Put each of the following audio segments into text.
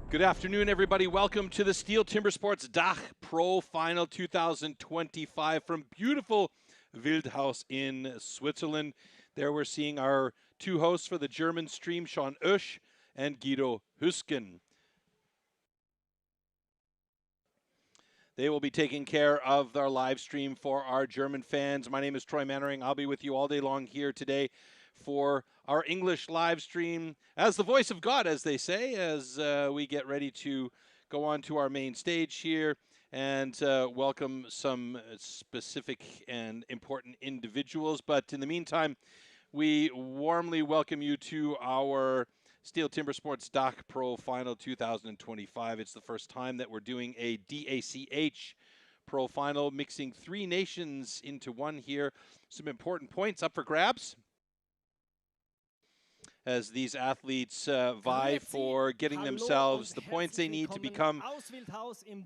Good afternoon, everybody. Welcome to the STIHL TIMBERSPORTS DACH Pro Final 2025 from beautiful Wildhaus in Switzerland. There we're seeing our two hosts for the German stream, Sean Oesch and Guido Hüsken. They will be taking care of our live stream for our German fans. My name is Troy Mannering. I'll be with you all day long here today for our English live stream as the voice of God, as they say, as we get ready to go on to our main stage here and welcome some specific and important individuals. But in the meantime, we warmly welcome you to our STIHL TIMBERSPORTS DACH Pro Final 2025. It's the first time that we're doing a DACH Pro Final, mixing three nations into one here. Some important points up for grabs as these athletes vie for getting themselves the points they need to become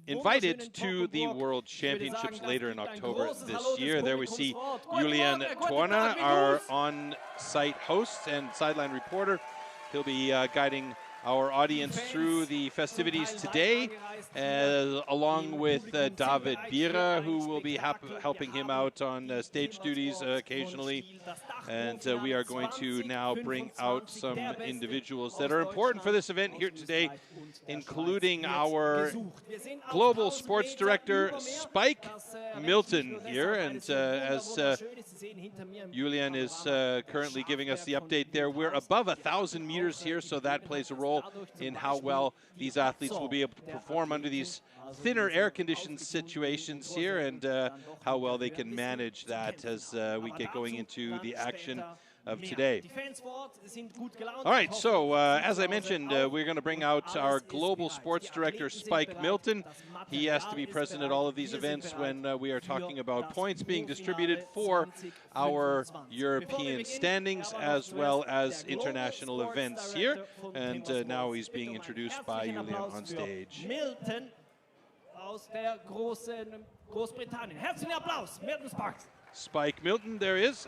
invited to the World Championships later in October this year. There we see Julian Torner, our on-site host and sideline reporter. He'll be guiding our audience through the festivities today, along with David Bira, who will be helping him out on stage duties occasionally. And we are going to now bring out some individuals that are important for this event here today, including our Global Sports Director, Spike Milton here. And as Julian is currently giving us the update there, we're above 1,000 meters here, so that plays a role in how well these athletes will be able to perform under these thinner air-conditioned situations here, and how well they can manage that as we get going into the action of today. All right, so as I mentioned, we're going to bring out our Global Sports Director, Spike Milton. He has to be present at all of these events when we are talking about points being distributed for our European standings as well as international events here. And now he's being introduced by Julian on stage. Spike Milton, there he is,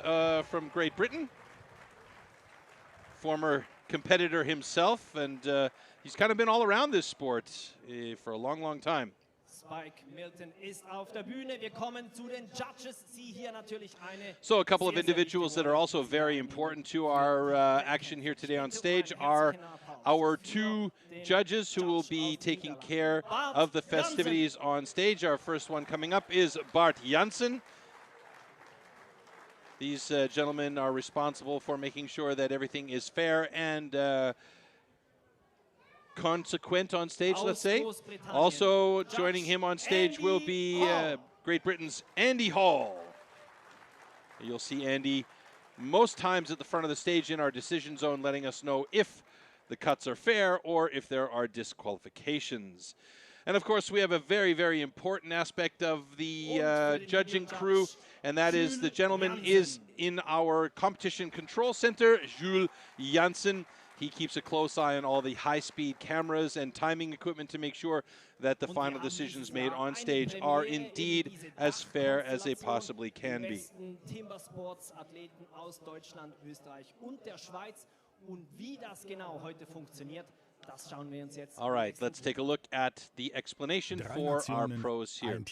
from Great Britain. Former competitor himself, and he's kind of been all around this sport for a long, long time. So a couple of individuals that are also very important to our action here today on stage are our two judges who will be taking care of the festivities on stage. Our first one coming up is Bart Janssen. These gentlemen are responsible for making sure that everything is fair and consequent on stage, let's say. Also joining him on stage will be Great Britain's Andy Hall. You'll see Andy most times at the front of the stage in our decision zone, letting us know if the cuts are fair or if there are disqualifications. And of course, we have a very, very important aspect of the judging crew, and that is the gentleman is in our competition control center, Jules Janssen. He keeps a close eye on all the high-speed cameras and timing equipment to make sure that the final decisions made on stage are indeed as fair as they possibly can be. All right, let's take a look at the explanation for our pros here.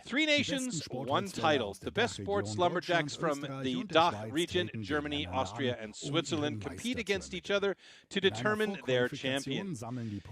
Three nations, one title. The best sports lumberjacks from the DACH region, Germany, Austria, and Switzerland compete against each other to determine their champion.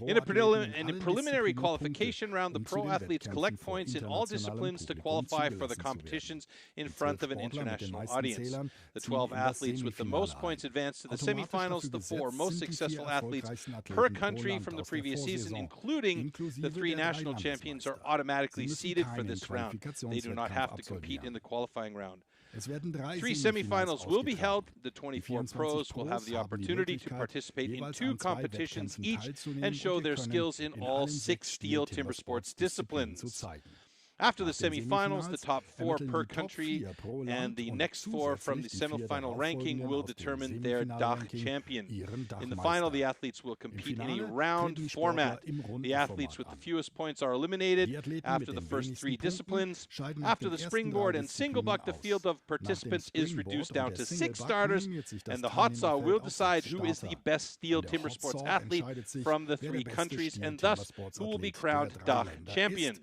In a preliminary qualification round, the pro athletes collect points in all disciplines to qualify for the competitions in front of an international audience. The 12 athletes with the most points advance to the semifinals. The 4 most successful athletes per country from the previous season, including the 3 national champions, are automatically seeded for this round. They do not have to compete in the qualifying round. 3 semifinals will be held. The 24 pros will have the opportunity to participate in 2 competitions each and show their skills in all 6 STIHL TIMBERSPORTS disciplines. After the semifinals, the top 4 per country and the next 4 from the semifinal ranking will determine their DACH Champion. In the final, the athletes will compete in a round format. The athletes with the fewest points are eliminated after the first 3 disciplines. After the springboard and single buck, the field of participants is reduced down to 6 starters, and the hot saw will decide who is the best STIHL Timbersports athlete from the 3 countries, and thus who will be crowned DACH Champion.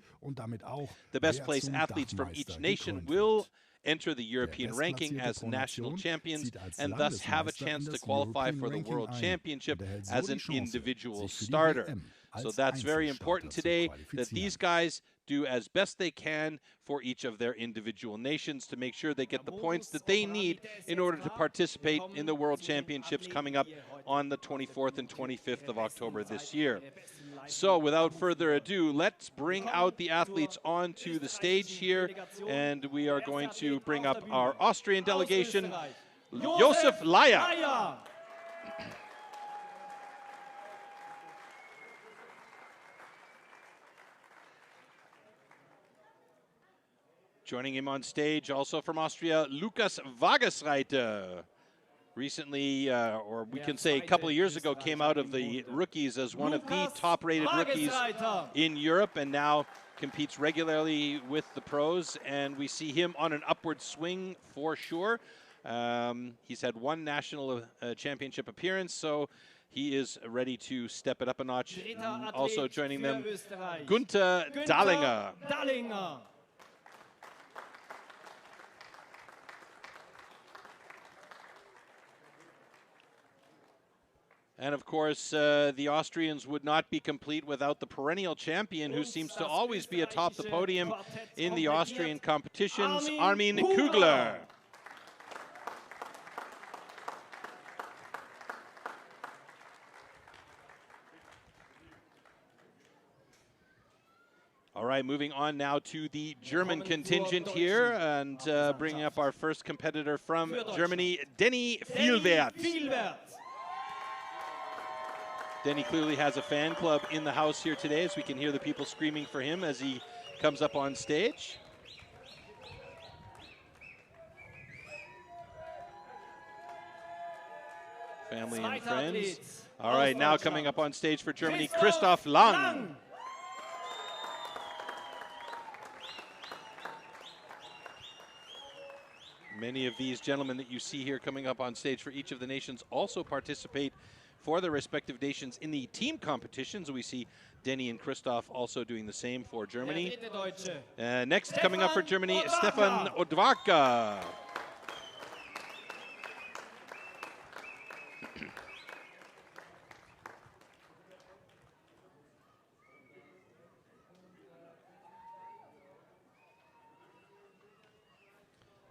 The best placed athletes from each nation will enter the European ranking as national champions and thus have a chance to qualify for the World Championship as an individual starter. So that's very important today, that these guys do as best they can for each of their individual nations to make sure they get the points that they need in order to participate in the World Championships coming up on the 24th and 25th of October this year. So without further ado, let's bring out the athletes onto the stage here, and we are going to bring up our Austrian delegation, Josef Laya. Joining him on stage, also from Austria, Lukas Wagesreiter. Recently, or we can say a couple of years ago, came out of the rookies as one of the top-rated rookies in Europe, and now competes regularly with the pros, and we see him on an upward swing for sure. He's had 1 national championship appearance, so he is ready to step it up a notch. Also joining them, Gunther Dallinger. And of course, the Austrians would not be complete without the perennial champion who seems to always be atop the podium in the Austrian competitions, Armin Kugler. All right, moving on now to the German contingent here, and bringing up our first competitor from Germany, Denny Vielwert. Denny clearly has a fan club in the house here today, as we can hear the people screaming for him as he comes up on stage. Family and friends. All right, now coming up on stage for Germany, Christoph Lang. Many of these gentlemen that you see here coming up on stage for each of the nations also participate for their respective nations in the team competitions. We see Denny and Christoph also doing the same for Germany. Next, coming up for Germany, Stefan Odwarka.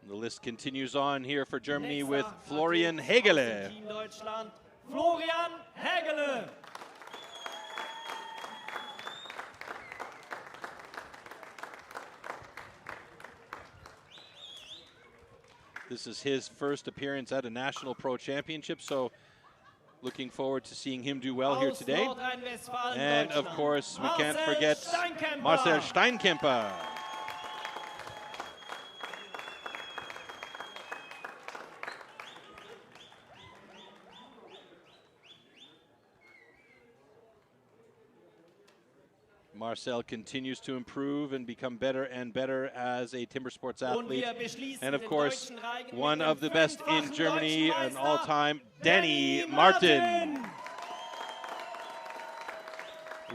The list continues on here for Germany with Florian Hegele. Florian Hegele. This is his first appearance at a national pro championship, so looking forward to seeing him do well here today. And of course, we can't forget Marcel Steinkemper. Marcel continues to improve and become better and better as a timber sports athlete. And of course, one of the best in Germany, an all-time, Danny Martin.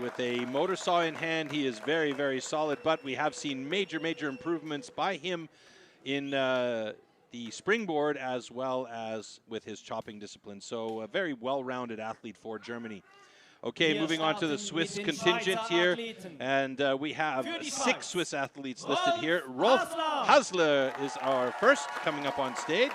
With a motor saw in hand, he is very, very solid, but we have seen major, major improvements by him in the springboard as well as with his chopping discipline. So a very well-rounded athlete for Germany. Okay, moving on to the Swiss contingent here, and we have 6 Swiss athletes listed here. Rolf Hasler is our first coming up on stage.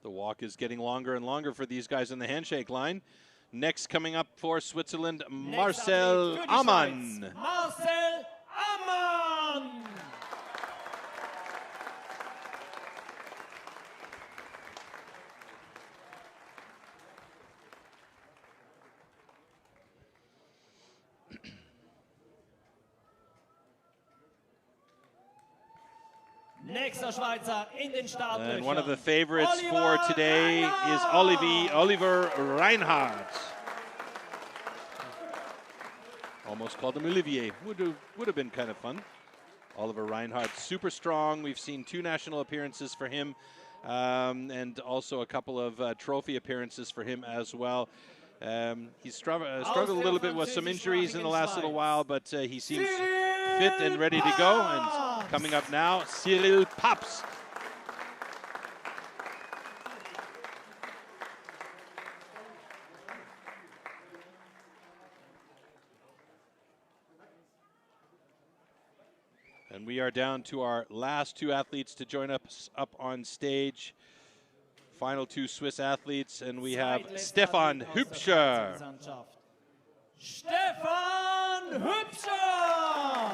The walk is getting longer and longer for these guys in the handshake line. Next coming up for Switzerland, Marcel Amann. Marcel Amann. Nächster Schweizer in den Startlöchern. And one of the favorites for today is Oliver Reinhardt. Almost called him Olivier. Would have been kind of fun. Oliver Reinhardt, super strong. We've seen 2 national appearances for him, and also a couple of trophy appearances for him as well. He's struggled a little bit with some injuries in the last little while, but he seems fit and ready to go. And coming up now, Cyril Paps. And we are down to our last 2 athletes to join us up on stage. Final 2 Swiss athletes, and we have Stefan Hübscher. Stefan Hübscher!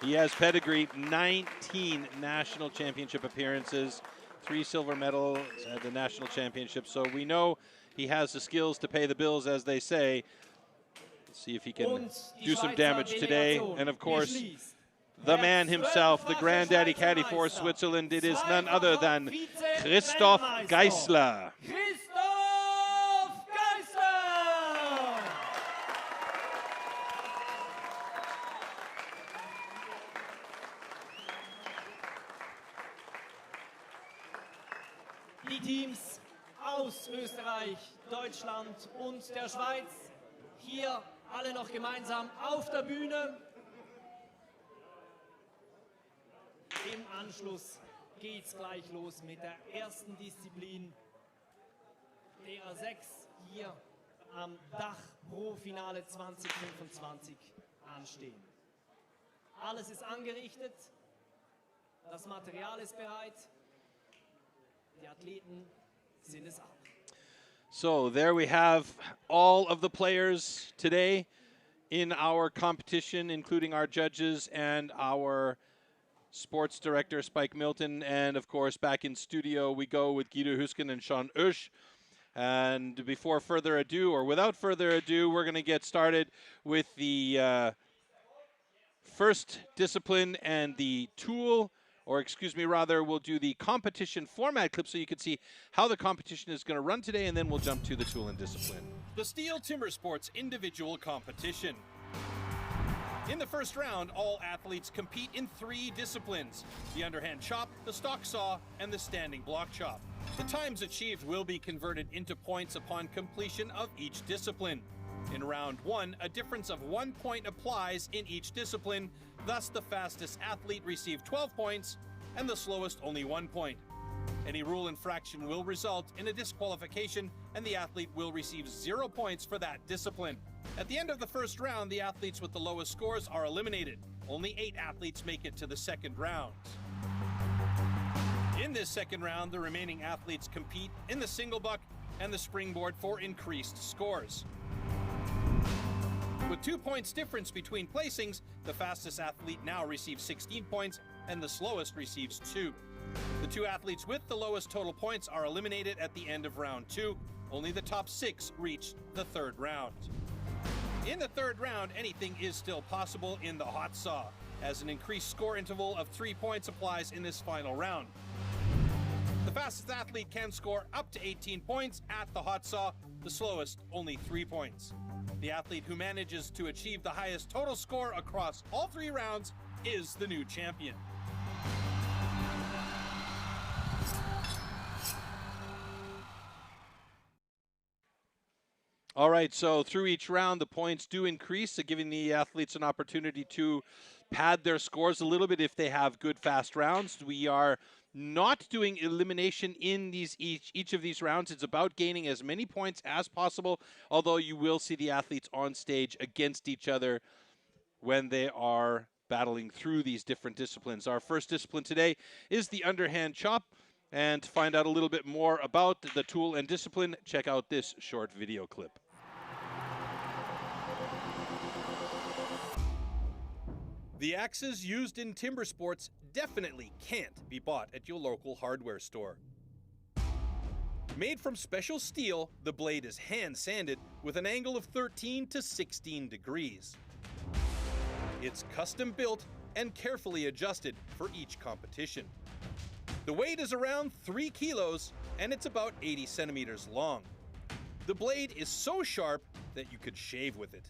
He has pedigree, 19 national championship appearances, 3 silver medals at the national championship. So we know he has the skills to pay the bills, as they say. Let's see if he can do some damage today. And of course, the man himself, the granddaddy caddy for Switzerland, it is none other than Christoph Geissler. Christoph Geissler! Die Teams aus Österreich, Deutschland und der Schweiz, hier alle noch gemeinsam auf der Bühne. Im Anschluss geht's gleich los mit der ersten Disziplin, derer 6 hier am DACH Pro-Finale 2025 anstehen. Alles ist angerichtet, das Material ist bereit, die Athleten sind es auch. So there we have all of the players today in our competition, including our judges and our sports director, Spike Milton. And of course, back in studio, we go with Guido Hüsken and Sean Usch. And before further ado, or without further ado, we're going to get started with the first discipline and the tool, or excuse me, rather, we'll do the competition format clip so you can see how the competition is going to run today, and then we'll jump to the tool and discipline. The STIHL Timbersports individual competition. In the first round, all athletes compete in 3 disciplines: the underhand chop, the stock saw, and the standing block chop. The times achieved will be converted into points upon completion of each discipline. In round 1, a difference of 1 point applies in each discipline. Thus, the fastest athlete received 12 points and the slowest only 1 point. Any rule infraction will result in a disqualification, and the athlete will receive 0 points for that discipline. At the end of the first round, the athletes with the lowest scores are eliminated. Only 8 athletes make it to the second round. In this second round, the remaining athletes compete in the single buck and the springboard for increased scores. With 2 points difference between placings, the fastest athlete now receives 16 points and the slowest receives 2. The 2 athletes with the lowest total points are eliminated at the end of round 2. Only the top 6 reach the third round. In the third round, anything is still possible in the hot saw, as an increased score interval of 3 points applies in this final round. The fastest athlete can score up to 18 points at the hot saw, the slowest only 3 points. The athlete who manages to achieve the highest total score across all 3 rounds is the new champion. All right, so through each round, the points do increase, so giving the athletes an opportunity to pad their scores a little bit if they have good fast rounds. We are not doing elimination in each of these rounds. It's about gaining as many points as possible, although you will see the athletes on stage against each other when they are battling through these different disciplines. Our first discipline today is the underhand chop. And to find out a little bit more about the tool and discipline, check out this short video clip. The axes used in timber sports definitely can't be bought at your local hardware store. Made from special steel, the blade is hand sanded with an angle of 13 to 16 degrees. It's custom built and carefully adjusted for each competition. The weight is around 3 kilos and it's about 80 centimeters long. The blade is so sharp that you could shave with it.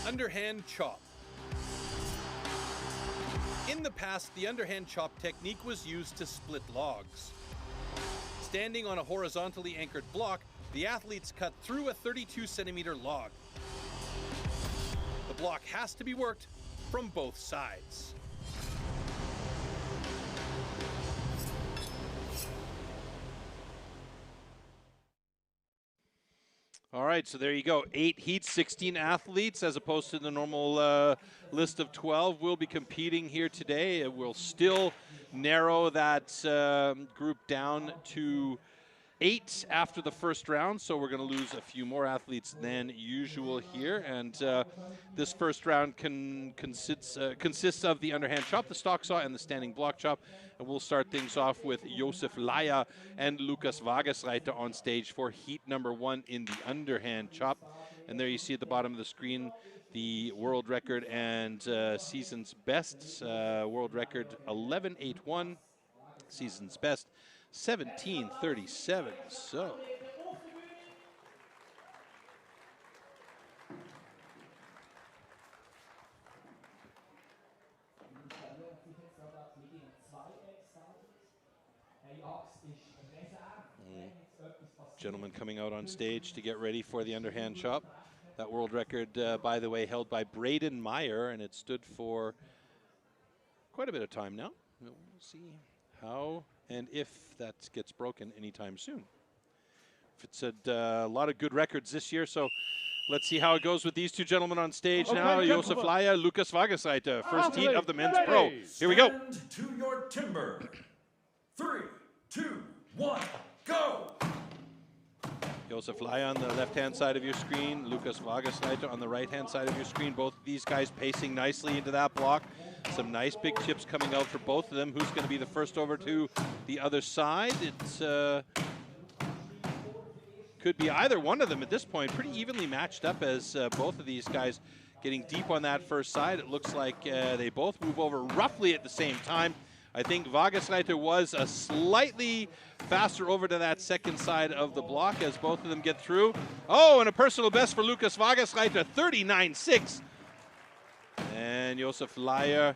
Underhand chop. In the past, the underhand chop technique was used to split logs. Standing on a horizontally anchored block, the athletes cut through a 32-centimeter log. The block has to be worked from both sides. All right, so there you go. 8 heats, 16 athletes, as opposed to the normal list of 12 will be competing here today. It will still narrow that group down to 8 after the first round, so we're going to lose a few more athletes than usual here. And this first round consists of the underhand chop, the stock saw, and the standing block chop. And we'll start things off with Josef Laya and Lukas Wagesreiter on stage for heat number 1 in the underhand chop. And there you see at the bottom of the screen the world record and season's best. World record 11.81, season's best 17.37. So gentlemen coming out on stage to get ready for the underhand chop. That world record, by the way, held by Braden Meyer, and it stood for quite a bit of time now. We'll see how and if that gets broken anytime soon. It's a lot of good records this year, so let's see how it goes with these two gentlemen on stage now. Josef Laya, Lukas Wagesreiter, first heat of the men's pro. Here we go. Stand to your timber. 3, 2, 1, go! Josef Laya on the left-hand side of your screen, Lukas Wagesreiter on the right-hand side of your screen. Both of these guys pacing nicely into that block. Some nice big chips coming out for both of them. Who's going to be the first over to the other side? It's could be either one of them at this point. Pretty evenly matched up as both of these guys getting deep on that first side. It looks like they both move over roughly at the same time. I think Wagesreiter was a slightly faster over to that second side of the block as both of them get through. Oh, and a personal best for Lukas Wagesreiter, 39.6. And Josef Laya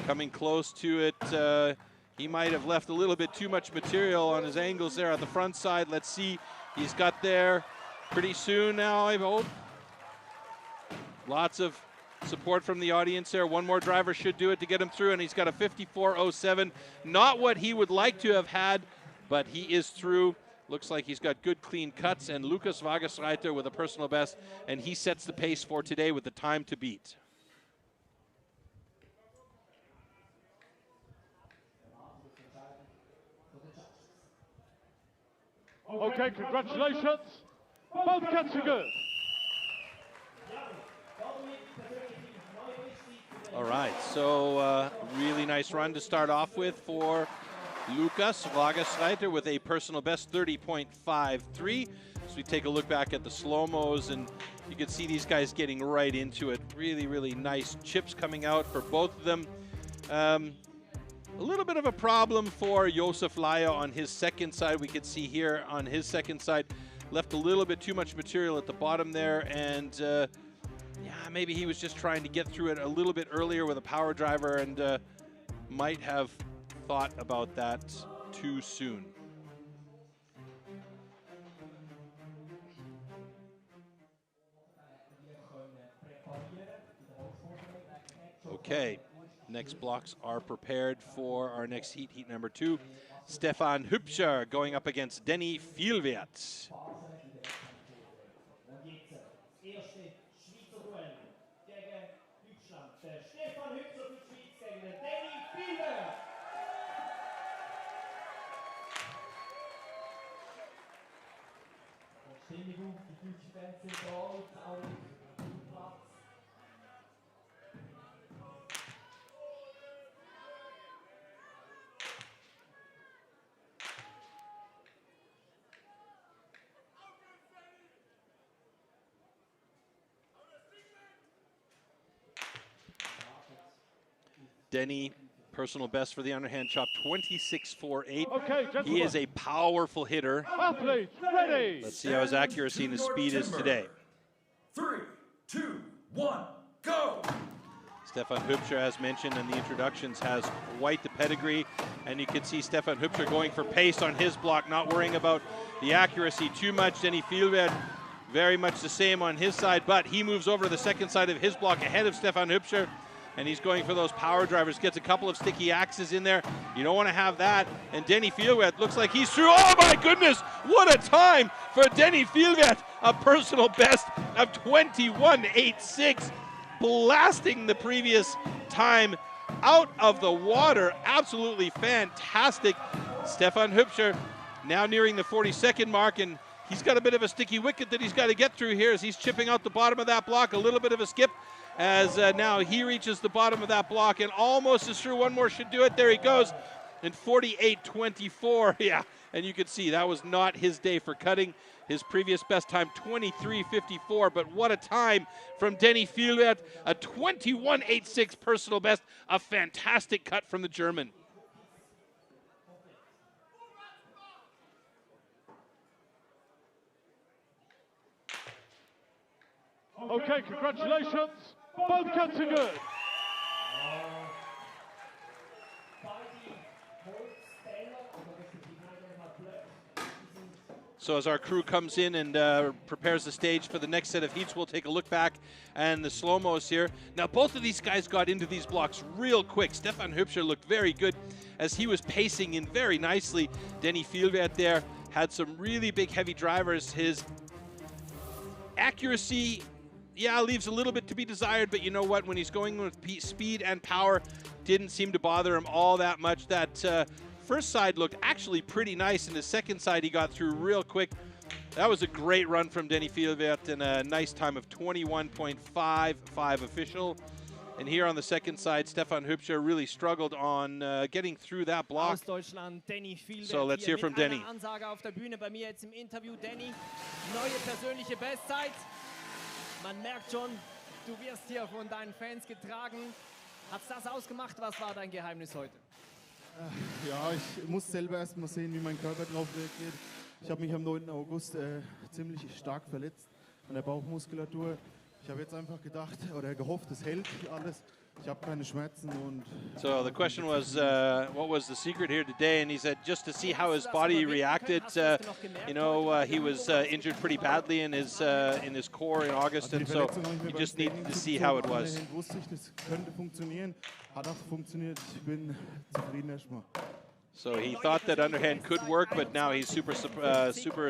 coming close to it. He might have left a little bit too much material on his angles there on the front side. Let's see. He's got there pretty soon now, I hope. Lots of support from the audience there. One more driver should do it to get him through, and he's got a 54.07. Not what he would like to have had, but he is through. Looks like he's got good clean cuts, and Lukas Wagesreiter with a personal best, and he sets the pace for today with the time to beat. Okay, congratulations. Both cuts are good. All right, so really nice run to start off with for Lukas Wagesreiter with a personal best 30.53. So we take a look back at the slow-mos, and you can see these guys getting right into it. Really, really nice chips coming out for both of them. A little bit of a problem for Josef Laya on his second side. We could see here on his second side, left a little bit too much material at the bottom there, and yeah, maybe he was just trying to get through it a little bit earlier with a power driver and might have thought about that too soon. Okay, next blocks are prepared for our next heat, heat number 2. Stefan Hübscher going up against Denny Vielwert. Denny, personal best for the underhand chop, 26.48. Okay, gentlemen. He is a powerful hitter. Athletes, ready. Let's see how his accuracy and his speed is today. 3, 2, 1, go! Stefan Hübscher, as mentioned in the introductions, has quite the pedigree, and you can see Stefan Hübscher going for pace on his block, not worrying about the accuracy too much. Denny Fjellvedt, very much the same on his side, but he moves over to the second side of his block ahead of Stefan Hübscher, and he's going for those power drivers, gets a couple of sticky axes in there. You don't want to have that, and Denny Fjellvedt looks like he's through. Oh my goodness, what a time for Denny Fjellvedt, a personal best of 21.86. Blasting the previous time out of the water. Absolutely fantastic. Stefan Hübscher now nearing the 40-second mark, and he's got a bit of a sticky wicket that he's got to get through here as he's chipping out the bottom of that block. A little bit of a skip as now he reaches the bottom of that block and almost is through. One more should do it. There he goes in 48.24. Yeah, and you can see that was not his day for cutting. His previous best time, 23.54, but what a time from Denny Fjellvedt, a 21.86 personal best, a fantastic cut from the German. Okay, congratulations. Both cuts are good. So as our crew comes in and prepares the stage for the next set of heats, we'll take a look back and the slow-mos here. Now, both of these guys got into these blocks real quick. Stefan Hübscher looked very good as he was pacing in very nicely. Denny Fjellvedt there had some really big, heavy drivers. His accuracy, yeah, leaves a little bit to be desired, but you know what? When he's going with speed and power, didn't seem to bother him all that much. That first side looked actually pretty nice, and the second side he got through real quick. That was a great run from Denny Fjellvedt and a nice time of 21.55 official. And here on the second side, Stefan Hübscher really struggled on getting through that block. So let's hear from Denny. Ansage auf der Bühne bei mir jetzt im Interview. Denny, neue persönliche Bestzeit. Man merkt schon, du wirst hier von deinen Fans getragen. Hat's das ausgemacht? Was war dein Geheimnis heute? Ja, ich muss selber erst mal sehen, wie mein Körper drauf reagiert. Ich habe mich am 9. August ziemlich stark verletzt an der Bauchmuskulatur. Ich habe jetzt einfach gedacht oder gehofft, es hält alles. Ich habe keine Schmerzen und So the question was, what was the secret here today? And he said just to see how his body reacted. You know, he was injured pretty badly in his core in August, and so he just needed to see how it was. Wusste ich, das könnte funktionieren. Hat auch funktioniert. Ich bin zufrieden erstmal. So he thought that underhand could work, but now he's super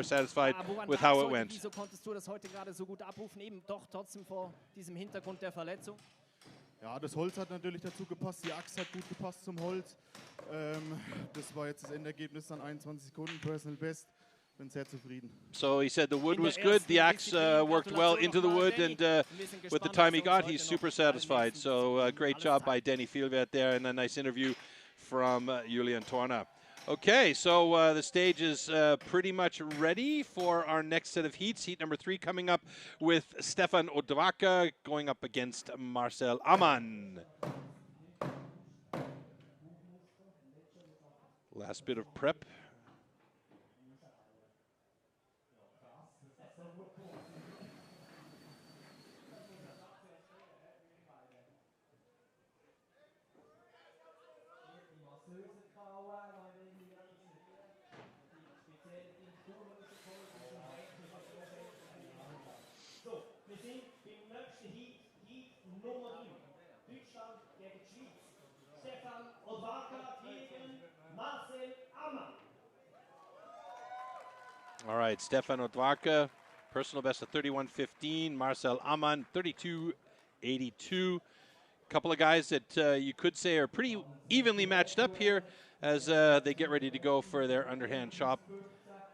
satisfied with how it went. Wieso konntest du das heute gerade so gut abrufen, eben doch trotzdem vor diesem Hintergrund der Verletzung? Ja, das Holz hat natürlich dazu gepasst, die Axt hat gut gepasst zum Holz. Das war jetzt das Endergebnis an 21 Sekunden, Personal Best. Bin sehr zufrieden. So he said the wood was good, the axe worked well into the wood, and with the time he got, he's super satisfied. So great job by Denny Fjellvedt there, and a nice interview from Julian Torna. Okay, so the stage is pretty much ready for our next set of heats. Heat number 3 coming up with Stefan Odwaka going up against Marcel Ammann. Last bit of prep. All right, Stefan Odwaka, personal best of 31.15. Marcel Ammann, 32.82. Couple of guys that you could say are pretty evenly matched up here as they get ready to go for their underhand chop.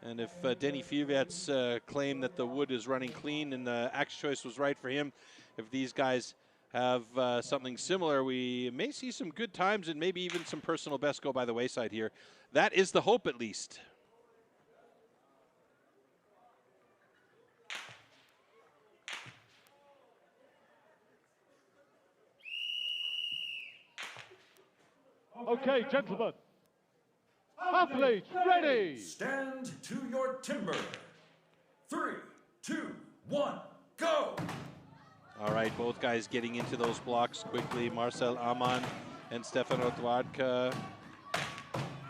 And if Denny Fjellvedt's claim that the wood is running clean and the axe choice was right for him, if these guys have something similar, we may see some good times and maybe even some personal best go by the wayside here. That is the hope, at least. Okay, gentlemen. Athletes, ready. Stand to your timber. 3, 2, 1, go! All right, both guys getting into those blocks quickly. Marcel Amann and Stefano Dwarka.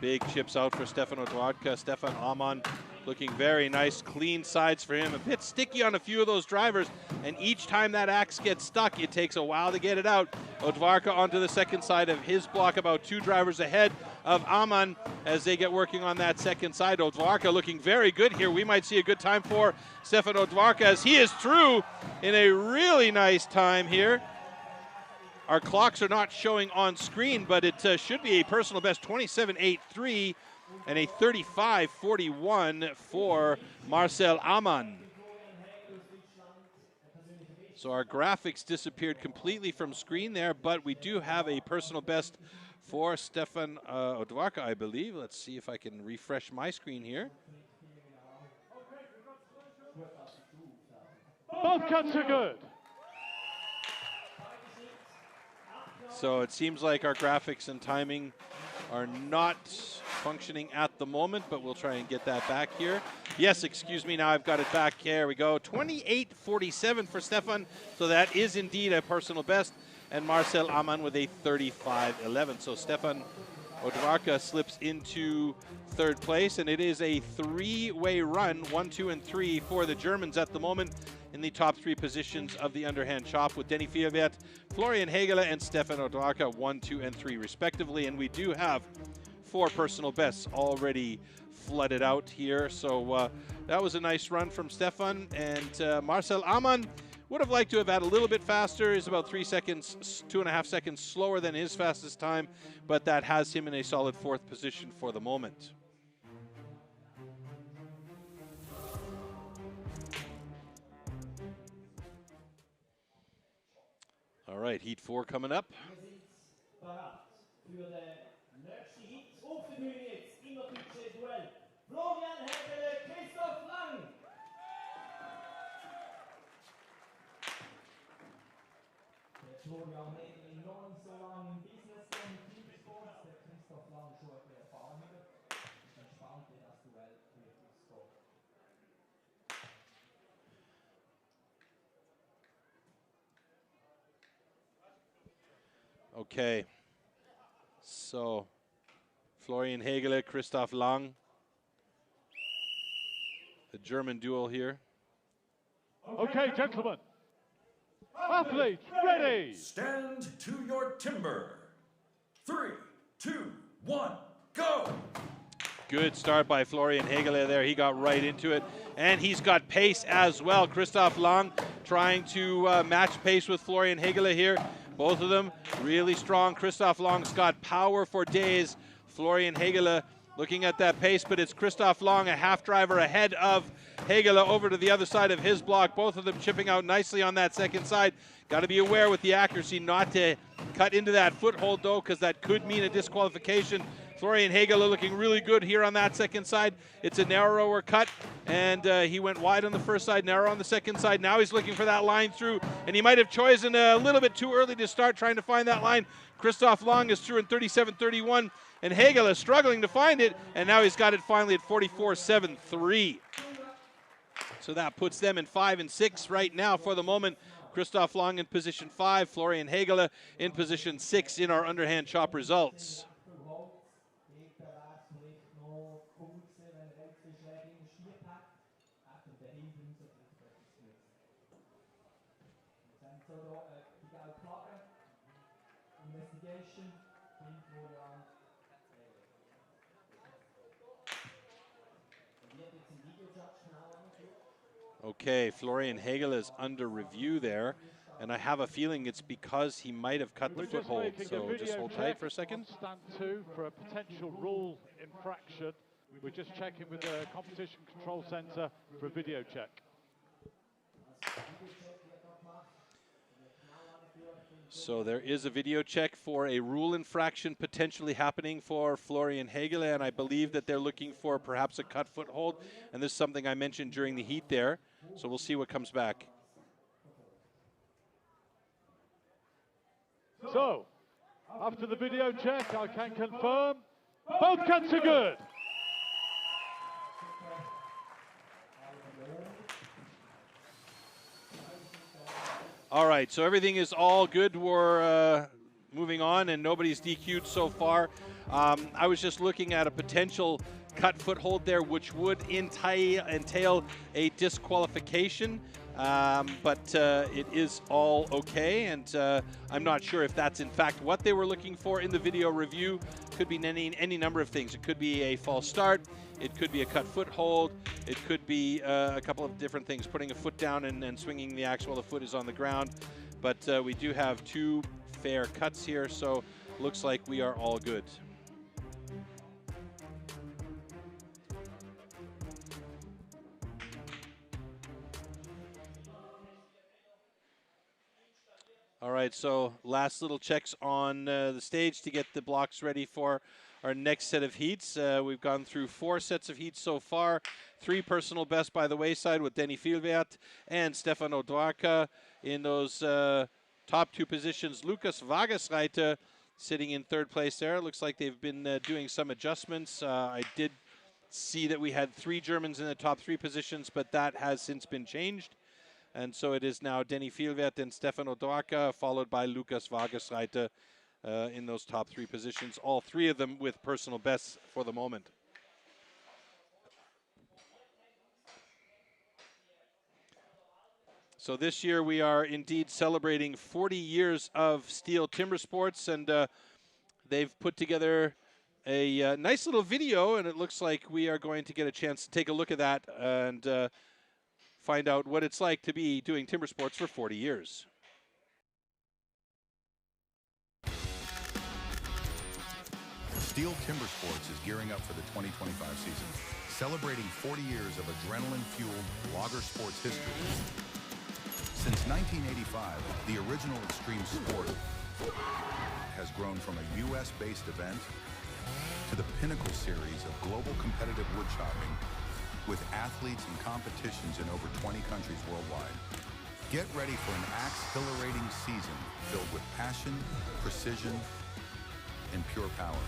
Big chips out for Stefano Dwarka. Stefan Amann looking very nice, clean sides for him. A bit sticky on a few of those drivers, and each time that axe gets stuck, it takes a while to get it out. Odvarka onto the second side of his block, about 2 drivers ahead of Amann as they get working on that second side. Odvarka looking very good here. We might see a good time for Stefan Odvarka as he is through in a really nice time here. Our clocks are not showing on screen, but it should be a personal best 27.83 and a 35.41 for Marcel Amann. So our graphics disappeared completely from screen there, but we do have a personal best for Stefan Odvarka, I believe. Let's see if I can refresh my screen here. Both cuts are good. So it seems like our graphics and timing are not functioning at the moment, but we'll try and get that back here. Yes, excuse me, now I've got it back. There we go. 28.47 for Stefan. So that is indeed a personal best. And Marcel Amann with a 35.11. So Stefan Odvarka slips into third place, and it is a 3-way run, 1, 2, and 3 for the Germans at the moment in the top 3 positions of the underhand chop, with Denny Vierwert, Florian Hegele, and Stefan Odvarka 1, 2, and 3 respectively. And we do have 4 personal bests already flooded out here. So that was a nice run from Stefan. And Marcel Amann would have liked to have had a little bit faster. He's about 3 seconds, 2.5 seconds slower than his fastest time, but that has him in a solid 4th position for the moment. All right, Heat 4 coming up. Florian Hegele noch nicht so lange im Business im Teamsports, der Christoph Lang schon ein bisschen erfahrener. Ich bin gespannt, wie das Duell wird ausgehen. Okay, so Florian Hegele, Christoph Lang, the German duel here. Okay, gentlemen. Athletes, ready. Stand to your timber. 3, 2, 1, go! Good start by Florian Hegele there. He got right into it, and he's got pace as well. Christoph Lang trying to match pace with Florian Hegele here. Both of them really strong. Christoph Lang's got power for days. Florian Hegele looking at that pace, but it's Christoph Lang, a half driver ahead of Hegele over to the other side of his block. Both of them chipping out nicely on that second side. Got to be aware with the accuracy not to cut into that foothold, though, because that could mean a disqualification. Florian Hegele looking really good here on that second side. It's a narrower cut, and he went wide on the first side, narrow on the second side. Now he's looking for that line through, and he might have chosen a little bit too early to start trying to find that line. Christoph Lang is through in 37.31, and Hegele is struggling to find it, and now he's got it finally at 44.73. So that puts them in 5 and 6 right now for the moment. Christoph Lang in position 5, Florian Hegele in position 6 in our underhand chop results. Okay, Florian Hegele is under review there, and I have a feeling it's because he might have cut the foothold. So just hold tight for a second. Stand 2 for a potential rule infraction. We're just checking with the Competition Control Center for a video check. So there is a video check for a rule infraction potentially happening for Florian Hegele, and I believe that they're looking for perhaps a cut foothold, and this is something I mentioned during the heat there. So we'll see what comes back. So, After the video check, I can confirm both cuts are good. All right, so everything is all good. We're moving on, and nobody's DQ'd so far. I was just looking at a potential cut foothold there, which would entail a disqualification, but it is all okay, and I'm not sure if that's in fact what they were looking for in the video review. Could be any number of things. It could be a false start, it could be a cut foothold, it could be a couple of different things, putting a foot down and swinging the axe while the foot is on the ground. But we do have two fair cuts here, so looks like we are all good. All right, so last little checks on the stage to get the blocks ready for our next set of heats. We've gone through 4 sets of heats so far. 3 personal best by the wayside with Denny Fielwert and Stefano Dwarka in those top 2 positions. Lukas Wagesreiter sitting in 3rd place there. Looks like they've been doing some adjustments. I did see that we had 3 Germans in the top 3 positions, but that has since been changed. And so it is now Denny Fielwert and Stefano Dwarka, followed by Lukas Wagesreiter in those top 3 positions. All 3 of them with personal bests for the moment. So this year we are indeed celebrating 40 years of STIHL Timbersports, and they've put together a nice little video, and it looks like we are going to get a chance to take a look at that and find out what it's like to be doing timber sports for 40 years. STIHL Timbersports is gearing up for the 2025 season, celebrating 40 years of adrenaline-fueled logger sports history. Since 1985, the original extreme sport has grown from a US-based event to the pinnacle series of global competitive woodchopping, with athletes and competitions in over 20 countries worldwide. Get ready for an axe-exhilarating season filled with passion, precision, and pure power.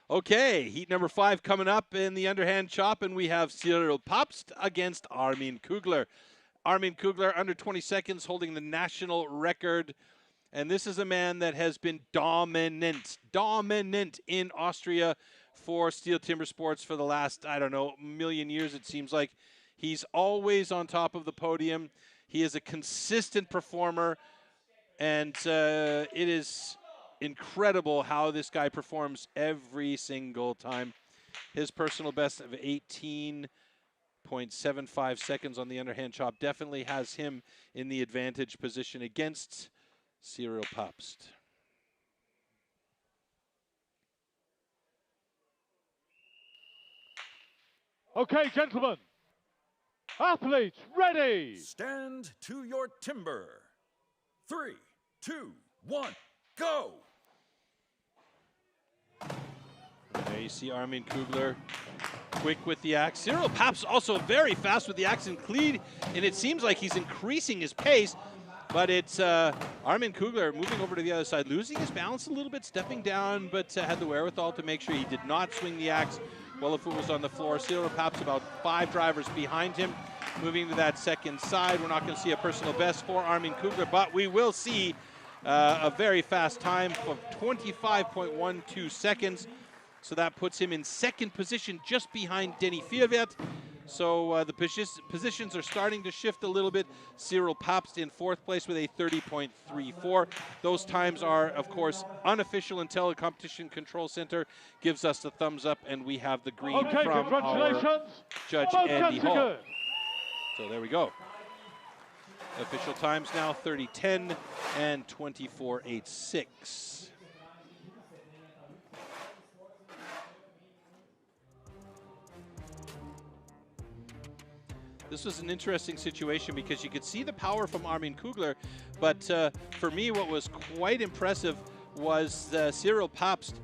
Okay, heat number 5 coming up in the underhand chop, and we have Cyril Papst against Armin Kugler. Armin Kugler, under 20 seconds, holding the national record. And this is a man that has been dominant in Austria for STIHL Timbersports for the last, I don't know, million years it seems like. He's always on top of the podium. He is a consistent performer, and it is incredible how this guy performs every single time. His personal best of 18.75 seconds on the underhand chop definitely has him in the advantage position against Cyril Papst. Okay, gentlemen. Athletes, ready. Stand to your timber. 3, 2, 1, go. There you see Armin Kugler quick with the axe. Cyril Papst also very fast with the axe and cleat, and it seems like he's increasing his pace, but it's Armin Kugler moving over to the other side, losing his balance a little bit, stepping down, but had the wherewithal to make sure he did not swing the axe well if it was on the floor. Cyril Papst about 5 drivers behind him, moving to that second side. We're not going to see a personal best for Armin Kugler, but we will see a very fast time of 25.12 seconds. So that puts him in 2nd position, just behind Denny Fielwert. So the positions are starting to shift a little bit. Cyril Papst in 4th place with a 30.34. Those times are, of course, unofficial until the Competition Control Center gives us the thumbs up, and we have the green from our judge, Andy Hall. So there we go. Official times now 30.10 and 24.86. this was an interesting situation because you could see the power from Armin Kugler, but for me what was quite impressive was Cyril Papst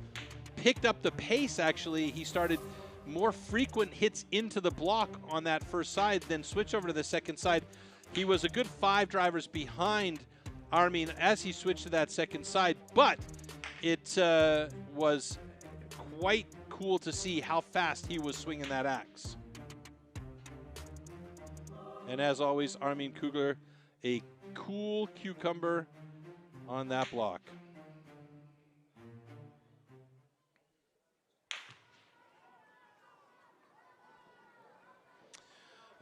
picked up the pace. Actually, he started more frequent hits into the block on that first side, then switch over to the second side. He was a good 5 drivers behind Armin as he switched to that second side, but it was quite cool to see how fast he was swinging that axe. And as always, Armin Kugler, a cool cucumber on that block.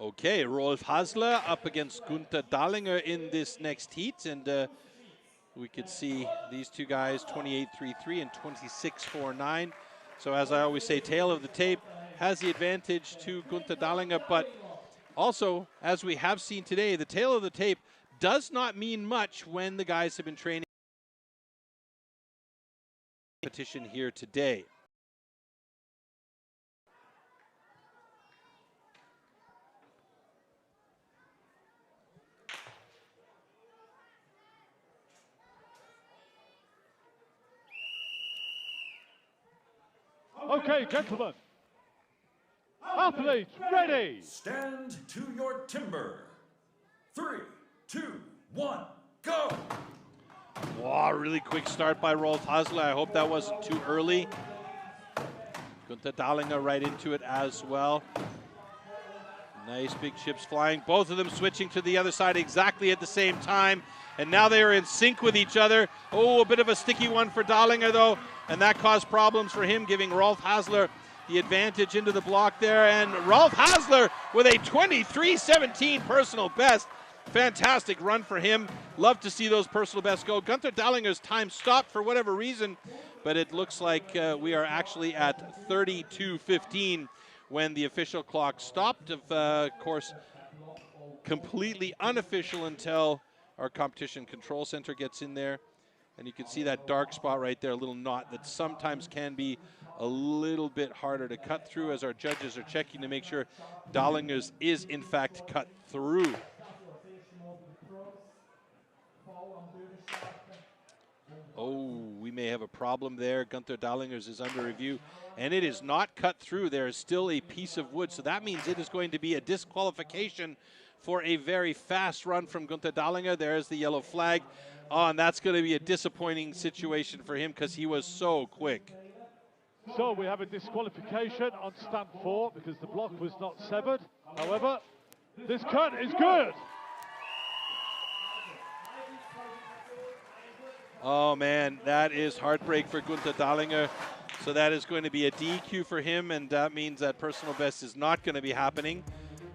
Okay, Rolf Hasler up against Gunther Dahlinger in this next heat, and we could see these two guys 28.33 and 26.49. So as I always say, tail of the tape has the advantage to Gunther Dahlinger, but also, as we have seen today, the tail of the tape does not mean much when the guys have been training competition here today. Okay, gentlemen. Athletes, ready. Stand to your timber. 3, 2, 1, go. Wow, really quick start by Rolf Hasler. I hope that wasn't too early. Gunther Dahlinger right into it as well. Nice big chips flying. Both of them switching to the other side exactly at the same time. And now they are in sync with each other. Oh, a bit of a sticky one for Dahlinger though. And that caused problems for him, giving Rolf Hasler the advantage into the block there. And Rolf Hasler with a 23.17 personal best. Fantastic run for him. Love to see those personal bests go. Gunther Dahlinger's time stopped for whatever reason, but it looks like we are actually at 32.15 when the official clock stopped. Of course, completely unofficial until our competition control center gets in there. And you can see that dark spot right there, a little knot that sometimes can be a little bit harder to cut through as our judges are checking to make sure Dahlinger's is in fact cut through. Oh, we may have a problem there. Gunther Dahlinger's is under review, and it is not cut through. There is still a piece of wood, so that means it is going to be a disqualification for a very fast run from Gunther Dahlinger. There's the yellow flag. Oh, and that's going to be a disappointing situation for him because he was so quick. So we have a disqualification on stand 4 because the block was not severed. However, this cut is good. Oh man, that is heartbreak for Gunther Dahlinger. So that is going to be a DQ for him, and that means that personal best is not going to be happening.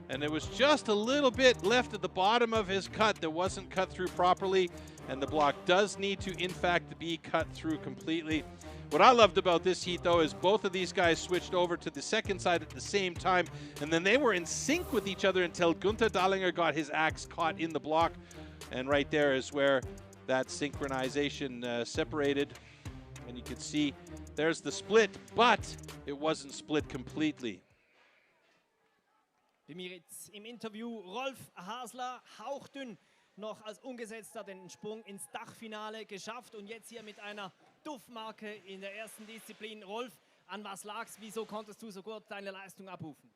And it was just a little bit left at the bottom of his cut that wasn't cut through properly, and the block does need to in fact be cut through completely. What I loved about this heat though is both of these guys switched over to the second side at the same time, and then they were in sync with each other until Gunther Dahlinger got his axe caught in the block. And right there is where that synchronization separated, and you can see there's the split, but it wasn't split completely. Wie mir jetzt im Interview Rolf Hasler hauchdünn noch als Ungesetzter den Sprung ins Dachfinale geschafft und jetzt hier mit einer Duftmarke in der ersten Disziplin. Rolf, an was lag's? Wieso konntest du so gut deine Leistung abrufen?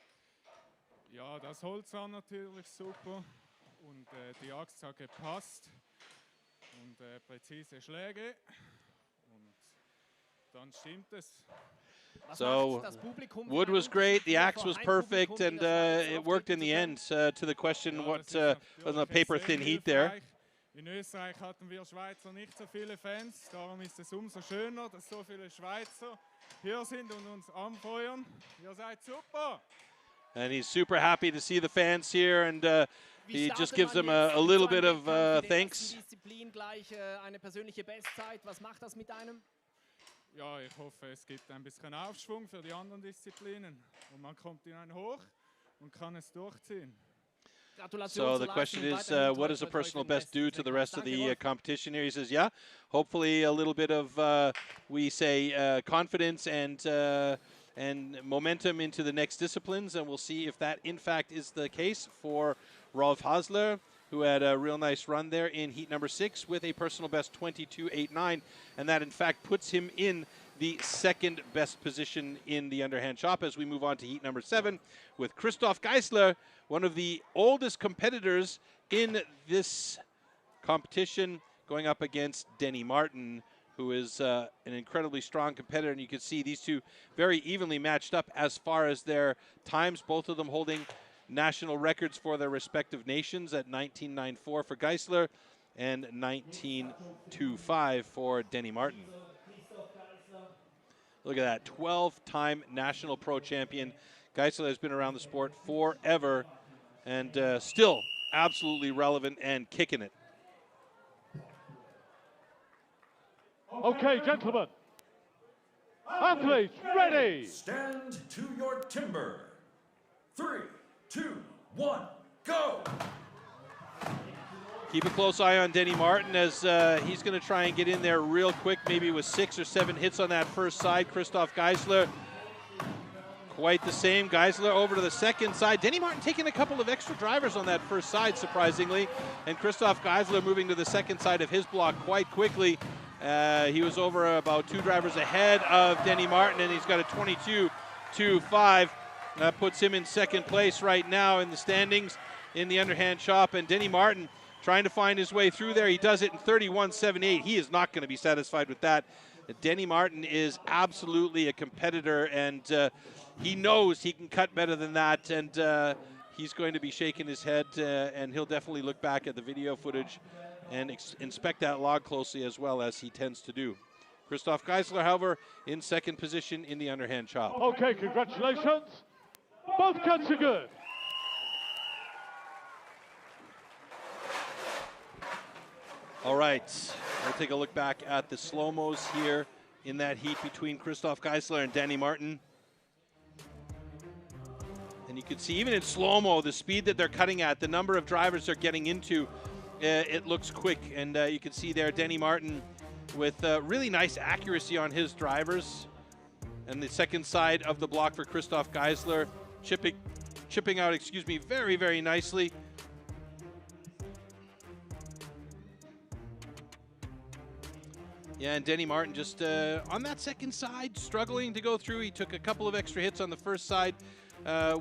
Ja, das Holz war natürlich super und die Axt hat gepasst und präzise Schläge und dann stimmt es. So wood was great, the axe was perfect, and it worked in the end. To the question, what was a paper-thin heat there? In Österreich hatten wir Schweizer nicht so viele Fans, darum ist es umso schöner, dass so viele Schweizer hier sind und uns anfeuern. Ihr seid super! And he's super happy to see the fans here, and he just gives them a little bit of thanks. Eine persönliche Bestzeit, was macht das mit einem? Ja, ich hoffe, es gibt ein bisschen Aufschwung für die anderen Disziplinen und man kommt in ein Hoch und kann es durchziehen. So the question is, what does a personal best do to the rest of the competition here? He says, yeah, hopefully a little bit of, we say, confidence and and momentum into the next disciplines, and we'll see if that in fact is the case for Rolf Hasler, who had a real nice run there in heat number 6 with a personal best 22.89, and that in fact puts him in the second best position in the underhand chop as we move on to heat number 7 with Christoph Geisler, one of the oldest competitors in this competition, going up against Denny Martin, who is an incredibly strong competitor. And you can see these two very evenly matched up as far as their times, both of them holding national records for their respective nations at 19.94 for Geisler and 19.25 for Denny Martin. Look at that, 12-time national pro champion. Geisler has been around the sport forever and still absolutely relevant and kicking it. Okay, gentlemen. Athletes, ready. Stand to your timber. 3, 2, 1, go. Keep a close eye on Denny Martin as he's going to try and get in there real quick, maybe with 6 or 7 hits on that first side. Christoph Geisler, quite the same. Geisler over to the second side. Denny Martin taking a couple of extra drivers on that first side, surprisingly. And Christoph Geisler moving to the second side of his block quite quickly. He was over about 2 drivers ahead of Denny Martin, and he's got a 22.25. That puts him in second place right now in the standings in the underhand chop. And Denny Martin trying to find his way through there. He does it in 31.78. He is not going to be satisfied with that. Denny Martin is absolutely a competitor, and he knows he can cut better than that. And he's going to be shaking his head, and he'll definitely look back at the video footage and inspect that log closely, as well as he tends to do. Christoph Geisler, however, in second position in the underhand chop. Okay, congratulations. Both cuts are good. All right, we'll take a look back at the slow-mos here in that heat between Christoph Geisler and Denny Martin. And you can see even in slow-mo, the speed that they're cutting at, the number of drivers they're getting into, it looks quick. And you can see there Denny Martin with really nice accuracy on his drivers. And the second side of the block for Christoph Geisler, chipping out, very, very nicely. Yeah, and Denny Martin just on that second side, struggling to go through. He took a couple of extra hits on the first side,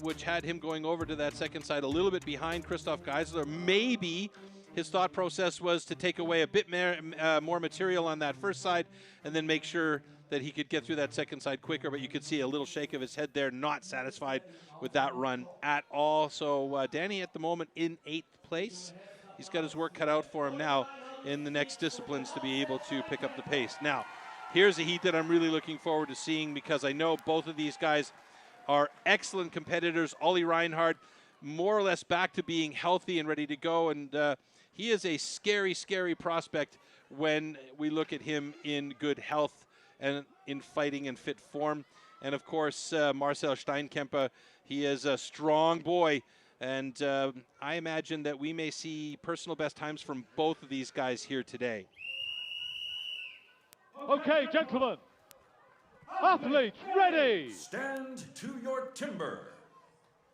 which had him going over to that second side a little bit behind Christoph Geisler. Maybe his thought process was to take away a bit more material on that first side and then make sure that he could get through that second side quicker, but you could see a little shake of his head there, not satisfied with that run at all. So Danny at the moment in 8th place. He's got his work cut out for him now in the next disciplines to be able to pick up the pace. Now, here's a heat that I'm really looking forward to seeing, because I know both of these guys are excellent competitors. Olli Reinhardt, more or less back to being healthy and ready to go, and he is a scary, scary prospect when we look at him in good health and in fighting and fit form. And of course, Marcel Steinkemper, he is a strong boy. And I imagine that we may see personal best times from both of these guys here today. Okay, gentlemen. Athletes, ready. Stand to your timber.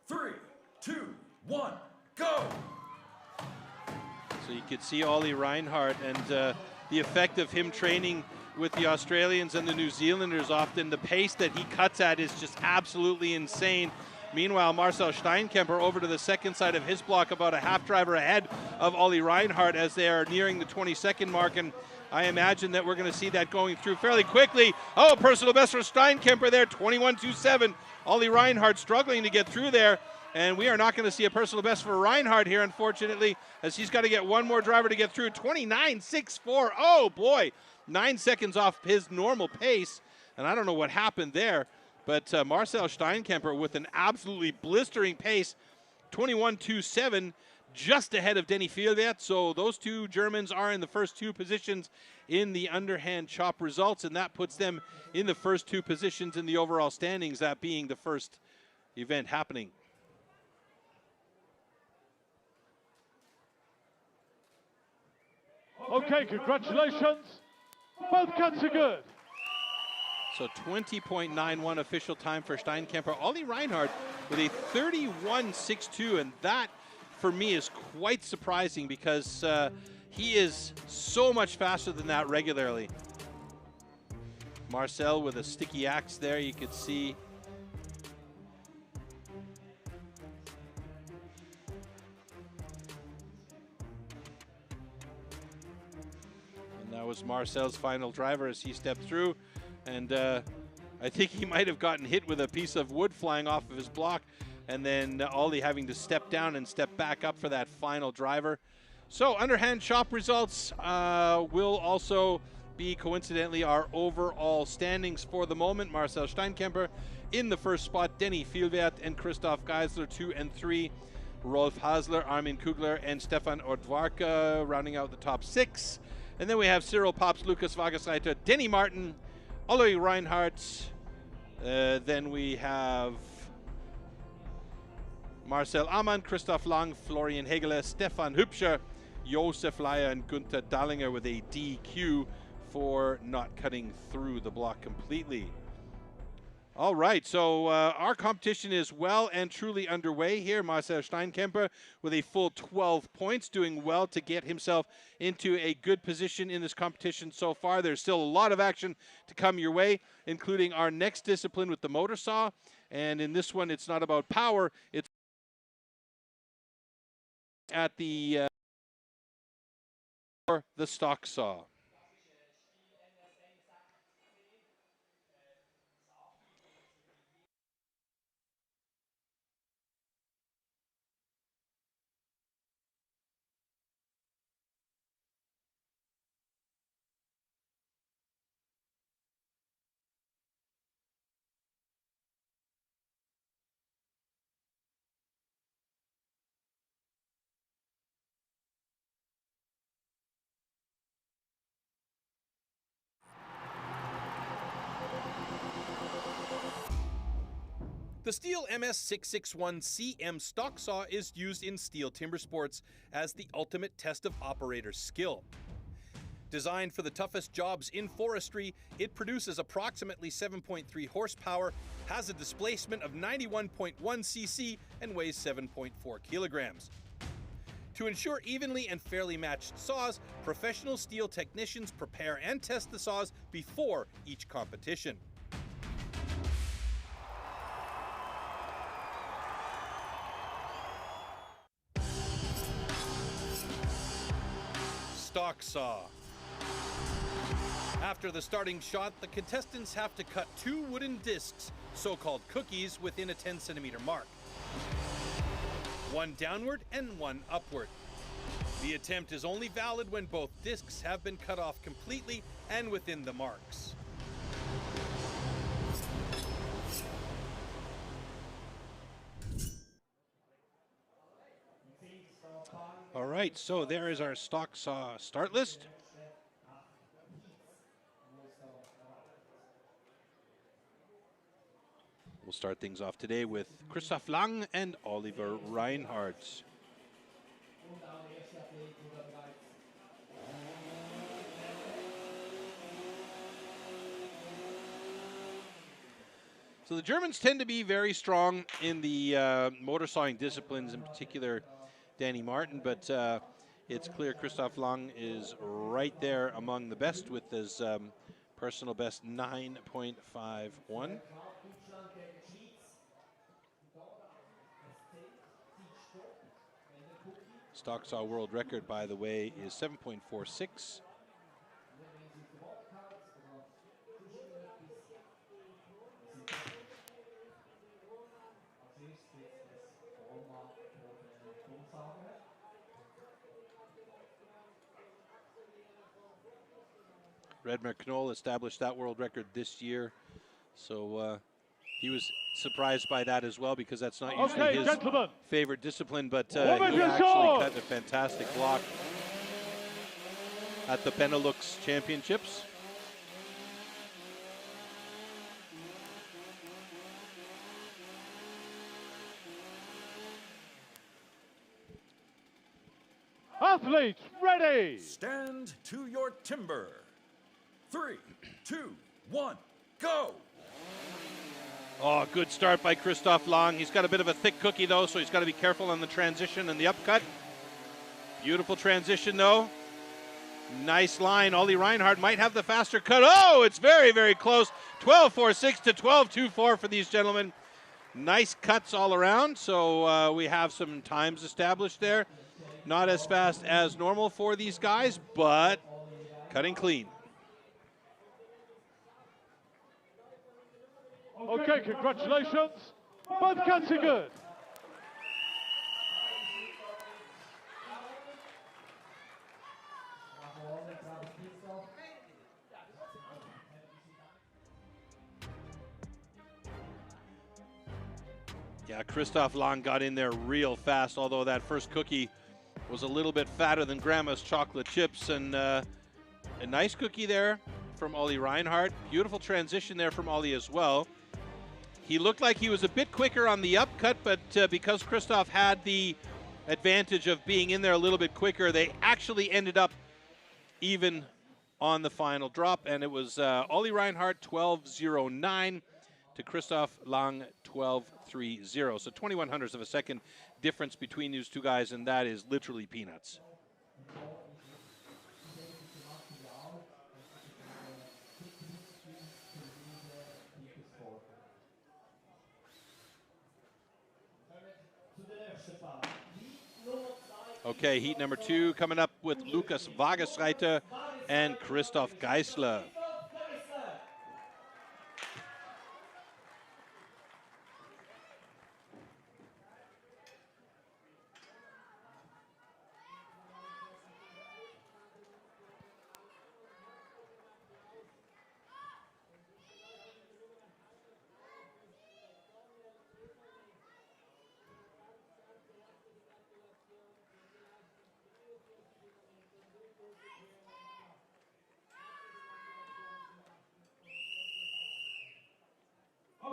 3, 2, 1, go. So you could see Olli Reinhardt and the effect of him training with the Australians and the New Zealanders. Often the pace that he cuts at is just absolutely insane. Meanwhile, Marcel Steinkemper over to the second side of his block, about a half driver ahead of Olli Reinhardt as they are nearing the 22nd mark. And I imagine that we're going to see that going through fairly quickly. Oh, personal best for Steinkemper there, 21.27. Olli Reinhardt struggling to get through there. And we are not going to see a personal best for Reinhardt here, unfortunately, as he's got to get one more driver to get through. 29.64. Oh, boy. 9 seconds off his normal pace. And I don't know what happened there. But Marcel Steinkemper with an absolutely blistering pace, 21.27, just ahead of Denny Fielwert. So those two Germans are in the first 2 positions in the underhand chop results, and that puts them in the first 2 positions in the overall standings, that being the first event happening. Okay, congratulations. Both cuts are good. So 20.91 official time for Steinkemper. Ollie Reinhardt with a 31.62, and that, for me, is quite surprising because he is so much faster than that regularly. Marcel with a sticky axe there, you could see. And that was Marcel's final driver as he stepped through. And I think he might have gotten hit with a piece of wood flying off of his block, and then Ollie having to step down and step back up for that final driver. So underhand shop results will also be coincidentally our overall standings for the moment. Marcel Steinkemper in the first spot, Denny Vielwert and Christoph Geisler 2 and 3, Rolf Hasler, Armin Kugler, and Stefan Ordwarka rounding out the top 6. And then we have Cyril Pops, Lukas Wagesreiter, Denny Martin, Ollie Reinhardt. Then we have Marcel Amann, Christoph Lang, Florian Hegele, Stefan Hübscher, Josef Leier, and Gunther Dallinger with a DQ for not cutting through the block completely. All right, so our competition is well and truly underway here. Marcel Steinkemper with a full 12 points, doing well to get himself into a good position in this competition so far. There's still a lot of action to come your way, including our next discipline with the motor saw. And in this one, it's not about power, it's at the stock saw. The STIHL MS661CM stock saw is used in STIHL Timbersports as the ultimate test of operator skill. Designed for the toughest jobs in forestry, it produces approximately 7.3 horsepower, has a displacement of 91.1 cc, and weighs 7.4 kilograms. To ensure evenly and fairly matched saws, professional STIHL technicians prepare and test the saws before each competition. Stock saw. After the starting shot, the contestants have to cut 2 wooden discs, so-called cookies, within a 10-centimeter mark. 1 downward and 1 upward. The attempt is only valid when both discs have been cut off completely and within the marks. All right, so there is our stock saw start list. We'll start things off today with Christoph Lang and Oliver Reinhardt. So the Germans tend to be very strong in the motor sawing disciplines, in particular Danny Martin, but it's clear Christoph Lang is right there among the best with his personal best 9.51. Stock saw world record, by the way, is 7.46. Redmer Knoll established that world record this year, so he was surprised by that as well, because that's not usually his favorite discipline, but he actually cut a fantastic block at the Benelux Championships. Athletes, ready! Stand to your timber. 3, 2, 1, go! Oh, good start by Christoph Lang. He's got a bit of a thick cookie, though, so he's got to be careful on the transition and the upcut. Beautiful transition, though. Nice line. Ollie Reinhardt might have the faster cut. Oh, it's very, very close. 12.46 to 12.24 for these gentlemen. Nice cuts all around, so we have some times established there. Not as fast as normal for these guys, but cutting clean. Okay, congratulations. Both cuts are good. Yeah, Christoph Lang got in there real fast, although that first cookie was a little bit fatter than Grandma's chocolate chips. And a nice cookie there from Ollie Reinhardt. Beautiful transition there from Ollie as well. He looked like he was a bit quicker on the upcut, but because Christoph had the advantage of being in there a little bit quicker, they actually ended up even on the final drop. And it was Ollie Reinhardt 12.09 to Christoph Lang 12.30. So 21/100ths of a second difference between these two guys, and that is literally peanuts. Okay, heat number 2 coming up with Lukas Wagesreiter and Christoph Geisler.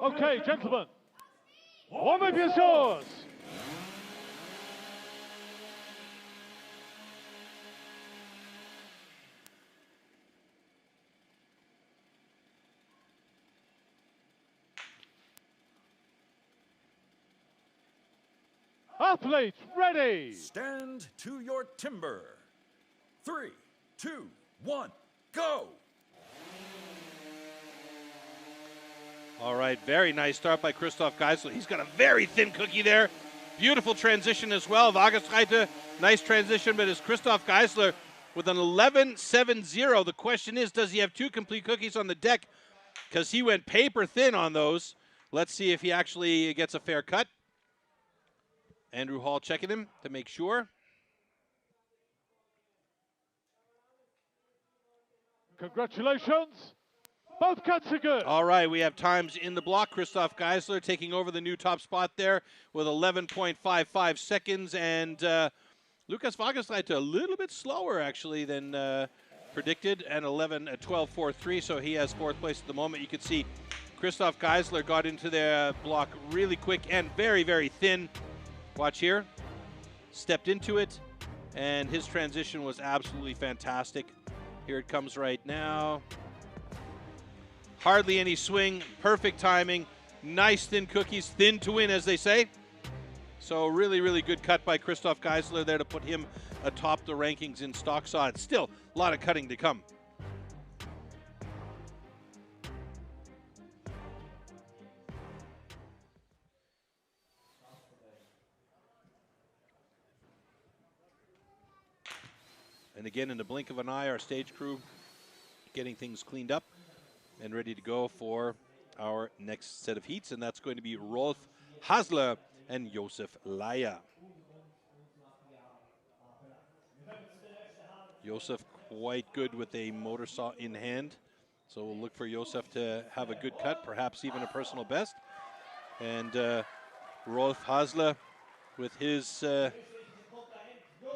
Okay, gentlemen, warm up your swords. Athletes, ready. Stand to your timber. 3, 2, 1, go! All right, very nice start by Christoph Geisler. He's got a very thin cookie there. Beautiful transition as well. Wagesreiter, nice transition, but it's Christoph Geisler with an 11.70. The question is, does he have 2 complete cookies on the deck? Because he went paper thin on those. Let's see if he actually gets a fair cut. Andrew Hall checking him to make sure. Congratulations. Both cuts are good. All right, we have times in the block. Christoph Geisler taking over the new top spot there with 11.55 seconds. And Lukas Wagesreiter a little bit slower, actually, than predicted, and 12.43, so he has 4th place at the moment. You can see Christoph Geisler got into the block really quick and very, very thin. Watch here. Stepped into it, and his transition was absolutely fantastic. Here it comes right now. Hardly any swing, perfect timing, nice thin cookies, thin to win, as they say. So really, really good cut by Christoph Geisler there to put him atop the rankings in stock saw. It's still a lot of cutting to come. And again, in the blink of an eye, our stage crew getting things cleaned up and ready to go for our next set of heats, and that's going to be Rolf Hasler and Josef Laya. Josef quite good with a motor saw in hand, so we'll look for Josef to have a good cut, perhaps even a personal best. And Rolf Hasler with his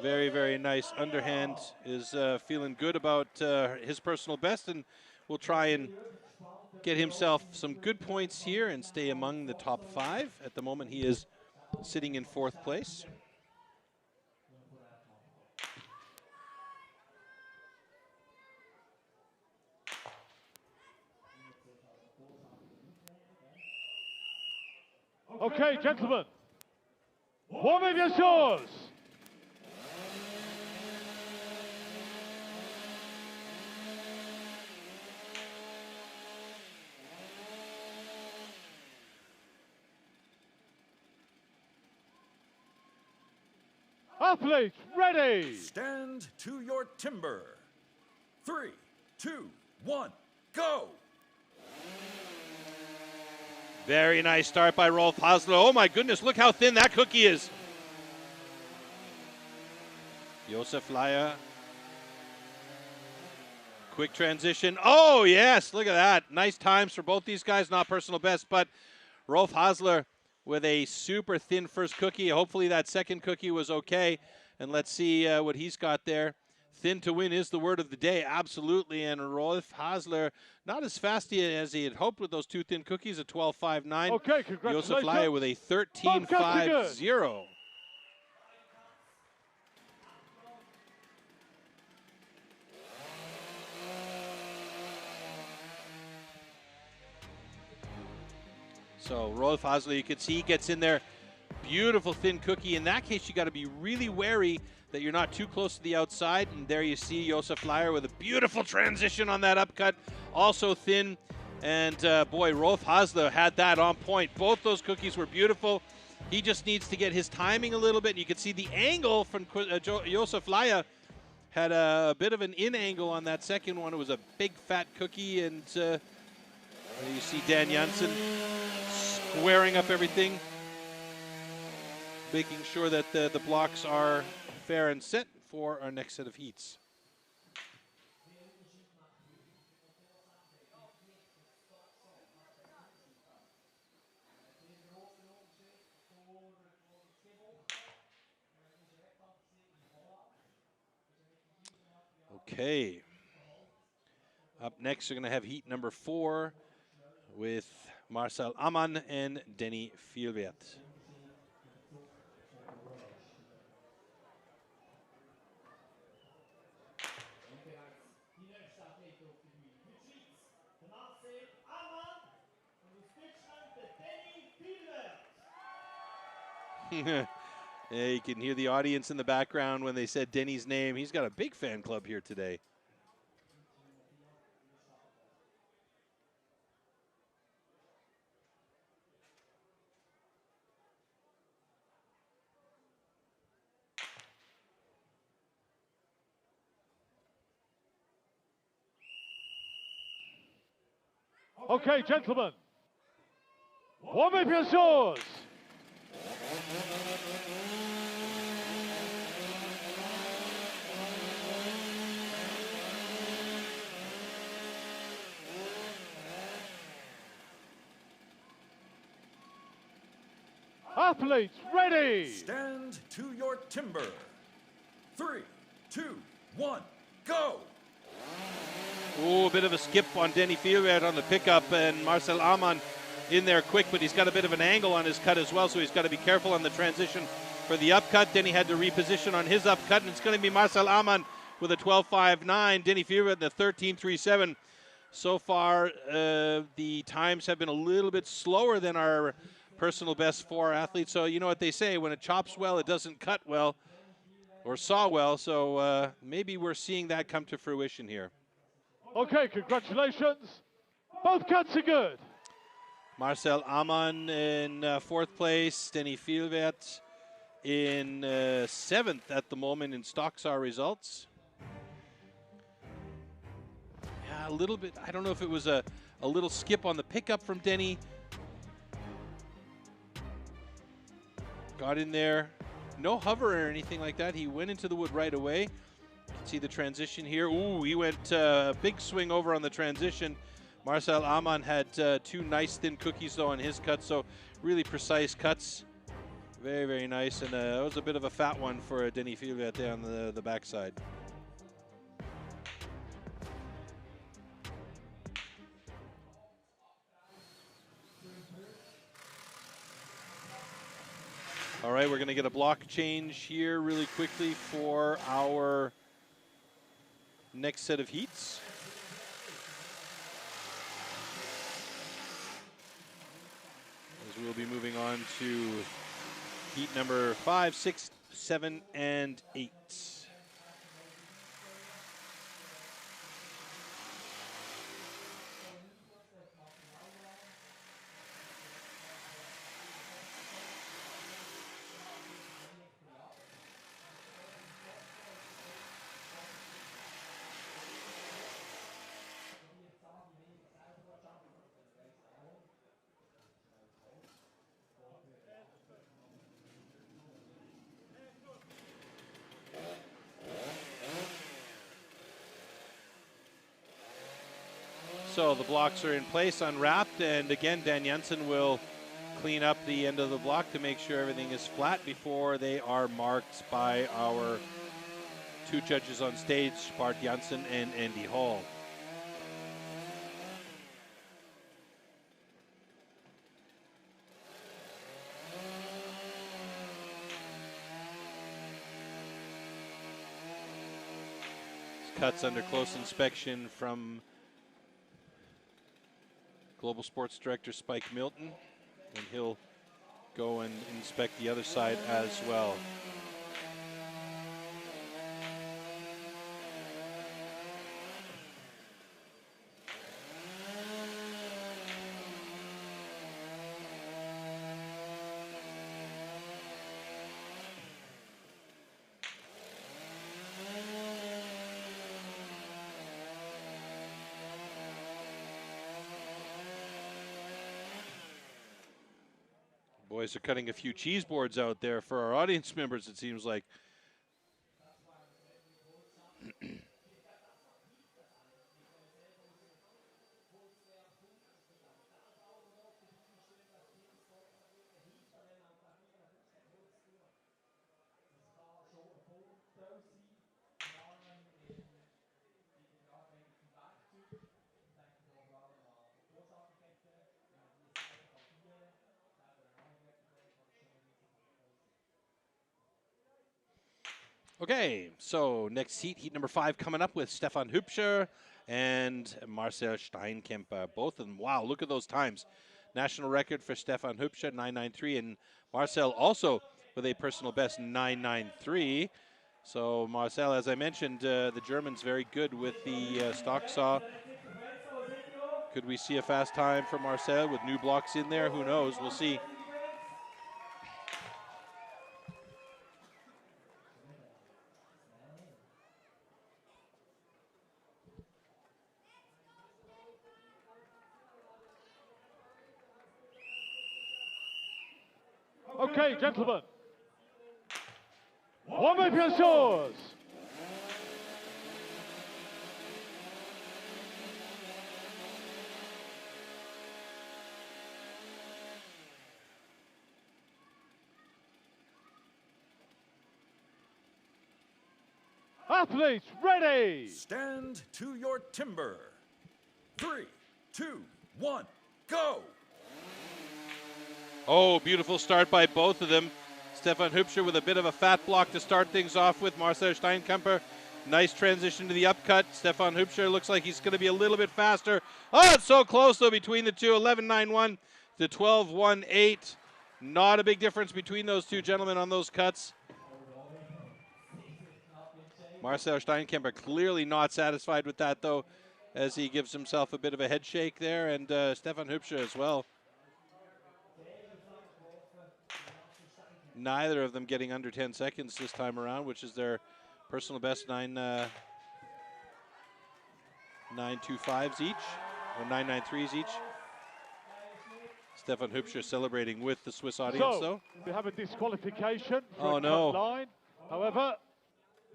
very, very nice underhand is feeling good about his personal best, and will try and get himself some good points here and stay among the top 5. At the moment, he is sitting in 4th place. Okay, gentlemen. Warm up your shores. Athletes, ready! Stand to your timber. 3, 2, 1, go! Very nice start by Rolf Hasler. Oh my goodness, look how thin that cookie is. Josef Laier. Quick transition. Oh yes, look at that. Nice times for both these guys, not personal best, but Rolf Hasler with a super thin first cookie. Hopefully that second cookie was okay. And let's see what he's got there. Thin to win is the word of the day, absolutely. And Rolf Hasler, not as fast as he had hoped with those two thin cookies, a 12.59. Okay, congratulations. Josef Laier with a 13.50. So Rolf Hasler, you can see he gets in there. Beautiful thin cookie. In that case, you got to be really wary that you're not too close to the outside. And there you see Josef Laier with a beautiful transition on that upcut. Also thin. And boy, Rolf Hasler had that on point. Both those cookies were beautiful. He just needs to get his timing a little bit. And you can see the angle from Josef Laier had a bit of an in angle on that second one. It was a big fat cookie. And you see Dan Janssen squaring up everything, making sure that the blocks are fair and set for our next set of heats. Okay. Up next, we're going to have heat number 4 with Marcel Ammann and Denny Vielwert. Yeah, you can hear the audience in the background when they said Denny's name. He's got a big fan club here today. Okay, gentlemen. Warm up your shores. Athletes, ready! Stand to your timber. 3, 2, 1, go! Oh, a bit of a skip on Denny Vielwert on the pickup, and Marcel Ammann in there quick, but he's got a bit of an angle on his cut as well, so he's got to be careful on the transition for the upcut. Denny had to reposition on his upcut, and it's going to be Marcel Ammann with a 12.59, Denny Vielwert in the 13.37. So far, the times have been a little bit slower than our personal best for our athletes. So you know what they say, when it chops well, it doesn't cut well or saw well. So maybe we're seeing that come to fruition here. Okay, congratulations. Both cuts are good. Marcel Ammann in 4th place, Denny Vielwert in 7th at the moment in Stocksar results. Yeah, a little bit, I don't know if it was a little skip on the pickup from Denny. Got in there, no hover or anything like that. He went into the wood right away. You can see the transition here. Ooh, he went big swing over on the transition. Marcel Ammann had 2 nice thin cookies though on his cut, so really precise cuts. Very, very nice, and that was a bit of a fat one for Denny Vielwert there on the backside. All right, we're going to get a block change here really quickly for our next set of heats. As as we'll be moving on to heat number 5, 6, 7, and 8. So the blocks are in place, unwrapped, and again, Dan Jensen will clean up the end of the block to make sure everything is flat before they are marked by our 2 judges on stage, Bart Janssen and Andy Hall. Cuts under close inspection from Global Sports Director Spike Milton, and he'll go and inspect the other side as well. Boys are cutting a few cheese boards out there for our audience members, it seems like. Okay, so next heat, heat number 5 coming up with Stefan Hübscher and Marcel Steinkemper. Both of them, wow, look at those times. National record for Stefan Hübscher, 9.93, and Marcel also with a personal best, 9.93. So Marcel, as I mentioned, the German's very good with the stock saw. Could we see a fast time for Marcel with new blocks in there? Who knows? We'll see. Okay, gentlemen. Warm up your shores. Athletes ready. Stand to your timber. 3, 2, 1, go. Oh, beautiful start by both of them. Stefan Hübscher with a bit of a fat block to start things off with. Marcel Steinkemper, nice transition to the upcut. Stefan Hübscher looks like he's going to be a little bit faster. Oh, it's so close, though, between the two. 11.91 to 12.18. Not a big difference between those two gentlemen on those cuts. Marcel Steinkemper clearly not satisfied with that, though, as he gives himself a bit of a head shake there, and Stefan Hübscher as well. Neither of them getting under 10 seconds this time around, which is their personal best 9.25s each, or 9.93s each. Stefan Hübscher celebrating with the Swiss audience, though. We have a disqualification for a cut line. However,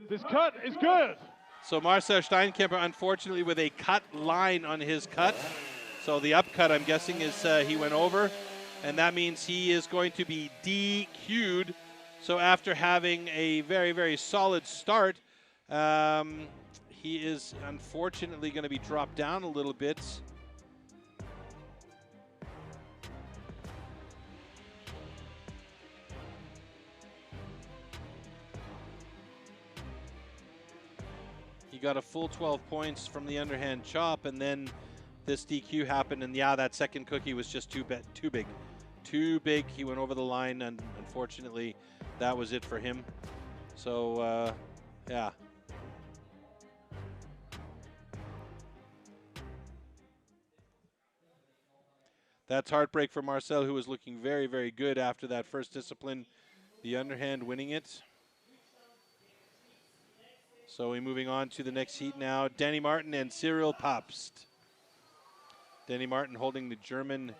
this cut is good. So Marcel Steinkemper, unfortunately, with a cut line on his cut. So the upcut, I'm guessing, is he went over. And that means he is going to be DQ'd. So after having a very, very solid start, he is unfortunately going to be dropped down a little bit. He got a full 12 points from the underhand chop, and then this DQ happened, and yeah, that second cookie was just too big. too big. He went over the line, and unfortunately, that was it for him. So, yeah. That's heartbreak for Marcel, who was looking very, very good after that first discipline, the underhand, winning it. So we're moving on to the next heat now. Danny Martin and Cyril Papst. Danny Martin holding the German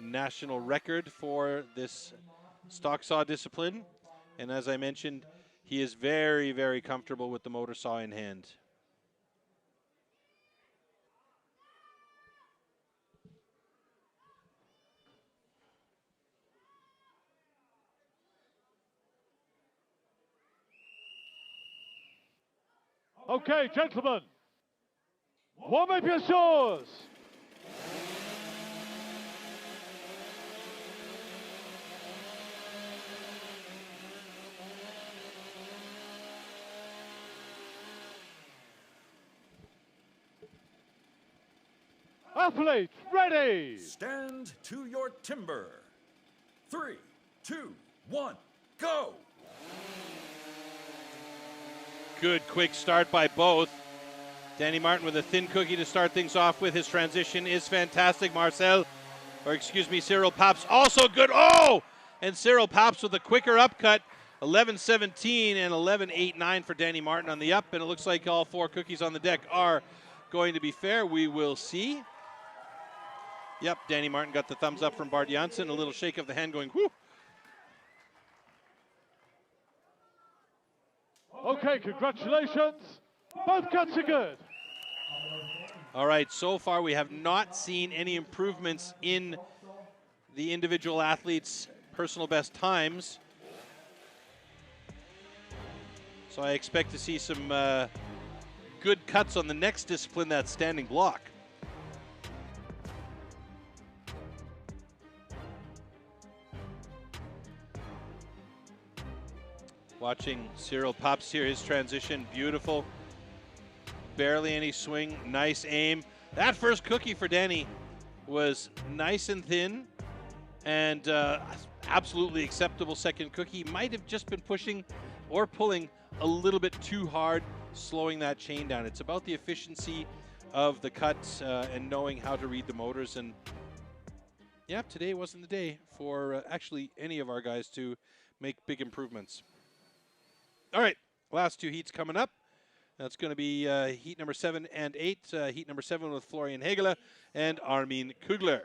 national record for this stock saw discipline. And as I mentioned, he is very, very comfortable with the motor saw in hand. Okay, gentlemen, warm up your saws. Athlete, ready. Stand to your timber. 3, 2, 1, go. Good quick start by both. Danny Martin with a thin cookie to start things off with. His transition is fantastic. Cyril Papst also good. Oh! And Cyril Papst with a quicker upcut. 11-17 and 11-8-9 for Danny Martin on the up. And it looks like all 4 cookies on the deck are going to be fair. We will see. Yep, Danny Martin got the thumbs up from Bart Janssen. A little shake of the hand going, whoo. Okay, congratulations. Both cuts are good. All right, so far we have not seen any improvements in the individual athletes' personal best times. So I expect to see some good cuts on the next discipline, that standing block. Watching Cyril Papst here, his transition, beautiful. Barely any swing, nice aim. That first cookie for Danny was nice and thin, and absolutely acceptable second cookie. Might have just been pushing or pulling a little bit too hard, slowing that chain down. It's about the efficiency of the cuts and knowing how to read the motors. And yeah, today wasn't the day for actually any of our guys to make big improvements. All right, last 2 heats coming up. That's going to be heat number 7 and 8. Heat number 7 with Florian Hegeler and Armin Kugler.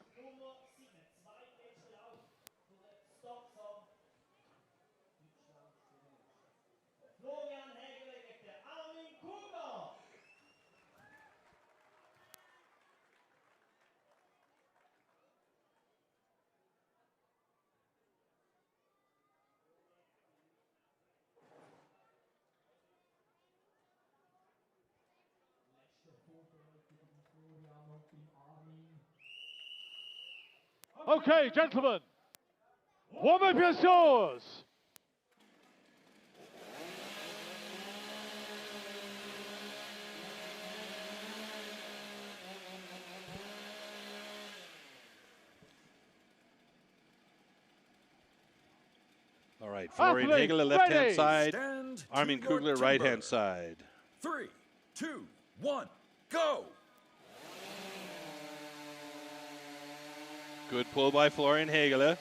Okay, gentlemen, warm up your saws. All right, Florian Hegeler left-hand side, Armin Kugler timber. right-hand side. 3, 2, 1, go. Good pull by Florian Hegeler.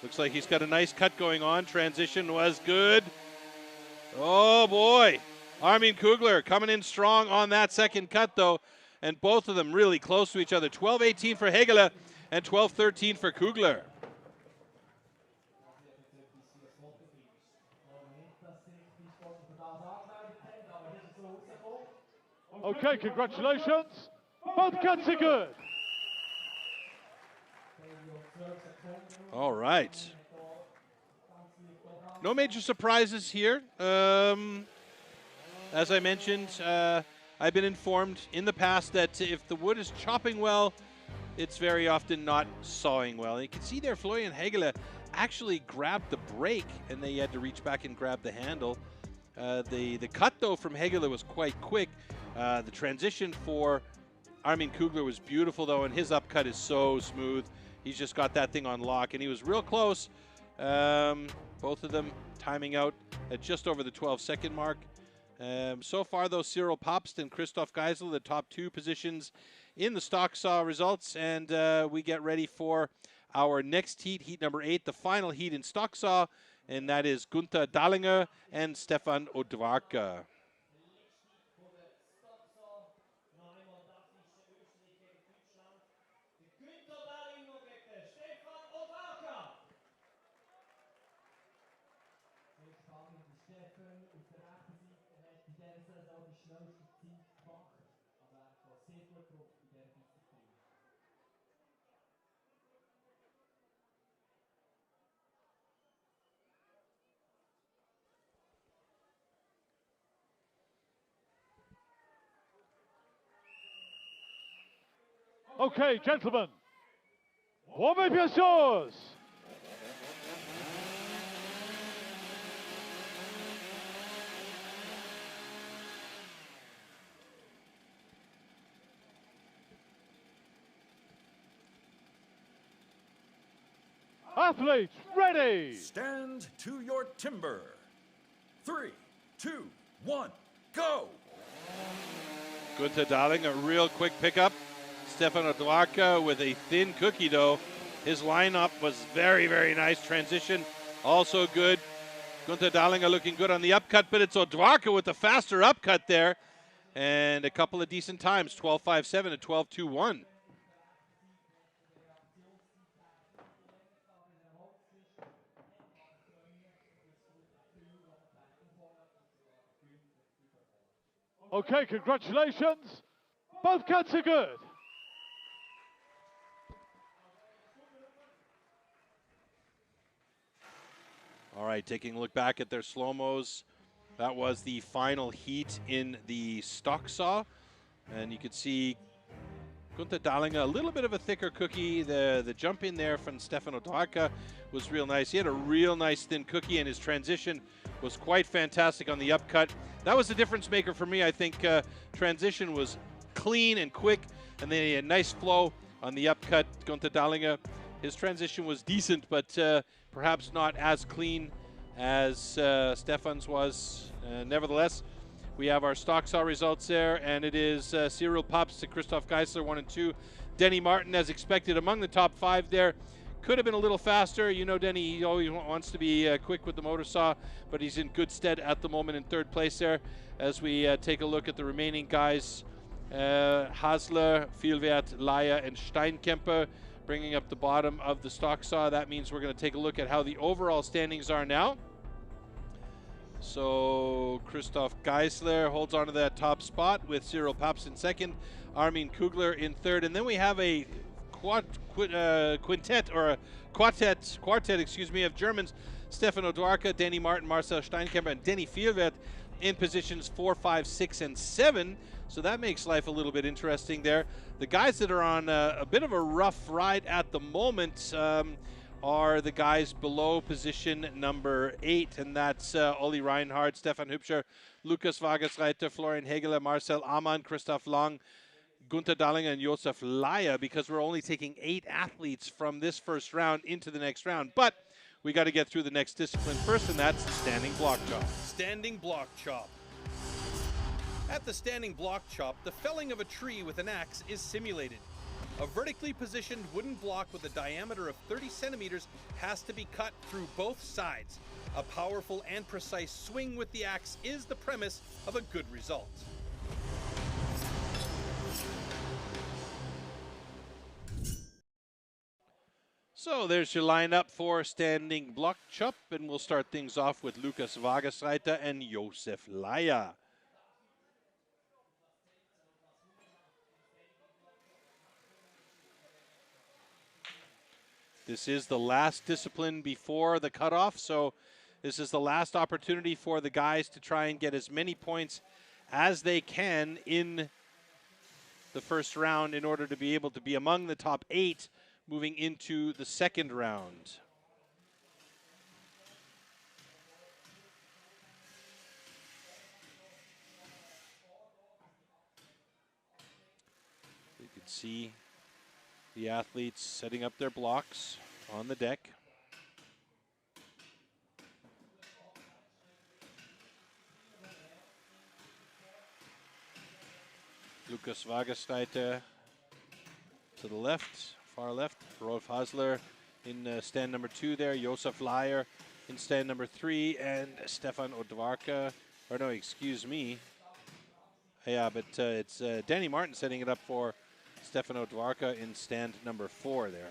Looks like he's got a nice cut going on. Transition was good. Oh, boy. Armin Kugler coming in strong on that second cut, though. And both of them really close to each other. 12-18 for Hegeler and 12-13 for Kugler. Okay, congratulations. Both cuts are good. All right. No major surprises here. As I mentioned, I've been informed in the past that if the wood is chopping well, it's very often not sawing well. And you can see there Florian Hegeler actually grabbed the brake, and they had to reach back and grab the handle. The cut, though, from Hegeler was quite quick. The transition for Armin Kugler was beautiful, though, and his upcut is so smooth. He's just got that thing on lock, and he was real close. Both of them timing out at just over the 12-second mark. So far, though, Cyril Popst and Christoph Geisel, the top 2 positions in the stock saw results, and we get ready for our next heat, heat number 8, the final heat in stock saw, and that is Gunther Dallinger and Stefan Odwarka. Okay, gentlemen, warm up your shores. Athletes, ready. Stand to your timber. 3, 2, 1, go. Gunther Dallinger, a real quick pickup. Stefan Odwarka with a thin cookie dough. His lineup was very, very nice. Transition also good. Gunther Dallinger looking good on the upcut, but it's Odwarka with the faster upcut there. And a couple of decent times, 12.57 and 12.21. Okay, congratulations. Both cuts are good. All right, taking a look back at their slow-mos. That was the final heat in the stock saw. And you could see Gunther Dallinger, a little bit of a thicker cookie. The jump in there from Stefan Odwarka was real nice. He had a real nice thin cookie, and his transition was quite fantastic on the upcut. That was the difference maker for me. I think transition was clean and quick, and then he had nice flow on the upcut. Gunther Dallinger, his transition was decent, but perhaps not as clean as Stefan's was. Nevertheless, we have our stock saw results there, and it is Cyril Popst to Christoph Geisler, 1 and 2. Denny Martin, as expected, among the top 5 there. Could have been a little faster. You know, Denny, he always wants to be quick with the motor saw, but he's in good stead at the moment in 3rd place there. As we take a look at the remaining guys, Hasler, Vielwert, Leier, and Steinkemper bringing up the bottom of the stock saw. That means we're going to take a look at how the overall standings are now. So Christoph Geisler holds on to that top spot with Cyril Popst in 2nd, Armin Kugler in 3rd, and then we have a quartet, excuse me, of Germans: Stefan Odwarka, Danny Martin, Marcel Steinkemper, and Denny Vielwert in positions 4, 5, 6, and 7. So that makes life a little bit interesting there. The guys that are on a bit of a rough ride at the moment are the guys below position number 8, and that's Olli Reinhardt, Stefan Hübscher, Lukas Wagersreiter, Florian Hegeler, Marcel Amann, Christoph Lang, Gunther Dallinger, and Josef Leier, because we're only taking 8 athletes from this first round into the next round. But we got to get through the next discipline first, and that's standing block chop. Standing block chop. At the standing block chop, the felling of a tree with an axe is simulated. A vertically positioned wooden block with a diameter of 30 centimeters has to be cut through both sides. A powerful and precise swing with the axe is the premise of a good result. So there's your lineup for standing block chop, and we'll start things off with Lukas Wagersreiter and Josef Leier. This is the last discipline before the cutoff, so this is the last opportunity for the guys to try and get as many points as they can in the first round in order to be able to be among the top 8 moving into the second round. You can see The athletes setting up their blocks on the deck. Lukas Wagersreiter to the left, far left. Rolf Hasler in stand number 2 there. Josef Leier in stand number 3, and Stefan Odvarka. Or no, excuse me. Yeah, but it's Danny Martin setting it up for Stefan Odvarka in stand number 4 there.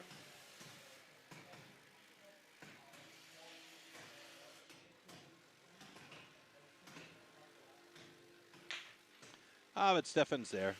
Ah, but Stefan's there.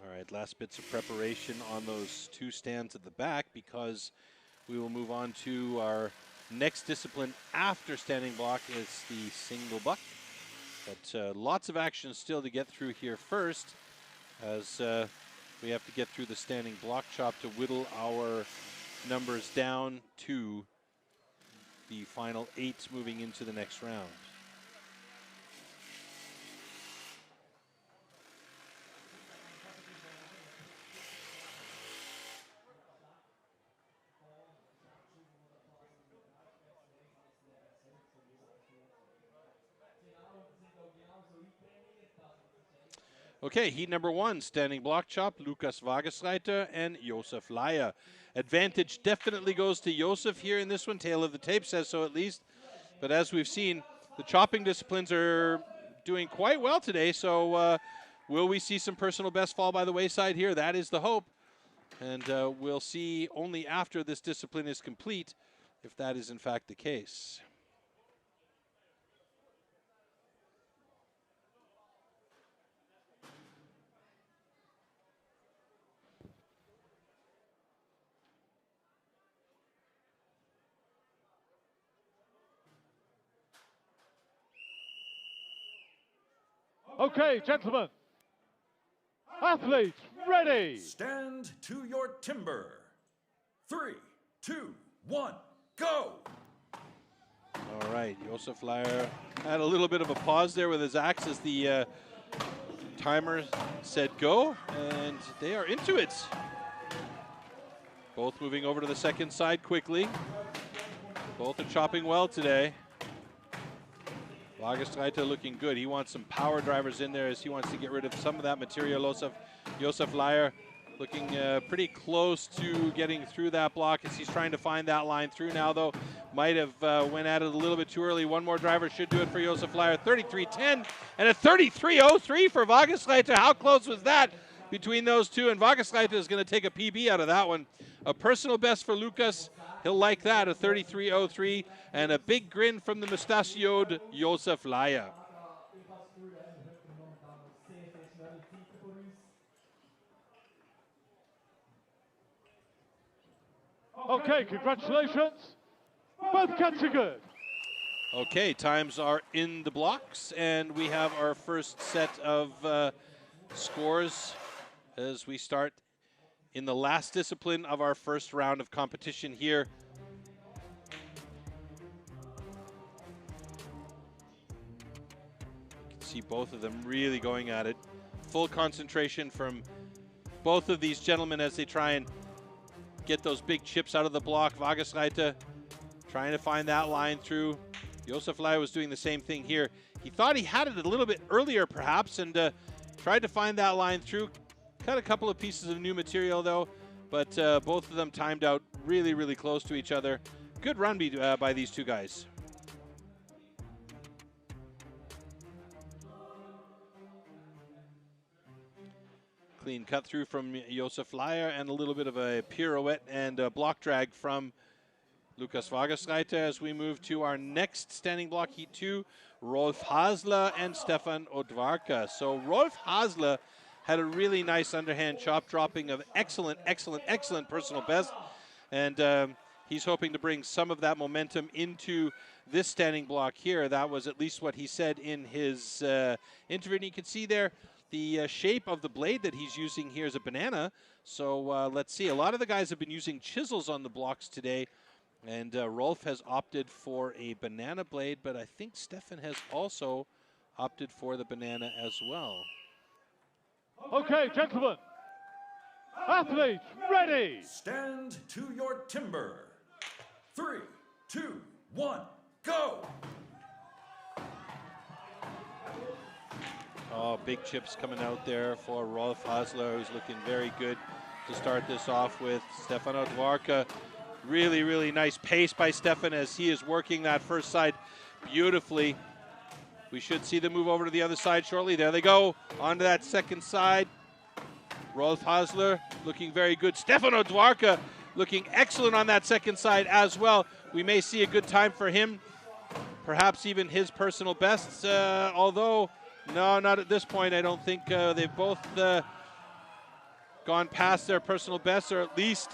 All right, last bits of preparation on those 2 stands at the back, because we will move on to our next discipline after standing block. Is the single buck. But lots of action still to get through here first, as we have to get through the standing block chop to whittle our numbers down to the final 8 moving into the next round. Okay, heat number 1, standing block chop, Lukas Wagersreiter and Josef Leier. Advantage definitely goes to Josef here in this one. Tail of the tape says so at least. But as we've seen, the chopping disciplines are doing quite well today. So will we see some personal best fall by the wayside here? That is the hope. And we'll see only after this discipline is complete if that is in fact the case. Okay, gentlemen. Athletes, ready. Stand to your timber. 3, 2, 1, go. All right, Josef Leier had a little bit of a pause there with his axe as the timer said go, and they are into it. Both moving over to the second side quickly. Both are chopping well today. Wagersreiter looking good. He wants some power drivers in there as he wants to get rid of some of that material. Josef Leier looking pretty close to getting through that block as he's trying to find that line through now, though. Might have went at it a little bit too early. One more driver should do it for Josef Leier. 33.10 and a 33.03 for Wagersreiter. How close was that between those two? And Wagersreiter is going to take a PB out of that one. A personal best for Lukas. He'll like that, a 33.03, and a big grin from the mustachioed Josef Leier. Okay, congratulations. Both cats are good. Okay, times are in the blocks, and we have our first set of scores as we start in the last discipline of our first round of competition here. You can see both of them really going at it. Full concentration from both of these gentlemen as they try and get those big chips out of the block. Wagersreiter trying to find that line through. Josef Leier was doing the same thing here. He thought he had it a little bit earlier perhaps, and tried to find that line through. Cut a couple of pieces of new material though, but both of them timed out really, really close to each other. Good run by these two guys. Clean cut through from Josef Leier and a little bit of a pirouette and a block drag from Lukas Wagersreiter as we move to our next standing block, Heat 2, Rolf Hasler and Stefan Odvarka. So Rolf Hasler had a really nice underhand chop dropping of excellent personal best. And he's hoping to bring some of that momentum into this standing block here. That was at least what he said in his interview. And you can see there the shape of the blade that he's using here is a banana. So let's see. A lot of the guys have been using chisels on the blocks today. And Rolf has opted for a banana blade, but I think Stefan has also opted for the banana as well. Okay, gentlemen. Athletes, ready. Stand to your timber. 3, 2, 1, go. Oh, big chips coming out there for Rolf Hasler, who's looking very good to start this off with. Stefan Odvarka, really nice pace by Stefan as he is working that first side beautifully. We should see them move over to the other side shortly. There they go, onto that second side. Rolf Hasler looking very good. Stefan Odvarka looking excellent on that second side as well. We may see a good time for him, perhaps even his personal bests, although, no, not at this point. I don't think they've both gone past their personal bests, or at least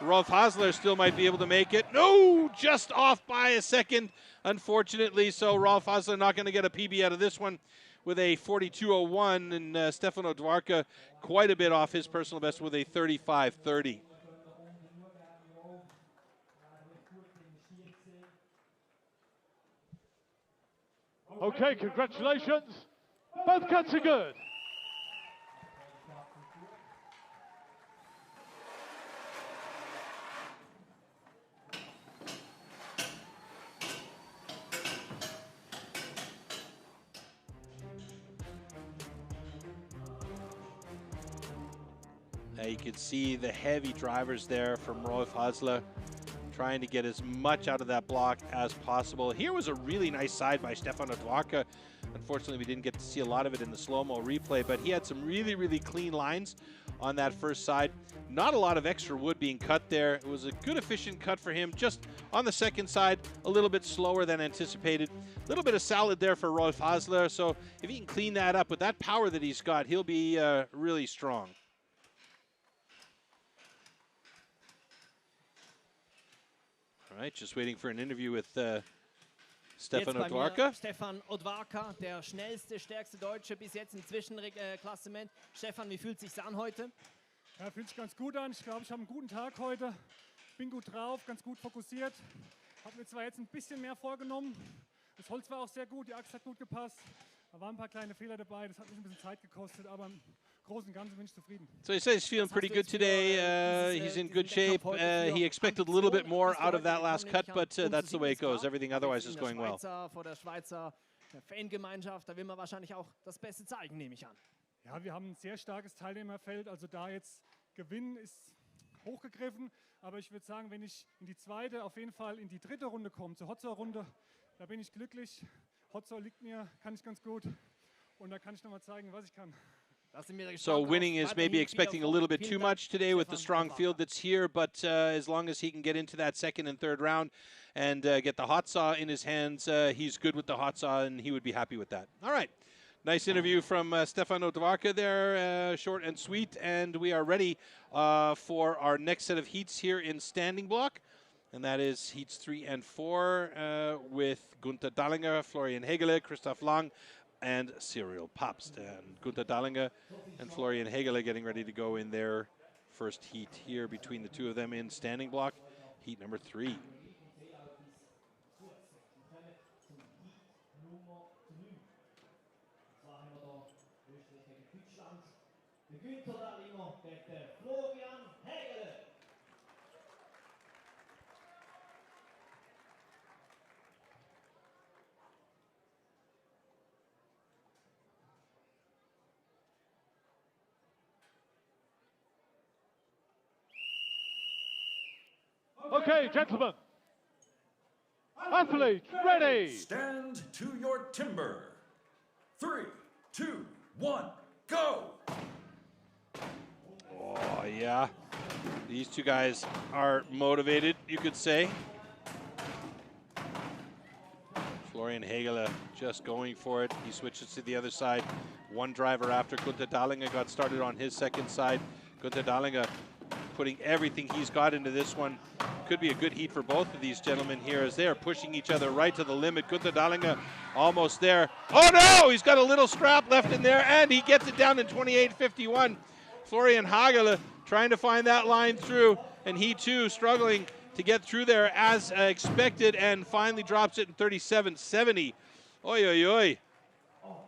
Rolf Hasler still might be able to make it. No, just off by a second, unfortunately. So Rolf Hasler not going to get a PB out of this one with a 42.01, and Stefan Odvarka quite a bit off his personal best with a 35.30. Okay, congratulations. Both cuts are good. You can see the heavy drivers there from Rolf Hasler, trying to get as much out of that block as possible. Here was a really nice side by Stefan Odvarka. Unfortunately, we didn't get to see a lot of it in the slow-mo replay, but he had some really clean lines on that first side. Not a lot of extra wood being cut there. It was a good, efficient cut for him. Just on the second side, a little bit slower than anticipated. A little bit of salad there for Rolf Hasler, so if he can clean that up with that power that he's got, he'll be really strong. All right, just waiting for an interview with Stefan Odvarka. Stefan Odvarka, der schnellste, stärkste Deutsche bis jetzt im Zwischenklassement. Stefan, wie fühlt es sich an heute? Ja, fühlt sich ganz gut an. Ich glaube, ich habe einen guten Tag heute. Bin gut drauf, ganz gut fokussiert. Habe mir zwar jetzt ein bisschen mehr vorgenommen. Das Holz war auch sehr gut, die Axt hat gut gepasst. Da waren ein paar kleine Fehler dabei, das hat mich ein bisschen Zeit gekostet, aber im Großen und Ganzen bin ich zufrieden. So he says he's feeling pretty good today. He's in good shape. He expected a little bit more out of that last cut, but that's the way it goes. Everything otherwise is going well. Vor der Schweizer Fangemeinschaft, da will man wahrscheinlich auch das Beste zeigen, nehme ich an. Ja, wir haben ein sehr starkes Teilnehmerfeld, also da jetzt gewinnen ist hochgegriffen, aber ich würde sagen, wenn ich in die zweite, auf jeden Fall in die dritte Runde komme, zur Hotzor-Runde, da bin ich glücklich. Hotzor liegt mir, kann ich ganz gut und da kann ich nochmal zeigen, was ich kann. So winning is maybe expecting a little bit too much today with the strong field that's here, but as long as he can get into that second and third round and get the hot saw in his hands, he's good with the hot saw and he would be happy with that. All right, nice interview from Stefan Odvarka there, short and sweet, and we are ready for our next set of heats here in standing block, and that is heats 3 and 4 with Gunther Dallinger, Florian Hegele, Christoph Lang, and Cyril Papst. And Gunther Dallinger and Florian Hegele getting ready to go in their first heat here between the two of them in standing block, heat number 3. Okay, gentlemen. Athletes, ready. Stand to your timber. 3, 2, 1, go. Yeah, these two guys are motivated, you could say. Florian Hegele just going for it. He switches to the other side. One driver after. Gunther Dahlinger got started on his second side. Gunther Dahlinger putting everything he's got into this one. Could be a good heat for both of these gentlemen here as they are pushing each other right to the limit. Gunther Dahlinger almost there. Oh no, he's got a little scrap left in there and he gets it down in 28.51. Florian Hegele trying to find that line through, and he too struggling to get through there as expected, and finally drops it in 37.70. Oi, oi, oi.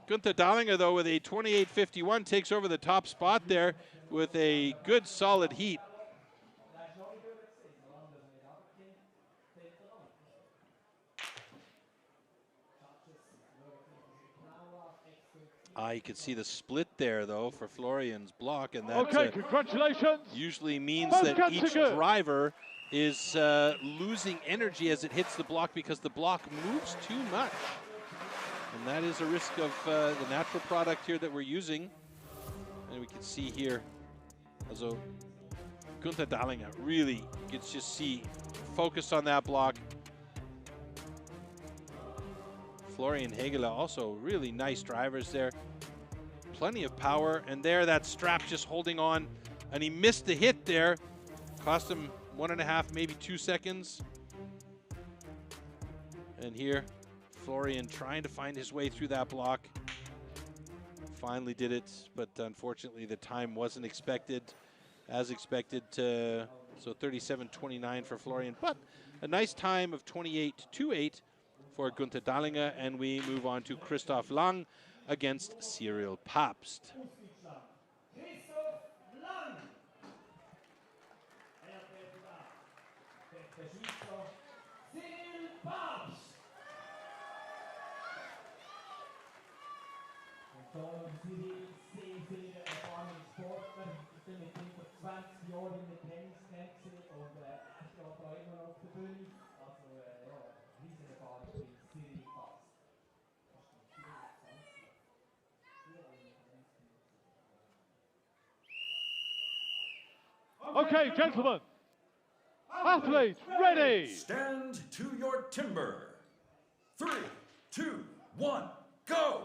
Gunther Dahlinger, though, with a 28.51, takes over the top spot there with a good, solid heat. You can see the split there, though, for Florian's block, and that okay, congratulations. Usually means that each driver is losing energy as it hits the block because the block moves too much. And that is a risk of the natural product here that we're using. And we can see here, also Gunther Dahlinger really, you can just see, focus on that block. Florian Hegele also really nice drivers there. Plenty of power, and there that strap just holding on, and he missed the hit there. Cost him 1.5, maybe 2 seconds. And here, Florian trying to find his way through that block. Finally did it, but unfortunately the time wasn't expected, as expected. So 37.29 for Florian, but a nice time of 28.28 for Gunther Dahlinger, and we move on to Christoph Lang against Cyril Papst. Okay, gentlemen, athletes ready. Stand to your timber. 3, 2, 1, go.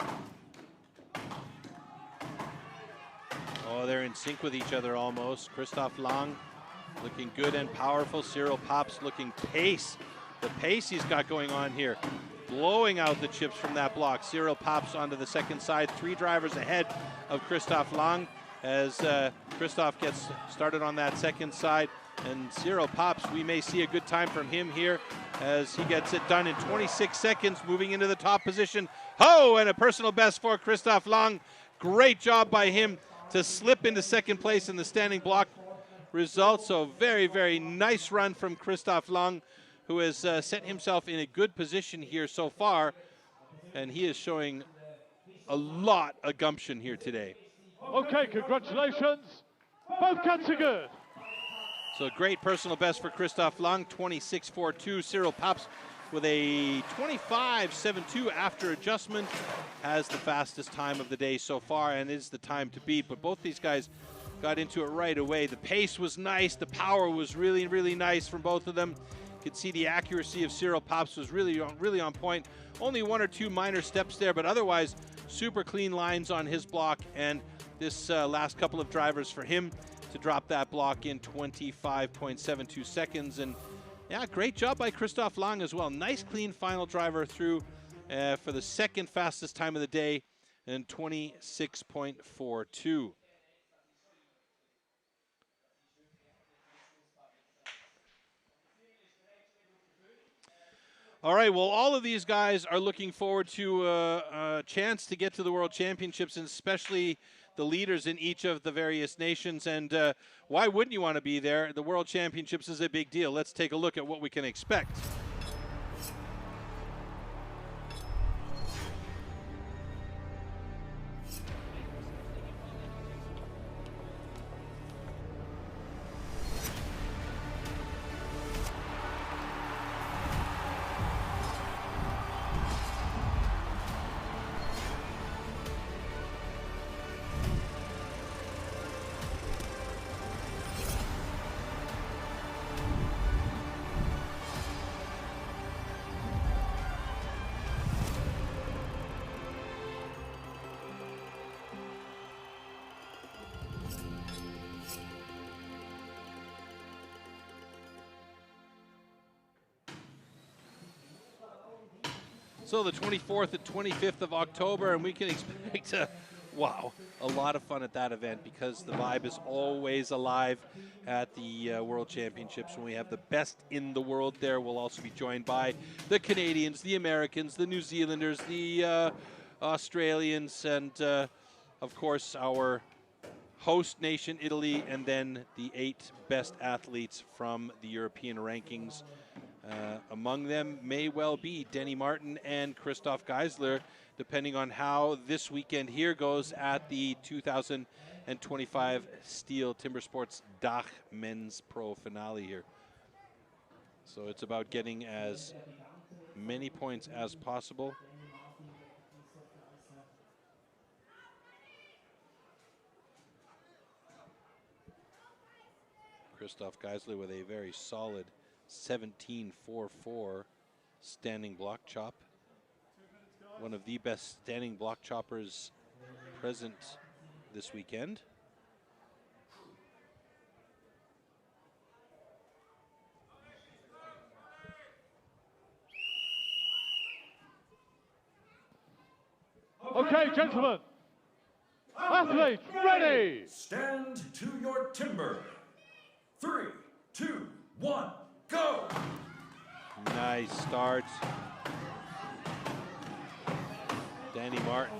Oh, they're in sync with each other almost. Christoph Lang looking good and powerful. Cyril Papst looking pace. The pace he's got going on here. Blowing out the chips from that block. Cyril Papst onto the second side. 3 drivers ahead of Christoph Lang as Christoph gets started on that second side. And Cyril Papst, we may see a good time from him here as he gets it done in 26 seconds, moving into the top position. Oh, and a personal best for Christoph Lang. Great job by him to slip into second place in the standing block result. So very, very nice run from Christoph Lang, who has set himself in a good position here so far. And he is showing a lot of gumption here today. Okay, congratulations. Both cats are good. So great personal best for Christoph Lang, 26.42. Cyril Papst with a 25.72 after adjustment has the fastest time of the day so far and is the time to beat. But both these guys got into it right away. The pace was nice. The power was really, really nice from both of them. You could see the accuracy of Cyril Papst was really on point. Only 1 or 2 minor steps there, but otherwise super clean lines on his block. And this last couple of drivers for him to drop that block in 25.72 seconds. And yeah, great job by Christoph Lang as well. Nice clean final driver through for the second fastest time of the day in 26.42. All right, well, all of these guys are looking forward to a chance to get to the World Championships, and especially the leaders in each of the various nations. And why wouldn't you want to be there? The World Championships is a big deal. Let's take a look at what we can expect. So the 24th and 25th of October, and we can expect wow, a lot of fun at that event because the vibe is always alive at the World Championships. When we have the best in the world there, we'll also be joined by the Canadians, the Americans, the New Zealanders, the Australians, and of course our host nation, Italy, and then the 8 best athletes from the European rankings. Among them may well be Denny Martin and Christoph Geisler, depending on how this weekend here goes at the 2025 STIHL Timbersports DACH Men's Pro Finale here. So it's about getting as many points as possible. Christoph Geisler with a very solid 17.44 standing block chop. One of the best standing block choppers present this weekend. Okay, gentlemen. Athletes, ready. Stand to your timber. 3, 2, 1, go! Nice start. Danny Martin.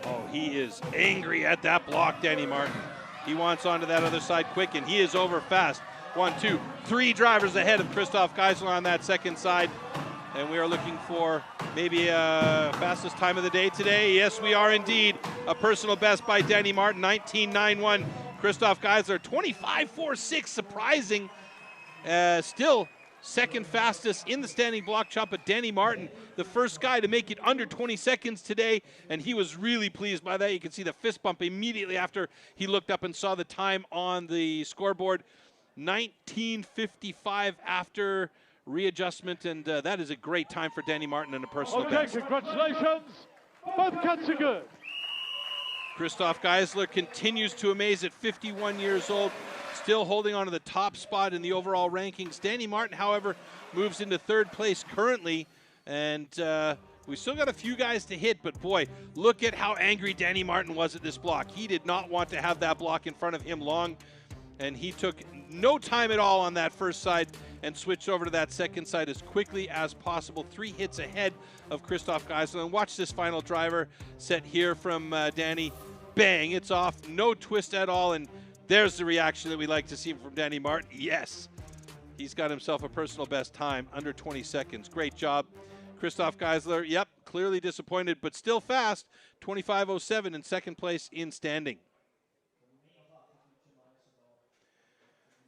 Oh, he is angry at that block, Danny Martin. He wants onto that other side quick, and he is over fast. 1, 2, 3 drivers ahead of Christoph Geisler on that second side. And we are looking for maybe fastest time of the day today. Yes, we are indeed. A personal best by Danny Martin, 19.91. Christoph Geisler, 25.46, surprising. Still second fastest in the standing block chop, but Danny Martin, the first guy to make it under 20 seconds today, and he was really pleased by that. You can see the fist bump immediately after he looked up and saw the time on the scoreboard. 19.55 after readjustment, and that is a great time for Danny Martin and a personal best. Okay, congratulations. Both cuts are good. Christoph Geisler continues to amaze at 51 years old, still holding on to the top spot in the overall rankings. Danny Martin, however, moves into 3rd place currently, and we still got a few guys to hit, but boy, look at how angry Danny Martin was at this block. He did not want to have that block in front of him long, and he took no time at all on that first side and switched over to that second side as quickly as possible. 3 hits ahead of Christoph Geisler. And watch this final driver set here from Danny. Bang, it's off, no twist at all, and there's the reaction that we like to see from Danny Martin. Yes, he's got himself a personal best time, under 20 seconds. Great job. Christoph Geisler, yep, clearly disappointed, but still fast. 25.07 in 2nd place in standing.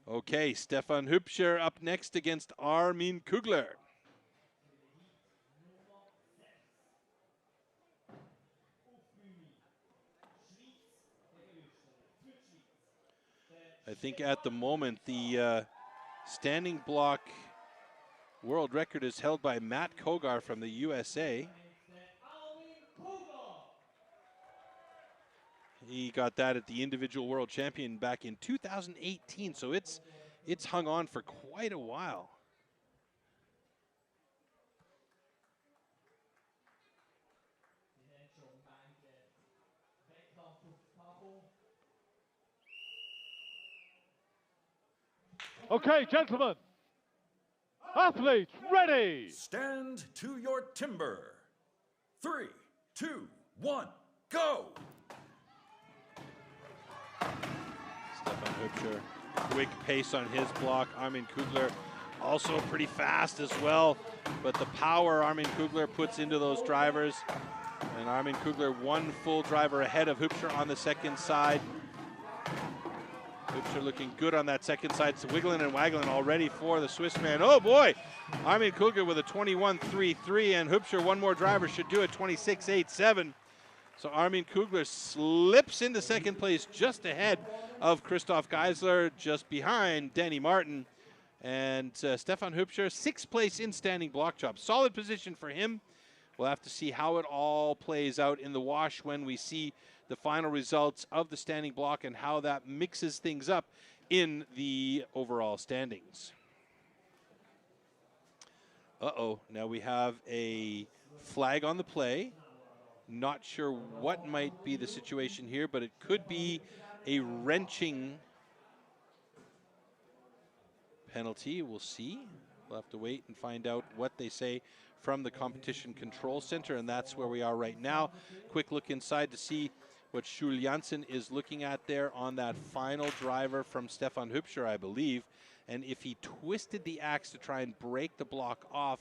Okay, Stefan Hübscher up next against Armin Kugler. I think at the moment the standing block world record is held by Matt Kogar from the USA. He got that at the individual world champion back in 2018, so it's hung on for quite a while. Okay, gentlemen. Athletes, ready. Stand to your timber. 3, 2, 1, go! Stefan Hübscher, quick pace on his block. Armin Kugler also pretty fast as well, but the power Armin Kugler puts into those drivers. And Armin Kugler 1 full driver ahead of Hübscher on the second side. Hübscher looking good on that second side. So wiggling and waggling already for the Swiss man. Oh boy, Armin Kugler with a 21.33, and Hübscher 1 more driver should do it, 26.87. So Armin Kugler slips into 2nd place just ahead of Christoph Geisler, just behind Danny Martin. And Stefan Hübscher, 6th place in standing block chop. Solid position for him. We'll have to see how it all plays out in the wash when we see the final results of the standing block and how that mixes things up in the overall standings. Uh-oh, now we have a flag on the play. Not sure what might be the situation here, but it could be a wrenching penalty. We'll see. We'll have to wait and find out what they say from the Competition Control Center, and that's where we are right now. Quick look inside to see what Schul Janssen is looking at there on that final driver from Stefan Hübscher, I believe. And if he twisted the axe to try and break the block off,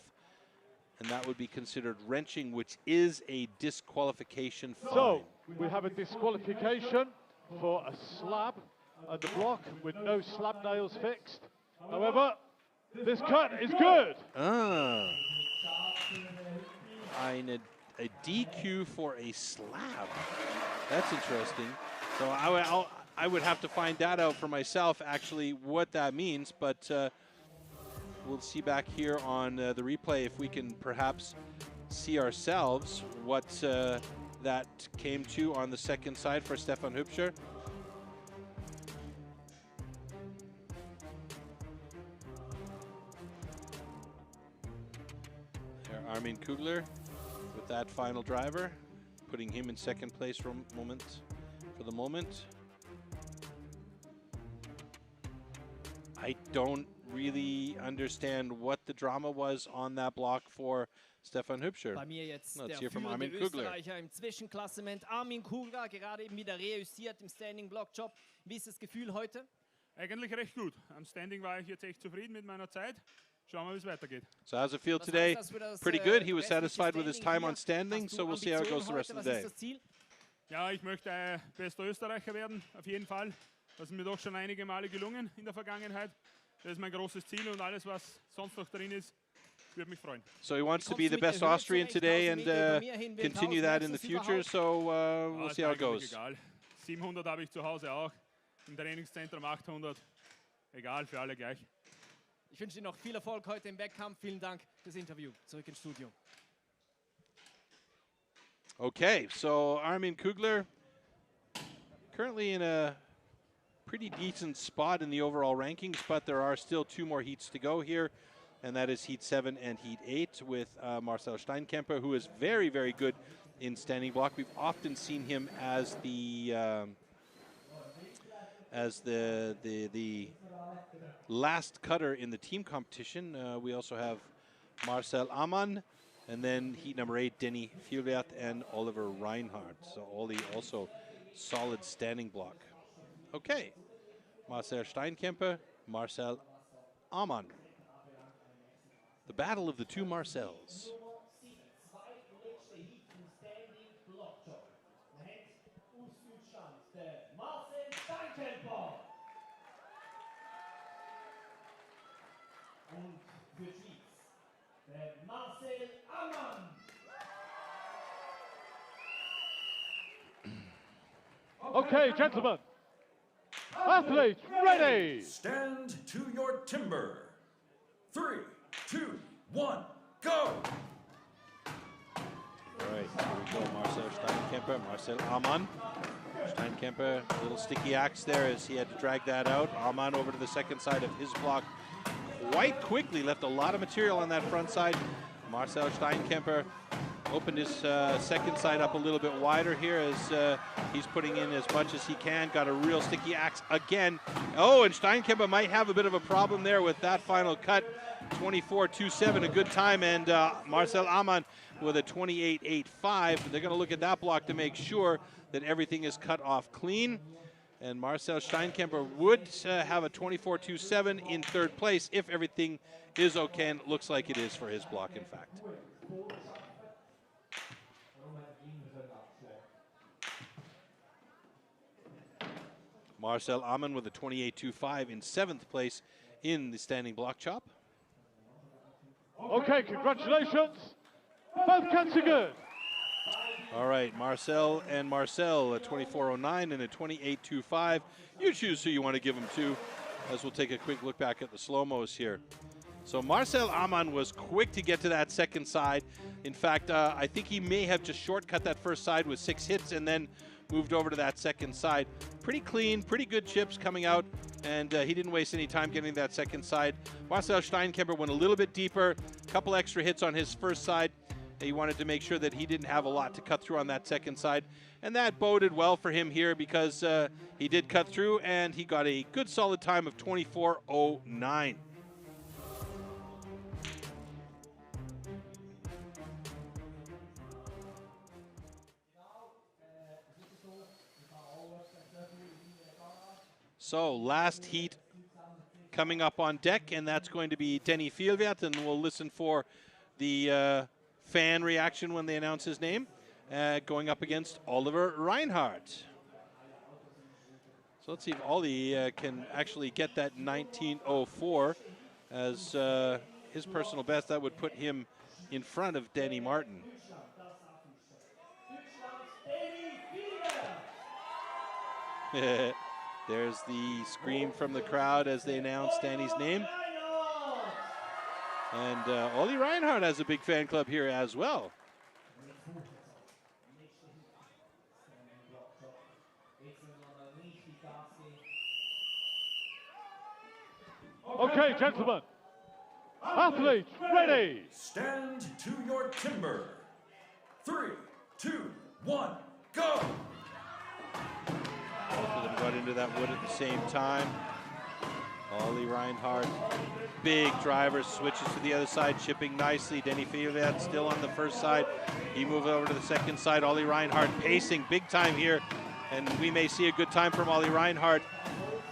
and that would be considered wrenching, which is a disqualification fine. So we have a disqualification for a slab at the block with no slab nails fixed. However, this cut is good. A DQ for a slab. That's interesting. So I would have to find that out for myself, actually, what that means. But we'll see back here on the replay if we can perhaps see ourselves what that came to on the second side for Stefan Hübscher. There, Armin Kugler with that final driver, putting him in second place for the moment. I don't really understand what the drama was on that block for Stefan Hübscher. Bei mir jetzt Let's der hear from führende Armin Kugler. Österreicher im Zwischenklassement. Armin Kugler, gerade eben wieder reüssiert im Standing-Block-Job. Wie ist das Gefühl heute? Eigentlich recht gut. Am Standing war ich jetzt echt zufrieden mit meiner Zeit. Schauen wir, wie es weitergeht. So how's it feel today? Pretty good. He was satisfied with his time on standing, so we'll see how it goes the rest of the day. Ja, ich möchte bester Österreicher werden, auf jeden Fall. Das ist mir doch schon einige Male gelungen in der Vergangenheit. Das ist mein großes Ziel und alles, was sonst noch drin ist, würde mich freuen. So he wants to be the best Austrian today and continue that in the future, so we'll see how it goes. Egal. 700 habe ich zu Hause auch, im Trainingszentrum 800. Egal, für alle gleich. Ich wünsche Ihnen noch viel Erfolg heute im Wettkampf. Vielen Dank fürs Interview. Zurück ins Studio. Okay, so Armin Kugler currently in a pretty decent spot in the overall rankings, but there are still 2 more heats to go here, and that is Heat 7 and Heat 8 with Marcel Steinkemper, who is very, very good in standing block. We've often seen him as the last cutter in the team competition. We also have Marcel Amann, and then heat number 8, Denny Fjellwert and Oliver Reinhardt. So also solid standing block. Okay, Marcel Steinkemper, Marcel Amann. The battle of the 2 Marcels. Okay, gentlemen. Athletes, ready. Stand to your timber. 3, 2, 1, go. All right, here we go. Marcel Steinkemper, Marcel Amann. Steinkemper, a little sticky axe there as he had to drag that out. Amann over to the second side of his block quite quickly, left a lot of material on that front side. Marcel Steinkemper opened his second side up a little bit wider here as he's putting in as much as he can. Got a real sticky axe again. Oh, and Steinkemper might have a bit of a problem there with that final cut. 24.27, a good time, and Marcel Amann with a 28.85. They're going to look at that block to make sure that everything is cut off clean. And Marcel Steinkemper would have a 24.27 in third place if everything is okay, and it looks like it is for his block, in fact. Marcel Amann with a 28.25 in 7th place in the standing block chop. Okay, congratulations. Both cuts are good. All right, Marcel and Marcel, a 24.09 and a 28.25. You choose who you want to give them to, as we'll take a quick look back at the slow-mos here. So Marcel Amann was quick to get to that second side. In fact, I think he may have just shortcut that first side with 6 hits and then moved over to that second side. Pretty clean, pretty good chips coming out, and he didn't waste any time getting that second side. Marcel Steinkemper went a little bit deeper, a couple extra hits on his first side, He wanted to make sure that he didn't have a lot to cut through on that second side. And that boded well for him here because he did cut through and he got a good solid time of 24:09. So last heat coming up on deck, and that's going to be Denny Fjellvedt, and we'll listen for the fan reaction when they announce his name, going up against Oliver Reinhardt. So let's see if Ollie can actually get that 19:04 as his personal best. That would put him in front of Danny Martin. There's the scream from the crowd as they announce Danny's name. And Ollie Reinhardt has a big fan club here as well. Okay, gentlemen. Athletes, ready. Stand to your timber. 3, 2, 1, go. Both of them got into that wood at the same time. Ollie Reinhardt, big driver, switches to the other side, chipping nicely. Denny Fjellvedt still on the first side. He moved over to the second side. Ollie Reinhardt pacing big time here, and we may see a good time from Ollie Reinhardt.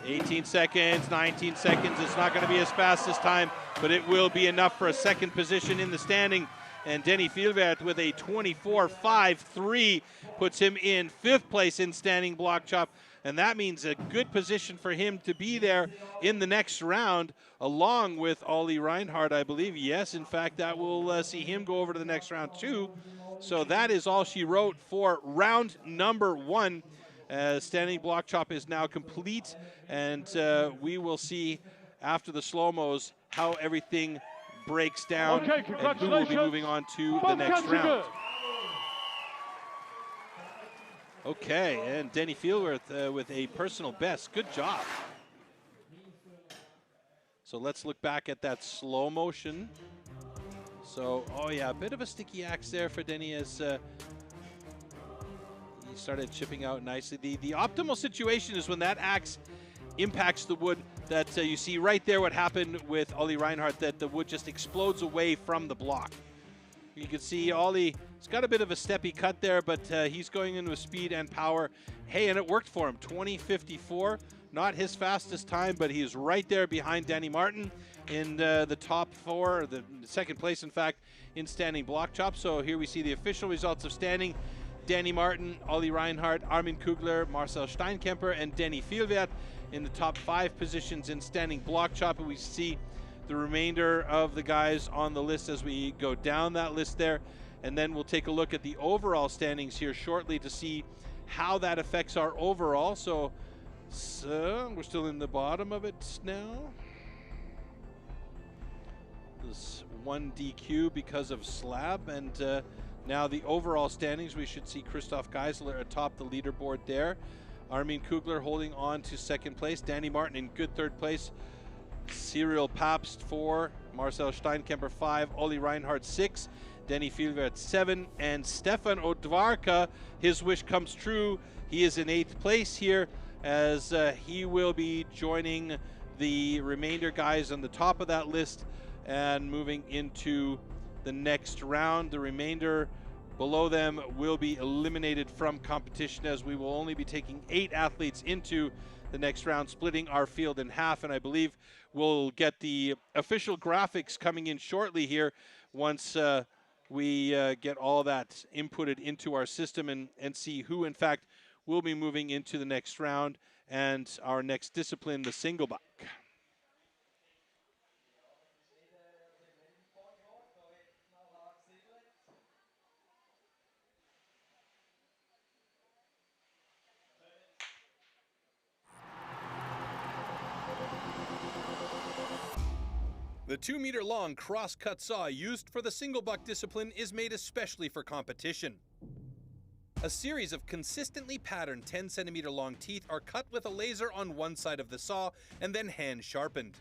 18 seconds, 19 seconds. It's not going to be as fast this time, but it will be enough for a second position in the standing. And Denny Fjellvedt with a 24:53 puts him in 5th place in standing block chop. And that means a good position for him to be there in the next round, along with Ollie Reinhardt, I believe. Yes, in fact, that will see him go over to the next round too. So that is all she wrote for round number 1. Standing block chop is now complete, and we will see after the slow-mos how everything breaks down, okay, and who will be moving on to the next round. Okay, and Denny Fjellvedt with a personal best. Good job. So let's look back at that slow motion. So, oh yeah, a bit of a sticky axe there for Denny as he started chipping out nicely. The optimal situation is when that axe impacts the wood that you see right there what happened with Ollie Reinhardt, that the wood just explodes away from the block. You can see Ollie, he's got a bit of a steppy cut there, but he's going into speed and power. Hey, and it worked for him. 20:54, not his fastest time, but he's right there behind Danny Martin in the top 4, or the second place, in fact, in standing block chop. So here we see the official results of standing. Danny Martin, Ollie Reinhardt, Armin Kugler, Marcel Steinkemper, and Denny Fjellvedt in the top 5 positions in standing block chop. And we see the remainder of the guys on the list as we go down that list there. And then we'll take a look at the overall standings here shortly to see how that affects our overall. So we're still in the bottom of it now. There's 1 DQ because of slab, and now the overall standings, we should see Christoph Geisler atop the leaderboard there. Armin Kugler holding on to 2nd place. Danny Martin in good 3rd place. Cyril Pabst 4, Marcel Steinkemper 5, Ollie Reinhardt 6, Denny Fjellvedt 7, and Stefan Odvarka, his wish comes true. He is in 8th place here as he will be joining the remainder guys on the top of that list and moving into the next round. The remainder below them will be eliminated from competition as we will only be taking 8 athletes into the next round, splitting our field in half. And I believe we'll get the official graphics coming in shortly here once we get all that inputted into our system and see who, in fact, will be moving into the next round and our next discipline, the single buck. The 2-meter-long cross-cut saw used for the single buck discipline is made especially for competition. A series of consistently patterned 10-centimeter-long teeth are cut with a laser on one side of the saw and then hand-sharpened.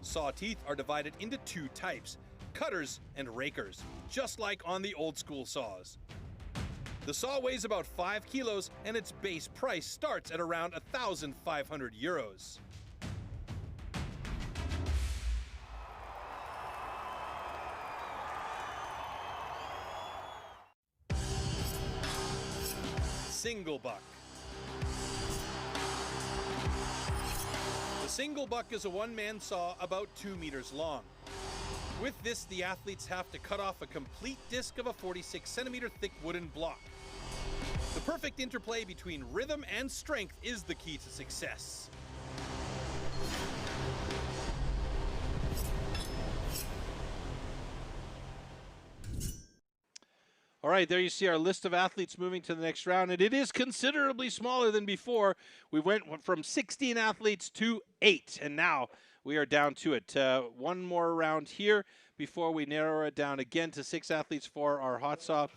Saw teeth are divided into 2 types, cutters, and rakers, just like on the old school saws. The saw weighs about 5 kilos and its base price starts at around €1,500. Single buck. The single buck is a one-man saw about 2 meters long. With this, the athletes have to cut off a complete disc of a 46-centimeter thick wooden block. The perfect interplay between rhythm and strength is the key to success. All right, there you see our list of athletes moving to the next round, and it is considerably smaller than before. We went from 16 athletes to 8, and now we are down to it. One more round here before we narrow it down again to 6 athletes for our hot saw,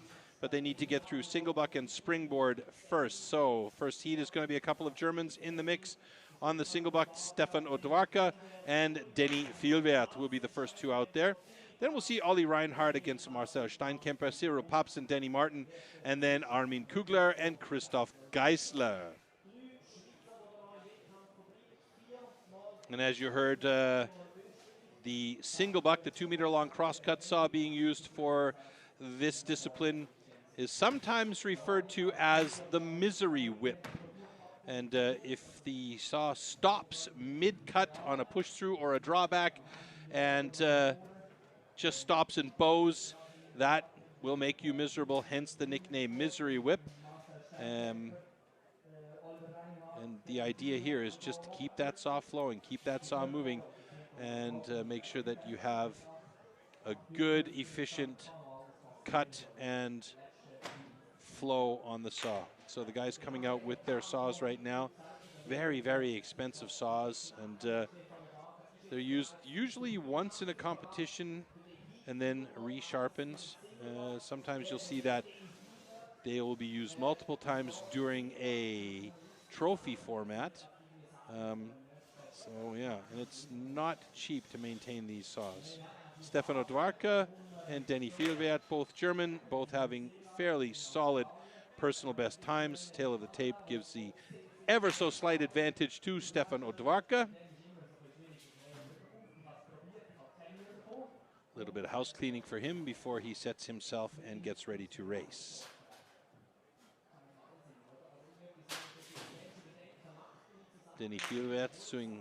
but they need to get through single buck and springboard first. So first heat is going to be a couple of Germans in the mix. On the single buck, Stefan Odwarka and Denny Vielwert will be the first 2 out there. Then we'll see Olli Reinhardt against Marcel Steinkemper, Cyril Paps and Danny Martin, and then Armin Kugler and Christoph Geisler. And as you heard, the single buck, the 2-meter-long cross-cut saw being used for this discipline, is sometimes referred to as the misery whip. And if the saw stops mid-cut on a push-through or a drawback and just stops and bows, that will make you miserable, hence the nickname Misery Whip. And the idea here is just to keep that saw flowing, keep that saw moving, and make sure that you have a good, efficient cut and flow on the saw. So the guys coming out with their saws right now, very, very expensive saws, and they're used usually once in a competition and then resharpened. Sometimes you'll see that they will be used multiple times during a trophy format. So yeah, and it's not cheap to maintain these saws. Stefan Odwarka and Denny Vielwert, both German, both having fairly solid personal best times. Tail of the tape gives the ever so slight advantage to Stefan Odwarka. A little bit of house cleaning for him before he sets himself and gets ready to race. Denny Vielwert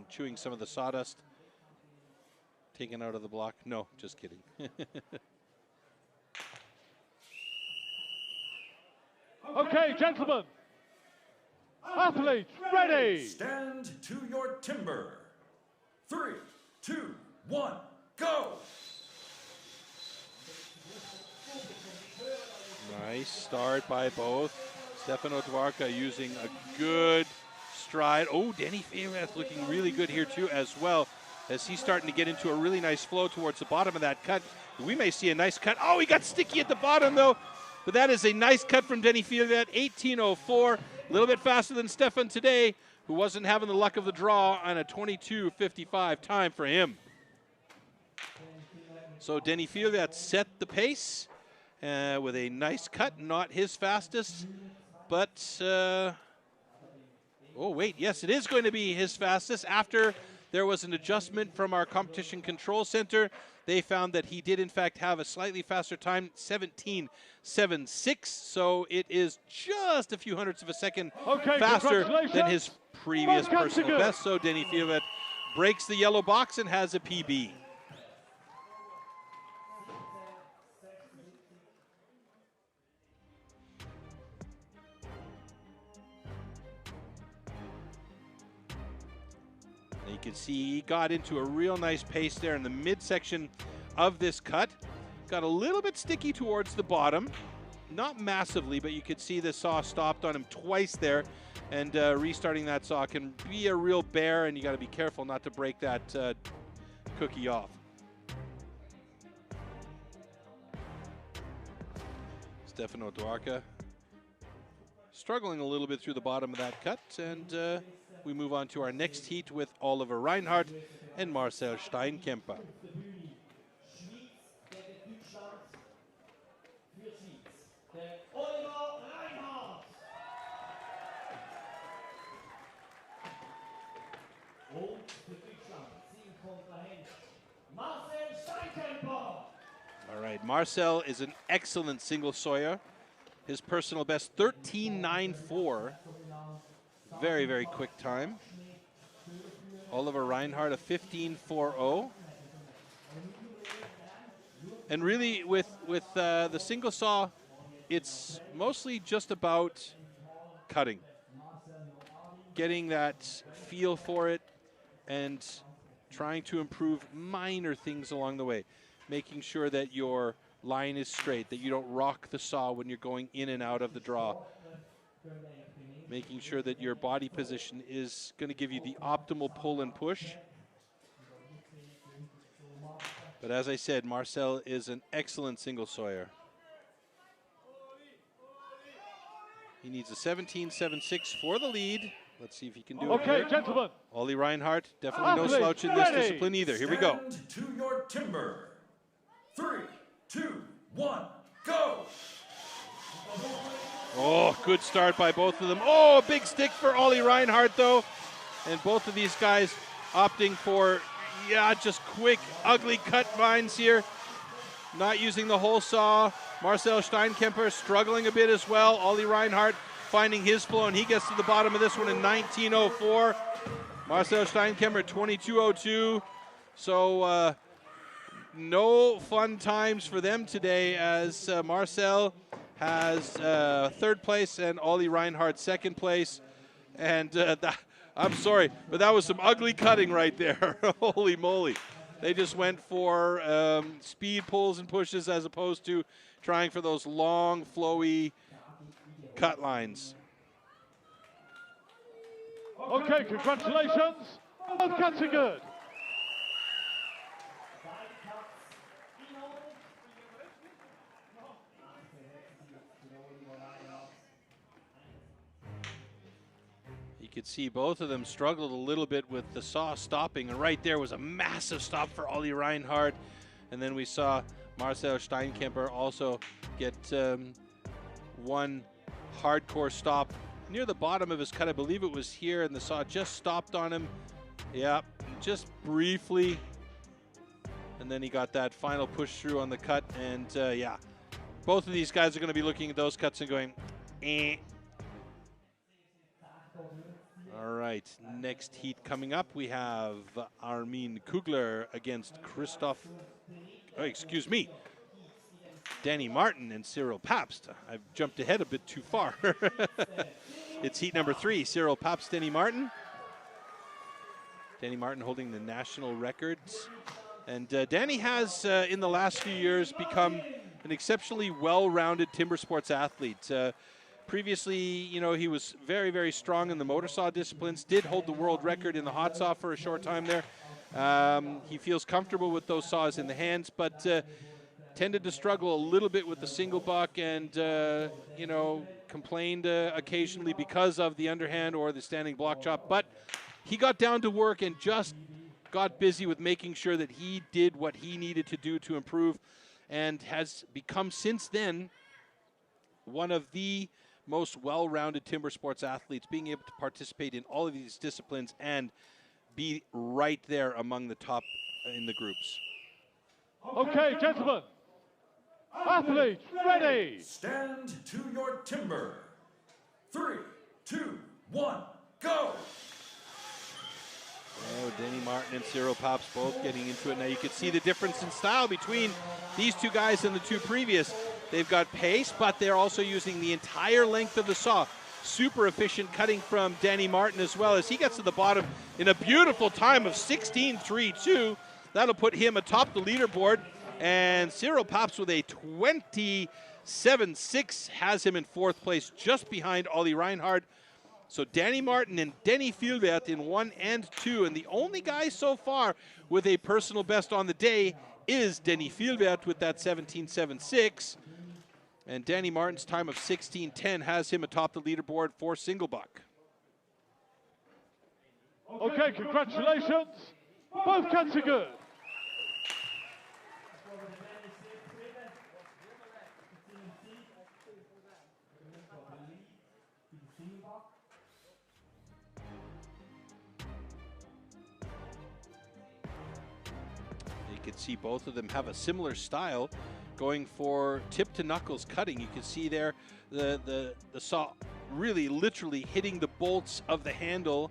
chewing some of the sawdust taken out of the block. No, just kidding. Okay, gentlemen. Athletes, ready. Stand to your timber. 3, 2, 1, go. Nice start by both. Stefan Odwarka using a good stride. Oh, Denny Vielwert looking really good here too as well, as he's starting to get into a really nice flow towards the bottom of that cut. We may see a nice cut. Oh, he got sticky at the bottom though, but that is a nice cut from Denny Vielwert, 18:04. A little bit faster than Stefan today, who wasn't having the luck of the draw, on a 22:55 time for him. So Denny Vielwert set the pace with a nice cut, not his fastest, but oh wait, yes, it is going to be his fastest. After there was an adjustment from our competition control center, they found that he did in fact have a slightly faster time, 17:76. So it is just a few hundredths of a second faster than his previous personal best. So Denny Vielwert breaks the yellow box and has a PB. You can see he got into a real nice pace there in the midsection of this cut. Got a little bit sticky towards the bottom. Not massively, but you could see the saw stopped on him twice there. And restarting that saw can be a real bear, and you got to be careful not to break that cookie off. Stefan Odwarka struggling a little bit through the bottom of that cut, and we move on to our next heat with Oliver Reinhardt and Marcel Steinkemper. All right, Marcel is an excellent single Sawyer. His personal best, 13.94. Very, very quick time. Oliver Reinhardt, a 15.40. And really, with the single saw, it's mostly just about cutting. Getting that feel for it and trying to improve minor things along the way. Making sure that your line is straight, that you don't rock the saw when you're going in and out of the draw. Making sure that your body position is going to give you the optimal pull and push. But as I said, Marcel is an excellent single Sawyer. He needs a 17.76 for the lead. Let's see if he can do it. Okay, gentlemen. Ollie Reinhardt, definitely no slouch in this discipline either. Here we go. Stand to your timber. 3, 2, 1, go! Oh, good start by both of them. Oh, a big stick for Ollie Reinhardt, though. And both of these guys opting for, yeah, just quick, ugly cut vines here. Not using the whole saw. Marcel Steinkemper struggling a bit as well. Ollie Reinhardt finding his flow, and he gets to the bottom of this one in 19.04. Marcel Steinkemper, 22.02. So no fun times for them today, as Marcel has third place and Ollie Reinhardt second place. And I'm sorry, but that was some ugly cutting right there. Holy moly. They just went for speed pulls and pushes as opposed to trying for those long, flowy cut lines. Okay, congratulations. Both cuts are good. You could see both of them struggled a little bit with the saw stopping, and right there was a massive stop for Ollie Reinhardt. And then we saw Marcel Steinkemper also get one hardcore stop near the bottom of his cut. I believe it was here, and the saw just stopped on him. Yeah, just briefly. And then he got that final push through on the cut, and yeah, both of these guys are going to be looking at those cuts and going, eh. All right, next heat coming up, we have Armin Kugler against Danny Martin and Cyril Pabst. I've jumped ahead a bit too far. It's heat number 3, Cyril Pabst, Danny Martin. Danny Martin holding the national records. And Danny has, in the last few years, become an exceptionally well-rounded timber sports athlete. Previously, you know, he was very, very strong in the motor saw disciplines, did hold the world record in the hot saw for a short time there. He feels comfortable with those saws in the hands, but tended to struggle a little bit with the single buck and, you know, complained occasionally because of the underhand or the standing block chop. But he got down to work and just got busy with making sure that he did what he needed to do to improve, and has become since then one of the most well-rounded timber sports athletes, being able to participate in all of these disciplines and be right there among the top in the groups. Okay, gentlemen. Athletes, ready. Stand to your timber. 3, 2, 1, go! Oh, Danny Martin and Cyril Pabst both getting into it. Now you can see the difference in style between these two guys and the two previous. They've got pace, but they're also using the entire length of the saw. Super efficient cutting from Danny Martin as well, as he gets to the bottom in a beautiful time of 16.32. That'll put him atop the leaderboard. And Cyril Pabst with a 27.6 has him in 4th place, just behind Ollie Reinhardt. So Danny Martin and Denny Fielwert in 1 and 2. And the only guy so far with a personal best on the day is Denny Fielwert with that 17.76. And Danny Martin's time of 16.10 has him atop the leaderboard for single buck. Okay, congratulations. Both cuts are good. can see both of them have a similar style, going for tip to knuckles cutting. You can see there the saw really literally hitting the bolts of the handle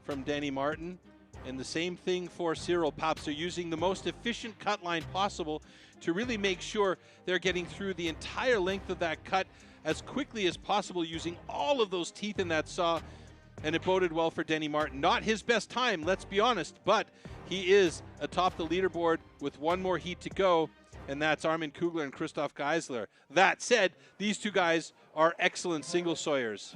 from Danny Martin. And the same thing for Cyril Paps. They're using the most efficient cut line possible to really make sure they're getting through the entire length of that cut as quickly as possible, using all of those teeth in that saw. And it boded well for Danny Martin. Not his best time, let's be honest, but he is atop the leaderboard with one more heat to go, and that's Armin Kugler and Christoph Geisler. That said, these two guys are excellent single sawyers.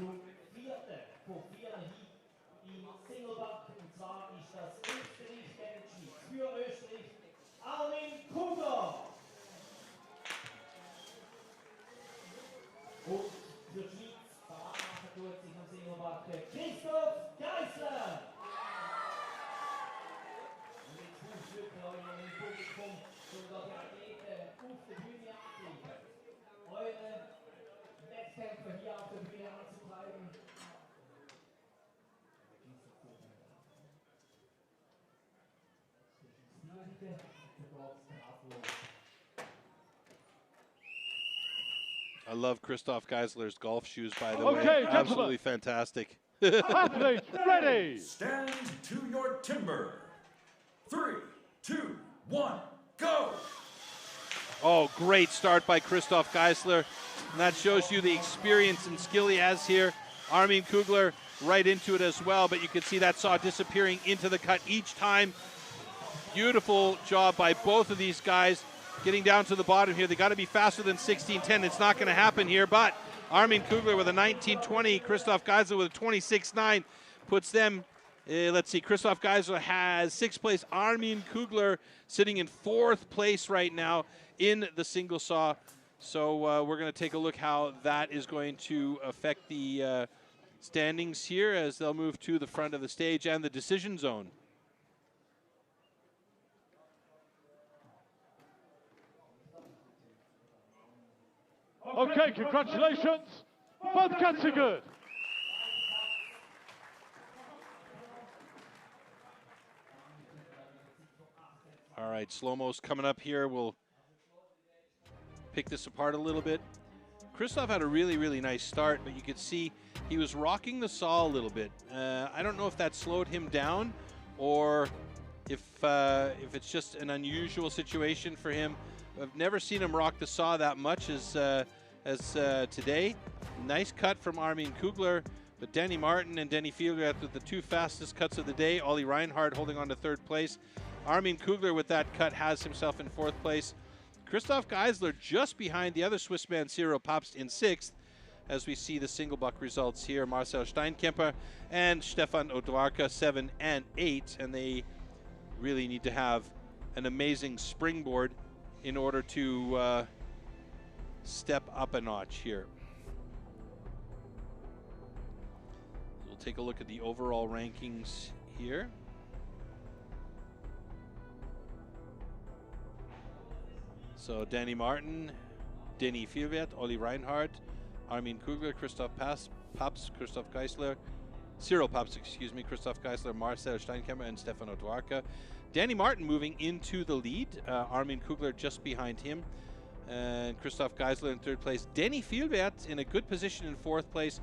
Und für die Schweiz verantwortlich tut sich am Singlebach Christoph Geisler. Und jetzt Fußschüttler im Publikum, sogar die Athleten auf der Bühne anzutreiben. Eure Wettkämpfe hier auf der Bühne anzutreiben. I love Christoph Geisler's golf shoes, by the Okay, way. Absolutely fantastic. Athletes ready. Stand to your timber. 3, 2, 1, go! Oh, great start by Christoph Geisler. And that shows you the experience and skill he has here. Armin Kugler right into it as well, but you can see that saw disappearing into the cut each time. Beautiful job by both of these guys. Getting down to the bottom here. They got to be faster than 16:10. It's not going to happen here, but Armin Kugler with a 19:20, Christoph Geisler with a 26:9 puts them, let's see, Christoph Geisler has 6th place. Armin Kugler sitting in 4th place right now in the single saw. So we're going to take a look how that is going to affect the standings here as they'll move to the front of the stage and the decision zone. Okay, congratulations. Both cuts are good. All right, slow-mo's coming up here. We'll pick this apart a little bit. Christoph had a really, really nice start, but you could see he was rocking the saw a little bit. I don't know if that slowed him down or if it's just an unusual situation for him. I've never seen him rock the saw that much as today. Nice cut from Armin Kugler, but Danny Martin and Denny Fieldrath with the 2 fastest cuts of the day. Ollie Reinhardt holding on to 3rd place. Armin Kugler with that cut has himself in 4th place. Christoph Geisler just behind the other Swiss man Cyril Papst in 6th, as we see the single buck results here. Marcel Steinkemper and Stefan Odwarka 7 and 8, and they really need to have an amazing springboard in order to step up a notch here. We'll take a look at the overall rankings here. So Danny Martin, Denny Fieldrath, Ollie Reinhardt, Armin Kugler, Christoph Paps, Christoph Geisler, Cyril Paps, excuse me, Christoph Geisler, Marcel Steinkemper, and Stefan Odwarka. Danny Martin moving into the lead. Armin Kugler just behind him. And Christoph Geisler in 3rd place. Denny Fieldrath in a good position in 4th place.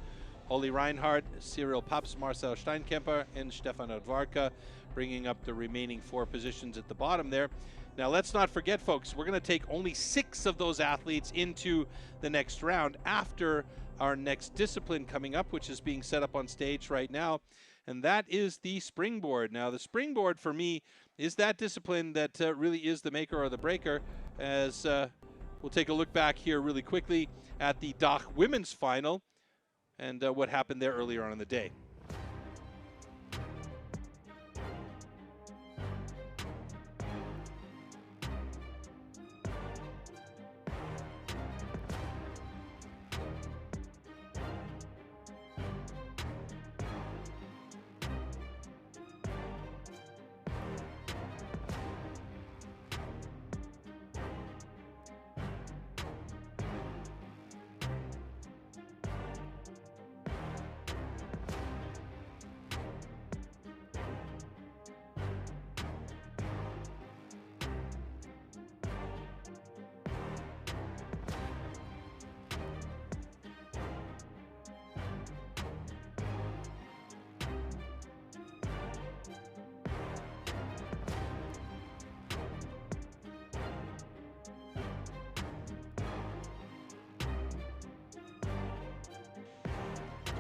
Ollie Reinhardt, Cyril Paps, Marcel Steinkemper, and Stefan Odwarka bringing up the remaining 4 positions at the bottom there. Now let's not forget, folks, we're going to take only 6 of those athletes into the next round after our next discipline coming up, which is being set up on stage right now. And that is the springboard. Now the springboard for me is that discipline that really is the maker or the breaker, as we'll take a look back here really quickly at the DACH women's final and what happened there earlier on in the day.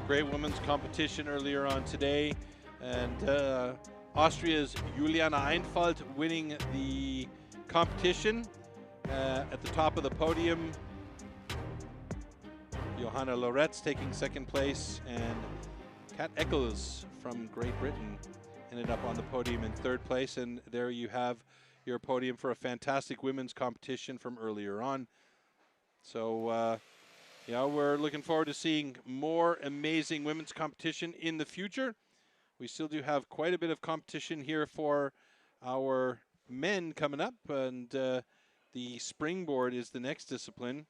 Great women's competition earlier on today. And Austria's Juliana Einfalt winning the competition at the top of the podium. Johanna Loretz taking second place, and Kat Eccles from Great Britain ended up on the podium in third place. And there you have your podium for a fantastic women's competition from earlier on. So yeah, we're looking forward to seeing more amazing women's competition in the future. We still do have quite a bit of competition here for our men coming up, and the springboard is the next discipline.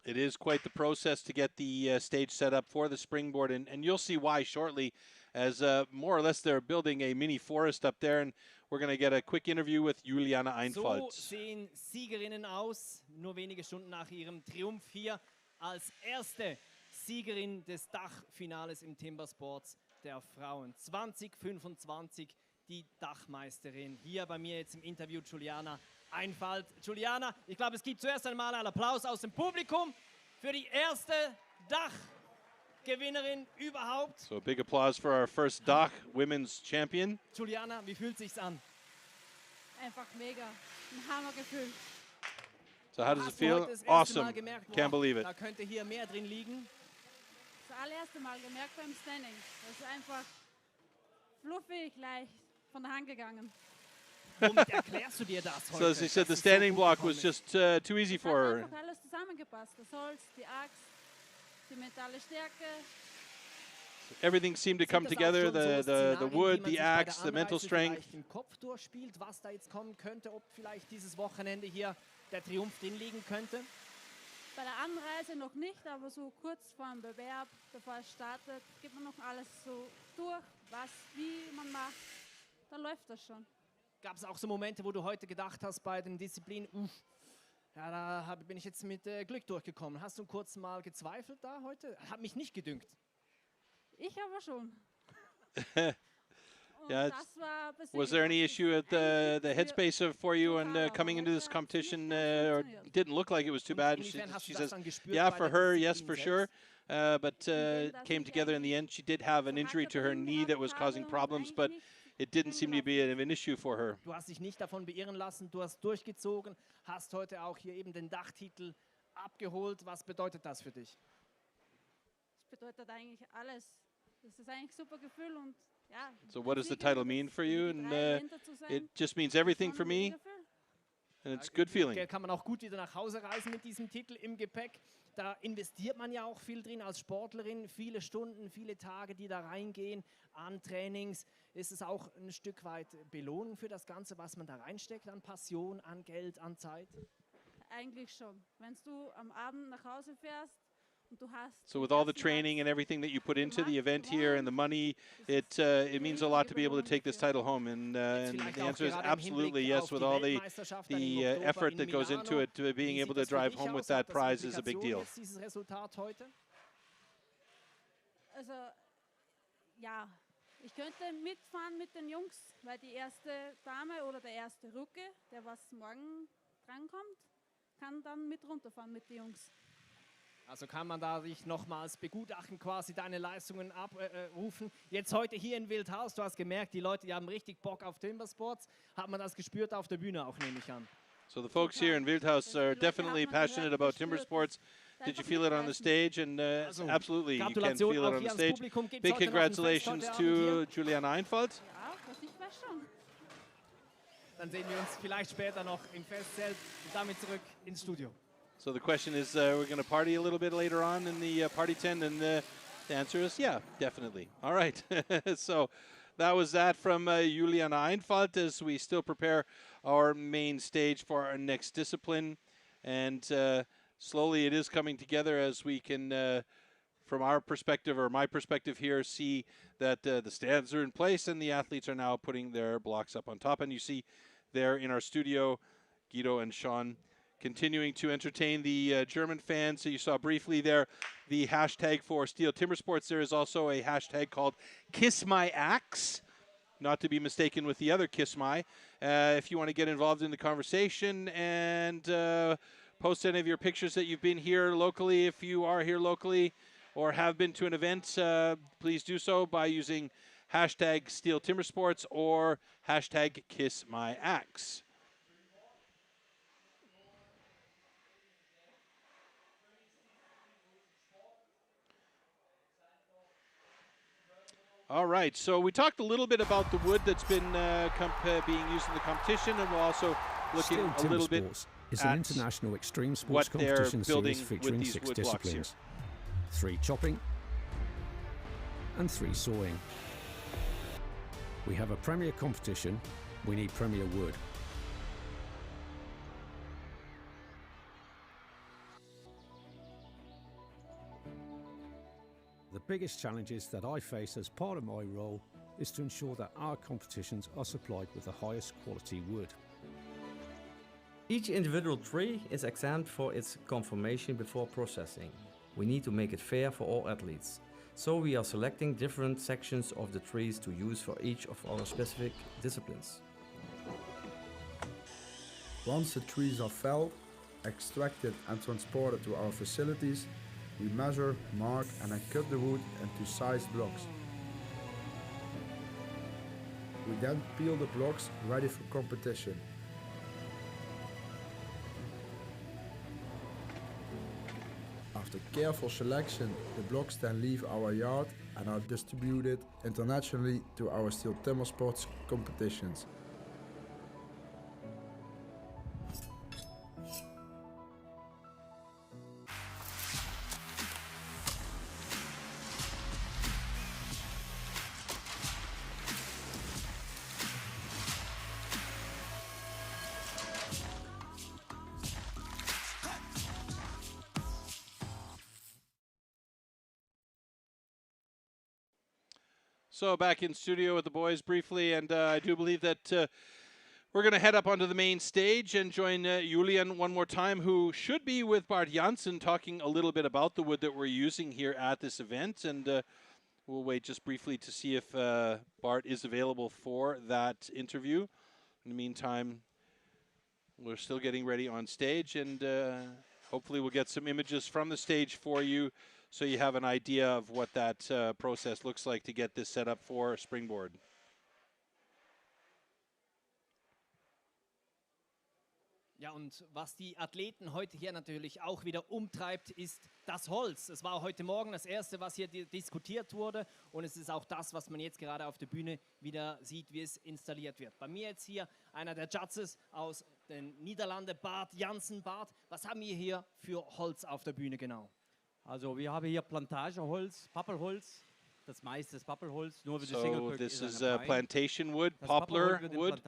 It is quite the process to get the stage set up for the springboard, and you'll see why shortly, as more or less they're building a mini forest up there, and we're going to get a quick interview with Juliana Einfalt. So sehen Siegerinnen aus, nur wenige Stunden nach ihrem Triumph hier als erste Siegerin des Dachfinales im Timbersports der Frauen. 2025 die Dachmeisterin. Hier bei mir jetzt im Interview Juliana Einfalt. Juliana, ich glaube, es gibt zuerst einmal einen Applaus aus dem Publikum für die erste Dachgewinnerin überhaupt. So a big applause for our first Dach Women's Champion. Juliana, wie fühlt sich's an? Einfach mega. Ein Hammergefühl. So how does it feel? Awesome. Can't believe it. Da könnte hier mehr drin liegen. Das allererste Mal gemerkt beim Standing. Das ist einfach fluffig, leicht von der Hand gegangen. Womit erklärst du dir das heute? So as she said, the standing block was just too easy for her. Einfach alles zusammengepasst. Das Holz, die Axt, die mentale Stärke. Everything seemed to come together, the wood, the axe, the mental strength. Im Kopf durchspielt, was da jetzt kommen könnte, ob vielleicht dieses Wochenende hier der Triumph drin liegen könnte? Bei der Anreise noch nicht, aber so kurz vor dem Bewerb, bevor es startet, geht man noch alles so durch, was, wie man macht. Dann läuft das schon. Gab es auch so Momente, wo du heute gedacht hast bei den Disziplinen, ja, da bin ich jetzt mit Glück durchgekommen. Hast du kurz mal gezweifelt da heute? Hat mich nicht gedünkt. Ich aber schon. Yeah, was there any issue at the headspace for you and coming into this competition? Or didn't look like it was too bad. She says, yeah, for her, yes, for sure. But came together in the end. She did have an injury to her knee that was causing problems, but it didn't seem to be an issue for her. Du hast dich nicht davon beirren lassen, du hast durchgezogen, hast heute auch hier eben den Dachtitel abgeholt. Was bedeutet das für dich? Das bedeutet eigentlich alles. Das ist eigentlich ein super Gefühl und ja. So what does the title mean for you? And it just means everything for me. And it's a good feeling. Kann man auch gut wieder nach Hause reisen mit diesem Titel im Gepäck. Da investiert man ja auch viel drin als Sportlerin, viele Stunden, viele Tage, die da reingehen an Trainings. Ist es auch ein Stück weit Belohnung für das Ganze, was man da reinsteckt an Passion, an Geld, an Zeit? Eigentlich schon. Wenn du am Abend nach Hause fährst und du hast. So with all the training and everything that you put into the event here and the money, it means a lot to be able to take this title home. And the answer is absolutely yes. With all the effort that goes into it, being able to drive home with that prize is a big deal. Also ja, ich könnte mitfahren mit den Jungs, weil die erste Dame oder der erste Rookie, der was morgen drankommt, kann dann mit runterfahren mit den Jungs. Also kann man da sich nochmals begutachten, quasi deine Leistungen abrufen. Jetzt heute hier in Wildhaus, du hast gemerkt, die Leute, die haben richtig Bock auf Timbersports. Hat man das gespürt auf der Bühne auch, nehme ich an. So the folks here in Wildhaus are definitely passionate about Timbersports. Did you feel it on the stage? And absolutely, you can feel it on the stage. Big congratulations to Juliana Einfalt. Ja, das ich weiß schon. Dann sehen wir uns vielleicht später noch im Festzelt und damit zurück ins Studio. So the question is, we're going to party a little bit later on in the party tent, and the answer is, yeah, definitely. All right. So that was that from Juliana Einfalt as we still prepare our main stage for our next discipline. And slowly it is coming together as we can from our perspective, or my perspective here, see that the stands are in place and the athletes are now putting their blocks up on top. And you see there in our studio, Guido and Sean continuing to entertain the German fans. So you saw briefly there the hashtag for STIHL Timbersports. There is also a hashtag called Kiss My Axe, not to be mistaken with the other Kiss My. If you want to get involved in the conversation and post any of your pictures that you've been here locally, if you are here locally or have been to an event, please do so by using hashtag STIHL Timbersports or hashtag Kiss My Axe. All right, so we talked a little bit about the wood that's been being used in the competition, and we're also looking a little bit is an international extreme sports competition series featuring 6 disciplines: 3 chopping and 3 sawing. We have a premier competition, we need premier wood. The biggest challenges that I face as part of my role is to ensure that our competitions are supplied with the highest quality wood. Each individual tree is examined for its conformation before processing. We need to make it fair for all athletes. So we are selecting different sections of the trees to use for each of our specific disciplines. Once the trees are felled, extracted and transported to our facilities, we measure, mark and then cut the wood into sized blocks. We then peel the blocks ready for competition. After careful selection, the blocks then leave our yard and are distributed internationally to our STIHL Timbersports competitions. So back in studio with the boys briefly, and I do believe that we're going to head up onto the main stage and join Julian one more time, who should be with Bart Janssen talking a little bit about the wood that we're using here at this event. And we'll wait just briefly to see if Bart is available for that interview. In the meantime, we're still getting ready on stage, and hopefully we'll get some images from the stage for you, so you have an idea of what that process looks like to get this set up for Springboard. Ja, und was die Athleten heute hier natürlich auch wieder umtreibt, ist das Holz. Es war heute Morgen das Erste, was hier diskutiert wurde, und es ist auch das, was man jetzt gerade auf der Bühne wieder sieht, wie es installiert wird. Bei mir jetzt hier einer der Judges aus den Niederlanden, Bart Janssen. Bart, was haben wir hier für Holz auf der Bühne genau? Also wir haben hier Plantageholz, Pappelholz. Das meiste ist Pappelholz, nur für die So this is plantation wood, poplar wood,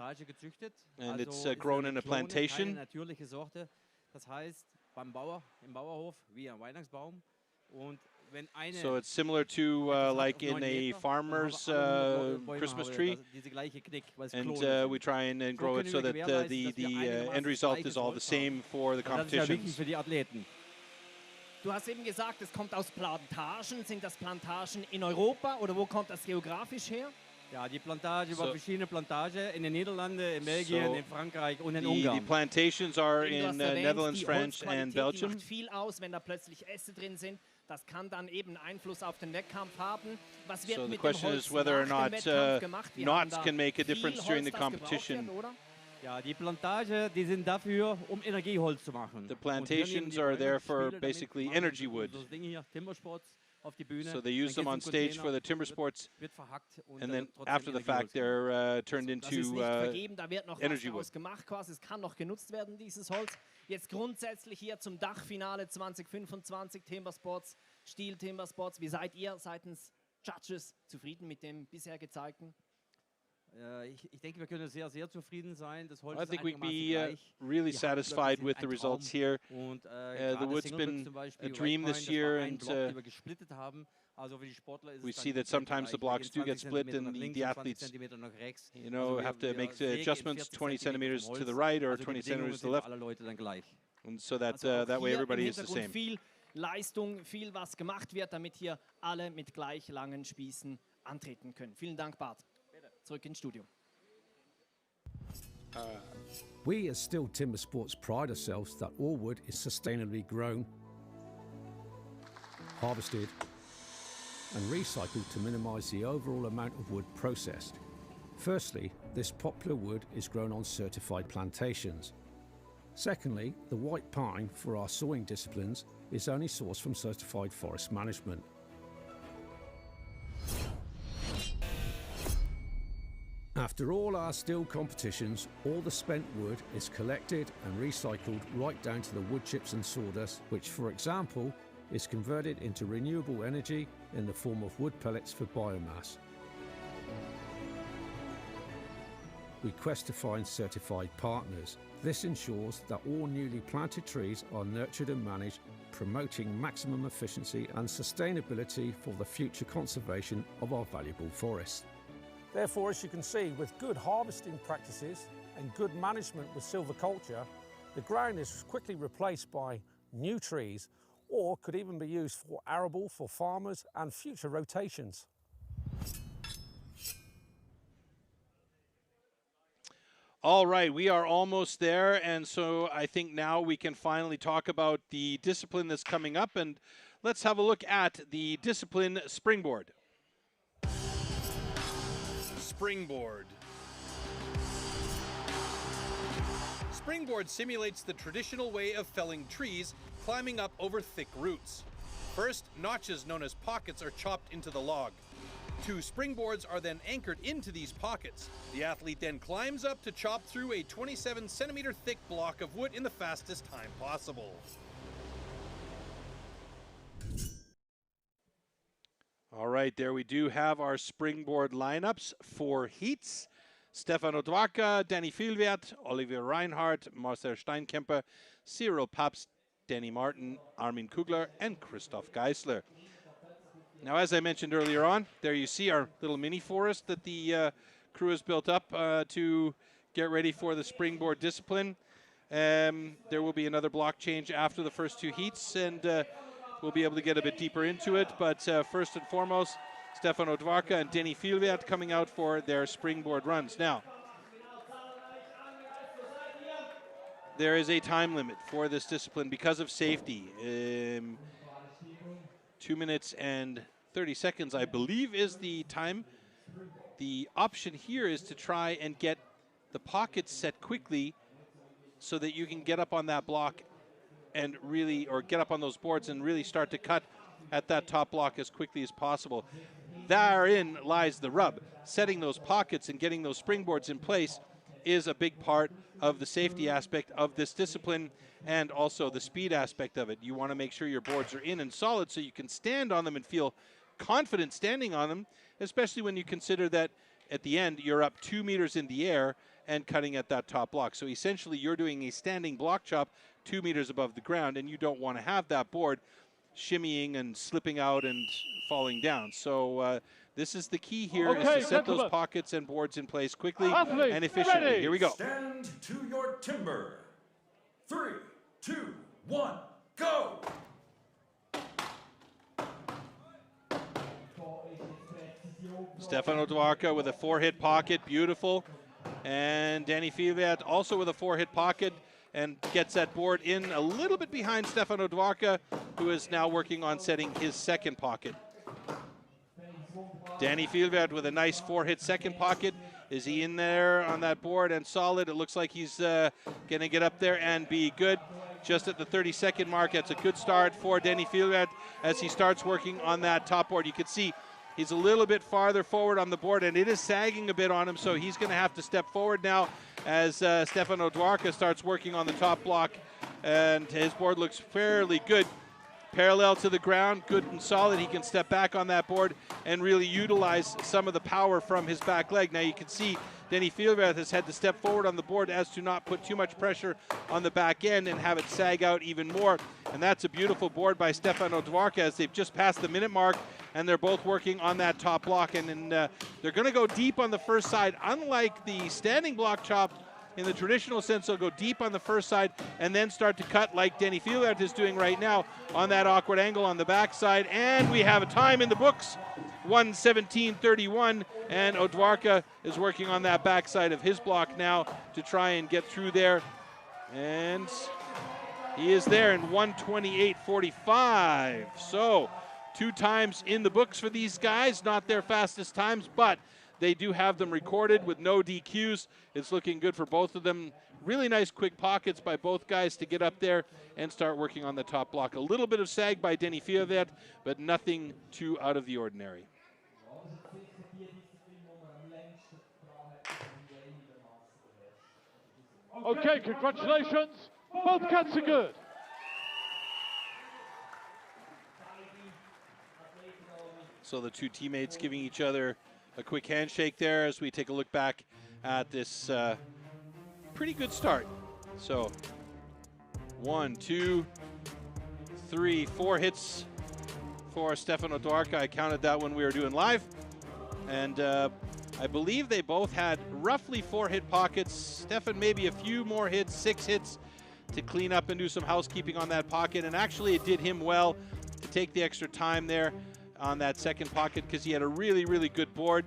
and it's grown in a plantation. Natürliche Sorte. Das heißt, beim Bauer, im Bauerhof, wie ein Weihnachtsbaum. Und wenn eine So it's similar to like in a farmer's Christmas tree, and we try and grow it so that the end result is all the same for the competitions. Du hast eben gesagt, es kommt aus Plantagen. Sind das Plantagen in Europa oder wo kommt das geografisch her? Ja, die Plantage über verschiedene Plantagen in den Niederlanden, in Belgien, in Frankreich und in Ungarn. The plantations are in Netherlands, French and Belgium. Die macht viel aus, wenn da plötzlich Äste drin sind. Das kann dann eben Einfluss auf den Wettkampf haben. Was wird mit dem Holz nach dem Wettkampf gemacht? Knots can make a difference during the competition. Ja, die Plantage, die sind dafür, Energieholz zu machen. The plantations are there for basically energy wood. So they use them on stage for the timber sports, and then after the fact they're turned into energy wood. Es kann noch genutzt werden, dieses Holz. Jetzt grundsätzlich hier zum Dachfinale 2025 Timbersports, STIHL Timbersports. Wie seid ihr seitens Judges zufrieden mit dem bisher gezeigten? Ich denke, wir können sehr, sehr zufrieden sein. Das Holz I ist think we can einigermaßen be gleich. really Die satisfied Hauptblöcke with sind the ein results Traum. here. Und The gerade wood's Singleblöcke been zum Beispiel, a dream White this Pine, year, das war ein and Block, den wir gesplittet haben. Also für die Sportler ist we es dann see that komplett sometimes the gleich. Wir blocks gehen do get 20 split, Zentimeter and nach links the und 20 athletes, Zentimeter nach rechts. you know, Also have to make the sägen in adjustments 40 20 Zentimeter centimeters vom to the Holz. right or Also die 20 Bedingungen centimeters to the sind left, für alle Leute dann gleich. and so that Also auch that way hier everybody im is the Hintergrund same. viel Leistung, viel was gemacht wird, damit hier alle mit gleich langen Spießen antreten können. Vielen Dank, Bart. Zurück ins Studio. We as STIHL Timbersports pride ourselves that all wood is sustainably grown, harvested and recycled to minimise the overall amount of wood processed. Firstly, this popular wood is grown on certified plantations. Secondly, the white pine for our sawing disciplines is only sourced from certified forest management. After all our STIHL competitions, all the spent wood is collected and recycled right down to the wood chips and sawdust, which, for example, is converted into renewable energy in the form of wood pellets for biomass. We quest to find certified partners. This ensures that all newly planted trees are nurtured and managed, promoting maximum efficiency and sustainability for the future conservation of our valuable forests. Therefore, as you can see, with good harvesting practices and good management with silviculture, the ground is quickly replaced by new trees, or could even be used for arable for farmers and future rotations. All right, we are almost there, and so I think now we can finally talk about the discipline that's coming up, and let's have a look at the discipline Springboard. Springboard. Springboard simulates the traditional way of felling trees, climbing up over thick roots. First, notches known as pockets are chopped into the log. 2 springboards are then anchored into these pockets. The athlete then climbs up to chop through a 27-centimeter thick block of wood in the fastest time possible. All right, there we do have our springboard lineups for heats. Stefano Dwarka, Danny Vielwert, Oliver Reinhardt, Marcel Steinkemper, Cyril Papst, Danny Martin, Armin Kugler, and Christoph Geisler. Now, as I mentioned earlier on, there you see our little mini forest that the crew has built up to get ready for the springboard discipline. There will be another block change after the first 2 heats, and we'll be able to get a bit deeper into it. But first and foremost, Stefano Dwarka and Denny Vielwert coming out for their springboard runs. Now, there is a time limit for this discipline because of safety. 2 minutes and 30 seconds, I believe, is the time. The option here is to try and get the pockets set quickly so that you can get up on that block and really, or get up on those boards and really start to cut at that top block as quickly as possible. Therein lies the rub. Setting those pockets and getting those springboards in place is a big part of the safety aspect of this discipline and also the speed aspect of it. You want to make sure your boards are in and solid so you can stand on them and feel confident standing on them, especially when you consider that at the end you're up 2 meters in the air and cutting at that top block. So essentially you're doing a standing block chop 2 meters above the ground, and you don't want to have that board shimmying and slipping out and falling down. So this is the key here, is to set those pockets and boards in place quickly and efficiently. Ready. Here we go. Stand to your timber. 3, 2, 1, go! Stefano Dwarka with a 4-hit pocket, beautiful. And Danny Vielwert also with a 4-hit pocket and gets that board in a little bit behind Stefano Dwarka, who is now working on setting his second pocket. Danny Vielwert with a nice 4-hit second pocket. Is he in there on that board and solid? It looks like he's going to get up there and be good. Just at the 30-second mark, that's a good start for Danny Vielwert as he starts working on that top board. You can see he's a little bit farther forward on the board, and it is sagging a bit on him, so he's going to have to step forward now as Stefano Dwarka starts working on the top block, and his board looks fairly good. parallel to the ground, good and solid. He can step back on that board and really utilize some of the power from his back leg. Now you can see Denny Fieldrath has had to step forward on the board as to not put too much pressure on the back end and have it sag out even more. And that's a beautiful board by Stefan Odwarka as they've just passed the minute mark, and they're both working on that top block. And they're going to go deep on the first side. Unlike the standing block chop, in the traditional sense, they'll go deep on the first side and then start to cut like Denny Fieldrath is doing right now on that awkward angle on the backside. And we have a time in the books, 1:17:31, and Odwarka is working on that backside of his block now to try and get through there. And he is there in 1:28:45. So 2 times in the books for these guys, not their fastest times, but they do have them recorded with no DQs. It's looking good for both of them. Really nice quick pockets by both guys to get up there and start working on the top block. A little bit of sag by Denny Fieldrath, but nothing too out of the ordinary. Okay, congratulations. Both cuts are good. So the 2 teammates giving each other a quick handshake there as we take a look back at this pretty good start. So 1, 2, 3, 4 hits for Stefan Odwarka. I counted that when we were doing live. And I believe they both had roughly 4 hit pockets. Stefan maybe a few more hits, 6 hits to clean up and do some housekeeping on that pocket. And actually it did him well to take the extra time there on that second pocket because he had a really, really good board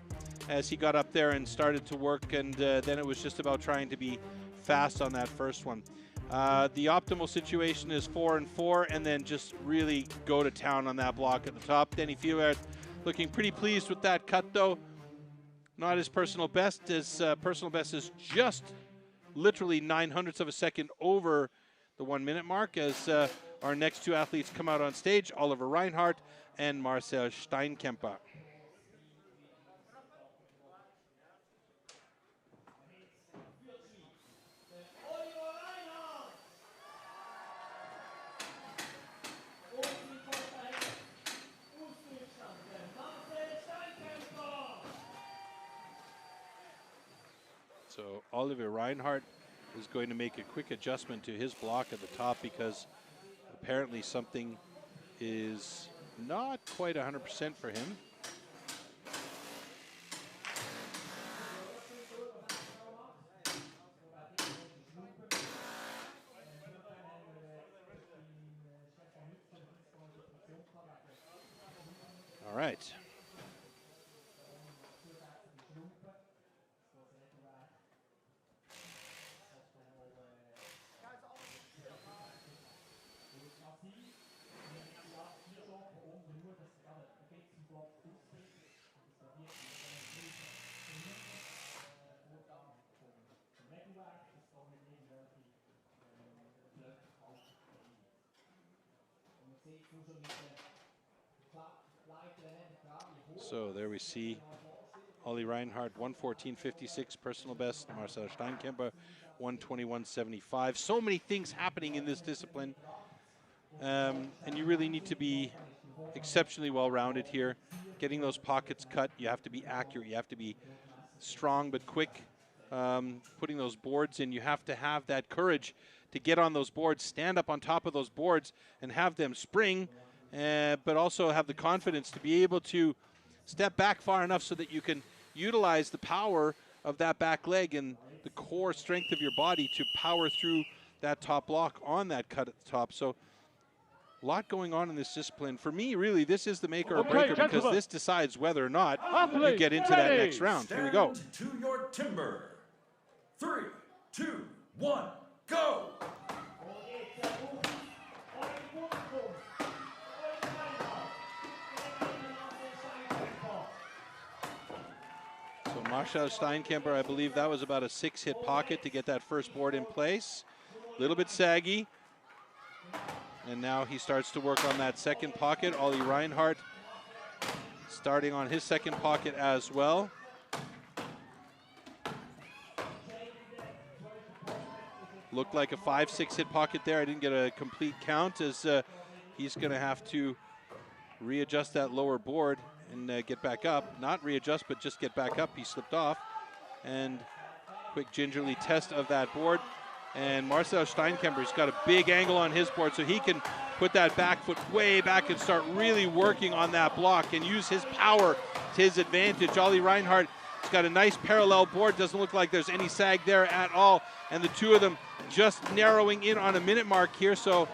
as he got up there and started to work, and then it was just about trying to be fast on that first one. The optimal situation is 4 and 4, and then just really go to town on that block at the top. Denny Fieldrath looking pretty pleased with that cut, though. Not his personal best. His personal best is just literally 0.09 of a second over the 1 minute mark as our next 2 athletes come out on stage, Oliver Reinhardt and Marcel Steinkemper. So Oliver Reinhardt is going to make a quick adjustment to his block at the top because apparently something is not quite 100% for him. All right. So there we see Ollie Reinhardt, 1:14.56 personal best. Marcel Steinkemper, 1:21.75. So many things happening in this discipline. And you really need to be exceptionally well-rounded here. Getting those pockets cut, you have to be accurate. You have to be strong but quick. Putting those boards in, you have to have that courage to get on those boards, stand up on top of those boards and have them spring, but also have the confidence to be able to step back far enough so that you can utilize the power of that back leg and the core strength of your body to power through that top block on that cut at the top. So a lot going on in this discipline. For me, really, this is the maker or breaker because this decides whether or not you get into that next round. Here we go. To your timber. 3, 2, 1, go! So Marcel Steinkemper, I believe that was about a 6-hit pocket to get that first board in place. A little bit saggy. And now he starts to work on that second pocket. Ollie Reinhardt starting on his second pocket as well. Looked like a 5-6 hit pocket there. I didn't get a complete count as he's going to have to readjust that lower board and get back up. Not readjust, but just get back up. He slipped off. And quick gingerly test of that board. And Marcel Steinkemper's got a big angle on his board, so he can put that back foot way back and start really working on that block and use his power to his advantage. Ollie Reinhardt has got a nice parallel board. Doesn't look like there's any sag there at all. And the two of them just narrowing in on a minute mark here. So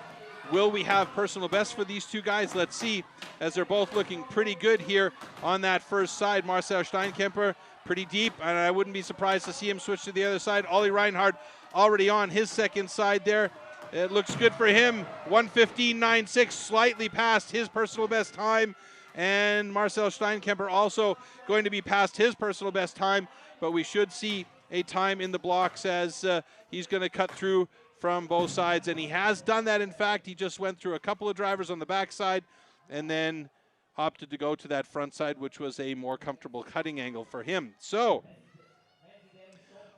will we have personal best for these two guys? Let's see, as they're both looking pretty good here on that first side. Marcel Steinkemper pretty deep, and I wouldn't be surprised to see him switch to the other side. Ollie Reinhardt already on his second side there. It looks good for him. 1:15.96, slightly past his personal best time. And Marcel Steinkemper also going to be past his personal best time, but we should see a time in the blocks as he's going to cut through from both sides, and he has done that. In fact, he just went through a couple of drivers on the backside and then opted to go to that front side, which was a more comfortable cutting angle for him. So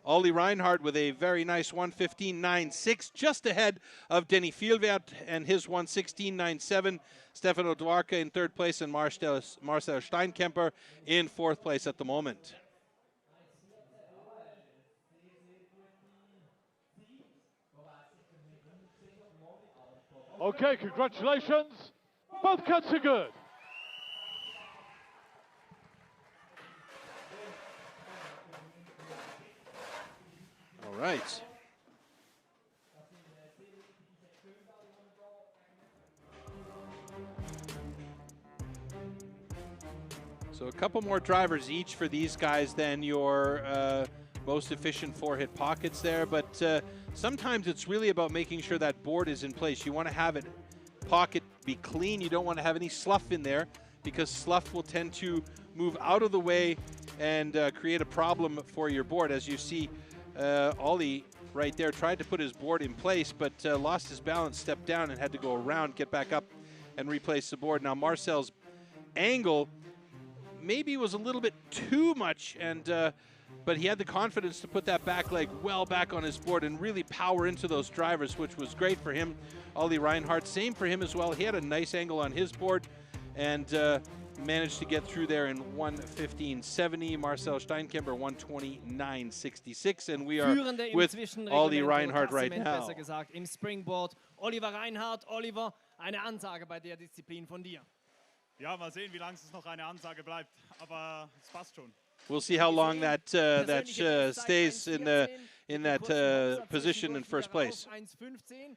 Ollie Reinhardt with a very nice 1:15.96, just ahead of Denny Vielwert and his 1:16.97. Stefano Dwarka in third place and Marcel Steinkemper in fourth place at the moment. Okay, congratulations. Both cuts are good. All right. So a couple more drivers each for these guys than your most efficient four-hit pockets there, but sometimes it's really about making sure that board is in place. You want to have it pocket be clean. You don't want to have any slough in there, because slough will tend to move out of the way and create a problem for your board. As you see, Ollie right there tried to put his board in place, but lost his balance, stepped down, and had to go around, get back up, and replace the board. Now Marcel's angle maybe was a little bit too much, and but he had the confidence to put that back leg well back on his board and really power into those drivers, which was great for him. Ollie Reinhardt, same for him as well. He had a nice angle on his board and managed to get through there in 1:15.70. Marcel Steinkemper 1:29.66, and we are with Ollie Reinhardt right now. Besser gesagt, im Springboard. Oliver Reinhardt, Oliver, eine Ansage bei der Disziplin von dir. Ja, mal sehen, wie lange es noch eine Ansage bleibt, aber es passt schon. We'll see how long that stays in that position in first place. 1:15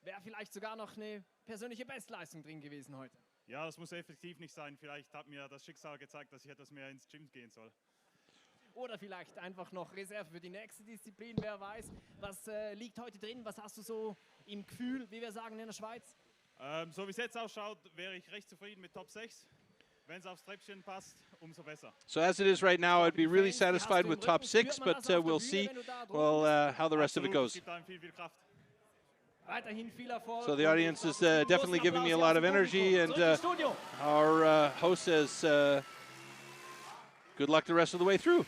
wäre vielleicht sogar noch eine persönliche Bestleistung drin gewesen heute. Ja, das muss effektiv nicht sein. Vielleicht hat mir das Schicksal gezeigt, dass ich etwas mehr ins Gym gehen soll. Oder vielleicht einfach noch Reserve für die nächste Disziplin, wer weiß. Was liegt heute drin? Was hast du so im Gefühl, wie wir sagen in der Schweiz? So wie es jetzt ausschaut, wäre ich recht zufrieden mit Top 6. Wenn es aufs Treppchen passt, umso besser. So as it is right now, I'd be really satisfied with top 6, but we'll see how the rest of it goes. So the audience is definitely giving me a lot of energy, and our host says good luck the rest of the way through.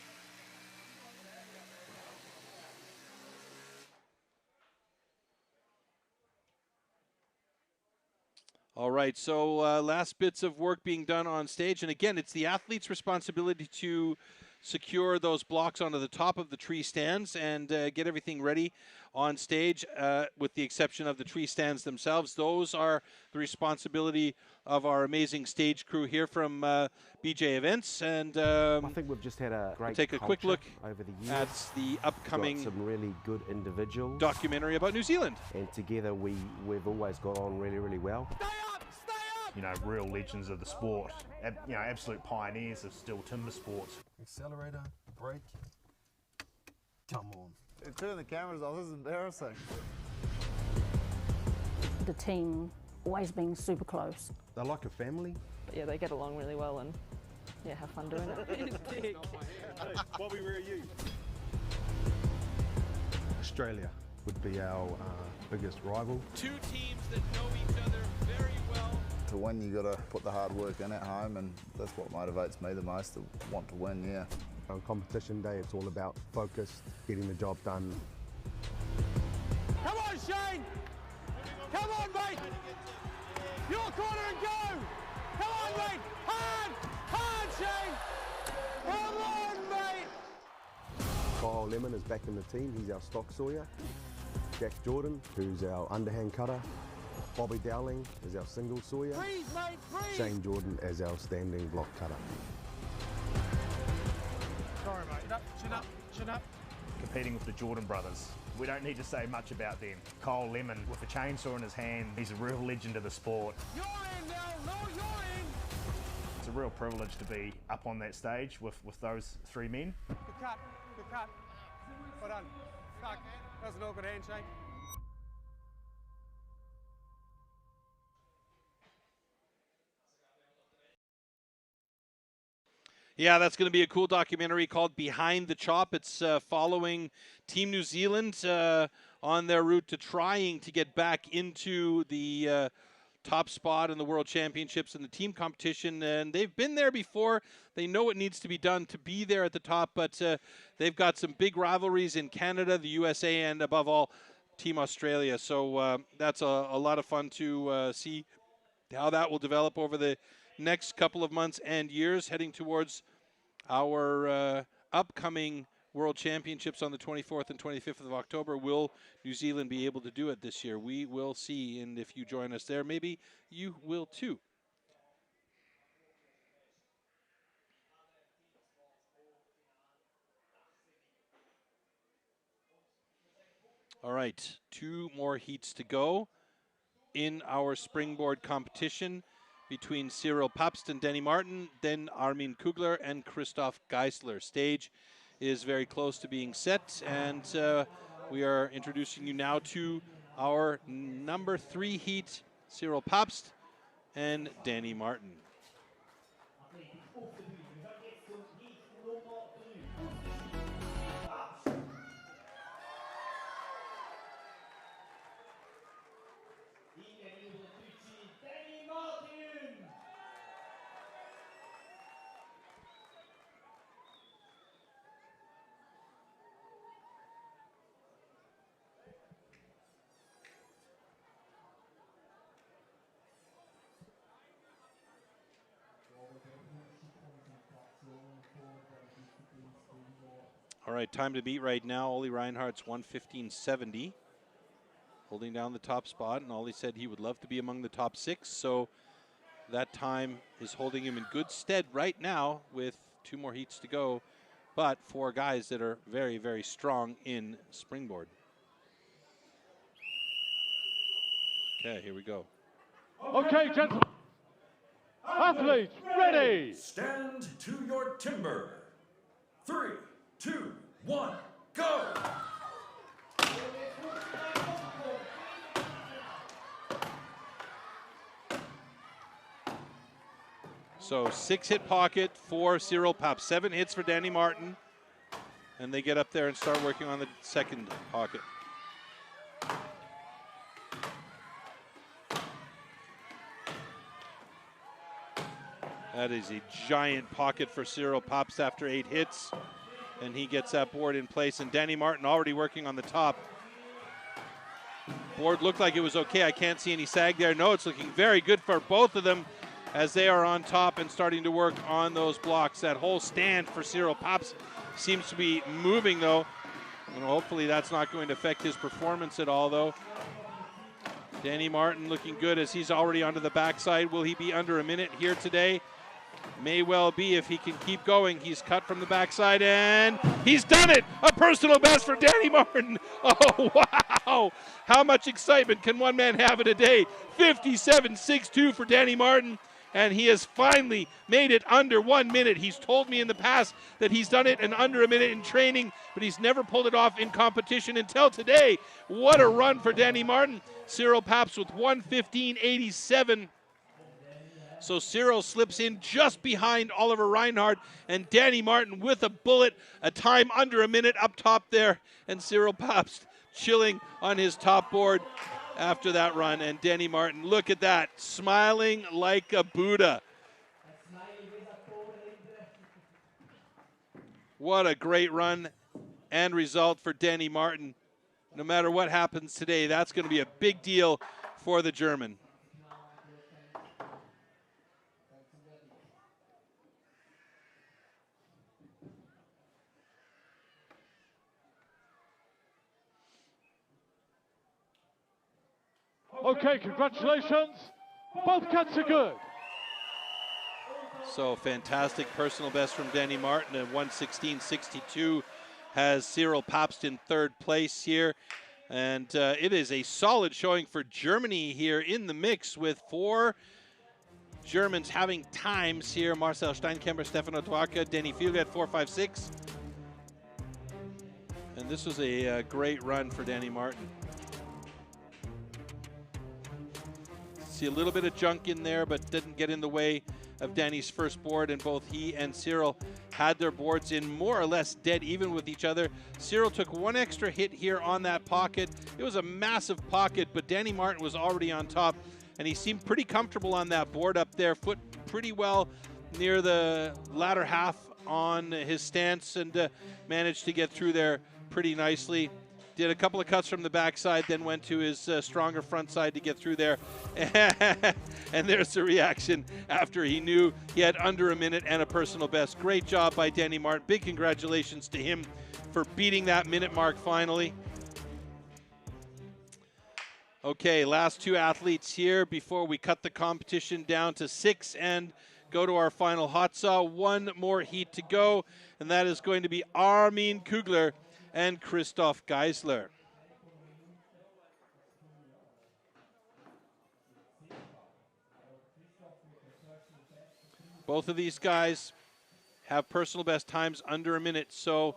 All right, so last bits of work being done on stage. And again, it's the athlete's responsibility to secure those blocks onto the top of the tree stands and get everything ready on stage, with the exception of the tree stands themselves. Those are the responsibility of our amazing stage crew here from BJ Events. And I think we've just had a great we'll take a quick look over the years at the upcoming got some really good individuals documentary about New Zealand. And together we've always got on really, really well. You know, real legends of the sport, you know, absolute pioneers of STIHL Timbersports. Accelerator, brake, come on. Turn the cameras off, this is embarrassing. The team always being super close. They're like a family. But yeah, they get along really well and yeah, have fun doing it. Bobby, where are you? Australia would be our biggest rival. Two teams that know each other very well. To win, you got to put the hard work in at home, and that's what motivates me the most, to want to win, yeah. On competition day, it's all about focus, getting the job done. Come on, Shane! Come on, mate! Your corner and go! Come on, mate! Hard, Shane! Come on, mate! Kyle Lemon is back in the team. He's our stock sawyer. Jack Jordan, who's our underhand cutter. Bobby Dowling is our single sawyer. Freeze, mate, freeze! Shane Jordan as our standing block cutter. Sorry, mate. Chin up, chin up. Competing with the Jordan brothers. We don't need to say much about them. Kyle Lemon, with a chainsaw in his hand, he's a real legend of the sport. You're in now, no, you're in! It's a real privilege to be up on that stage with those three men. Good cut, good cut. Well done. Fuck, that was an awkward handshake. Yeah, that's going to be a cool documentary called Behind the Chop. It's following Team New Zealand on their route to trying to get back into the top spot in the World Championships and the team competition. And they've been there before. They know what needs to be done to be there at the top, but they've got some big rivalries in Canada, the USA, and above all, Team Australia. So that's a lot of fun to see how that will develop over the next couple of months and years, heading towards our upcoming World Championships on the 24th and 25th of October. Will New Zealand be able to do it this year? We will see, and if you join us there, maybe you will too. All right, 2 more heats to go in our springboard competition between Cyril Papst and Danny Martin, then Armin Kugler and Christoph Geisler. Stage is very close to being set, and we are introducing you now to our number 3 heat, Cyril Papst and Danny Martin. All right, time to beat right now. Ollie Reinhardt's 1:15.70, holding down the top spot, and Ollie said he would love to be among the top 6, so that time is holding him in good stead right now with 2 more heats to go, but 4 guys that are very, very strong in springboard. Okay, here we go. Okay, gentlemen. Athletes, ready. Stand to your timber. 3, 2, 1, go! So 6-hit pocket for Cyril Papst, 7 hits for Danny Martin, and they get up there and start working on the second pocket. That is a giant pocket for Cyril Papst after 8 hits. And he gets that board in place. And Danny Martin already working on the top. Board looked like it was okay. I can't see any sag there. No, it's looking very good for both of them as they are on top and starting to work on those blocks. That whole stand for Cyril Papst seems to be moving, though. And hopefully that's not going to affect his performance at all, though. Danny Martin looking good as he's already onto the backside. Will he be under a minute here today? May well be if he can keep going. He's cut from the backside, and he's done it! A personal best for Danny Martin. Oh, wow! How much excitement can one man have in a day? 57.62 for Danny Martin, and he has finally made it under 1 minute. He's told me in the past that he's done it in under a minute in training, but he's never pulled it off in competition until today. What a run for Danny Martin. Cyril Papst with 1:15.87. So Cyril slips in just behind Oliver Reinhardt, and Danny Martin with a bullet, a time under a minute up top there, and Cyril Papst chilling on his top board after that run. And Danny Martin, look at that, smiling like a Buddha. What a great run and result for Danny Martin. No matter what happens today, that's going to be a big deal for the German. Okay, congratulations. Both cuts are good. So fantastic personal best from Danny Martin at 1:16.62 has Cyril Papst in third place here. And it is a solid showing for Germany here in the mix with 4 Germans having times here. Marcel Steinkemper, Stefano Dwarka, Denny Fielder at 4:56. And this was a great run for Danny Martin. See a little bit of junk in there, but didn't get in the way of Danny's first board, and both he and Cyril had their boards in more or less dead even with each other. Cyril took 1 extra hit here on that pocket. It was a massive pocket, but Danny Martin was already on top, and he seemed pretty comfortable on that board up there, foot pretty well near the latter half on his stance, and managed to get through there pretty nicely. Did a couple of cuts from the backside, then went to his stronger front side to get through there. And there's the reaction after he knew he had under a minute and a personal best. Great job by Danny Martin. Big congratulations to him for beating that minute mark finally. Okay, last 2 athletes here before we cut the competition down to 6 and go to our final hot saw. 1 more heat to go, and that is going to be Armin Kugler and Christoph Geisler. Both of these guys have personal best times under a minute, so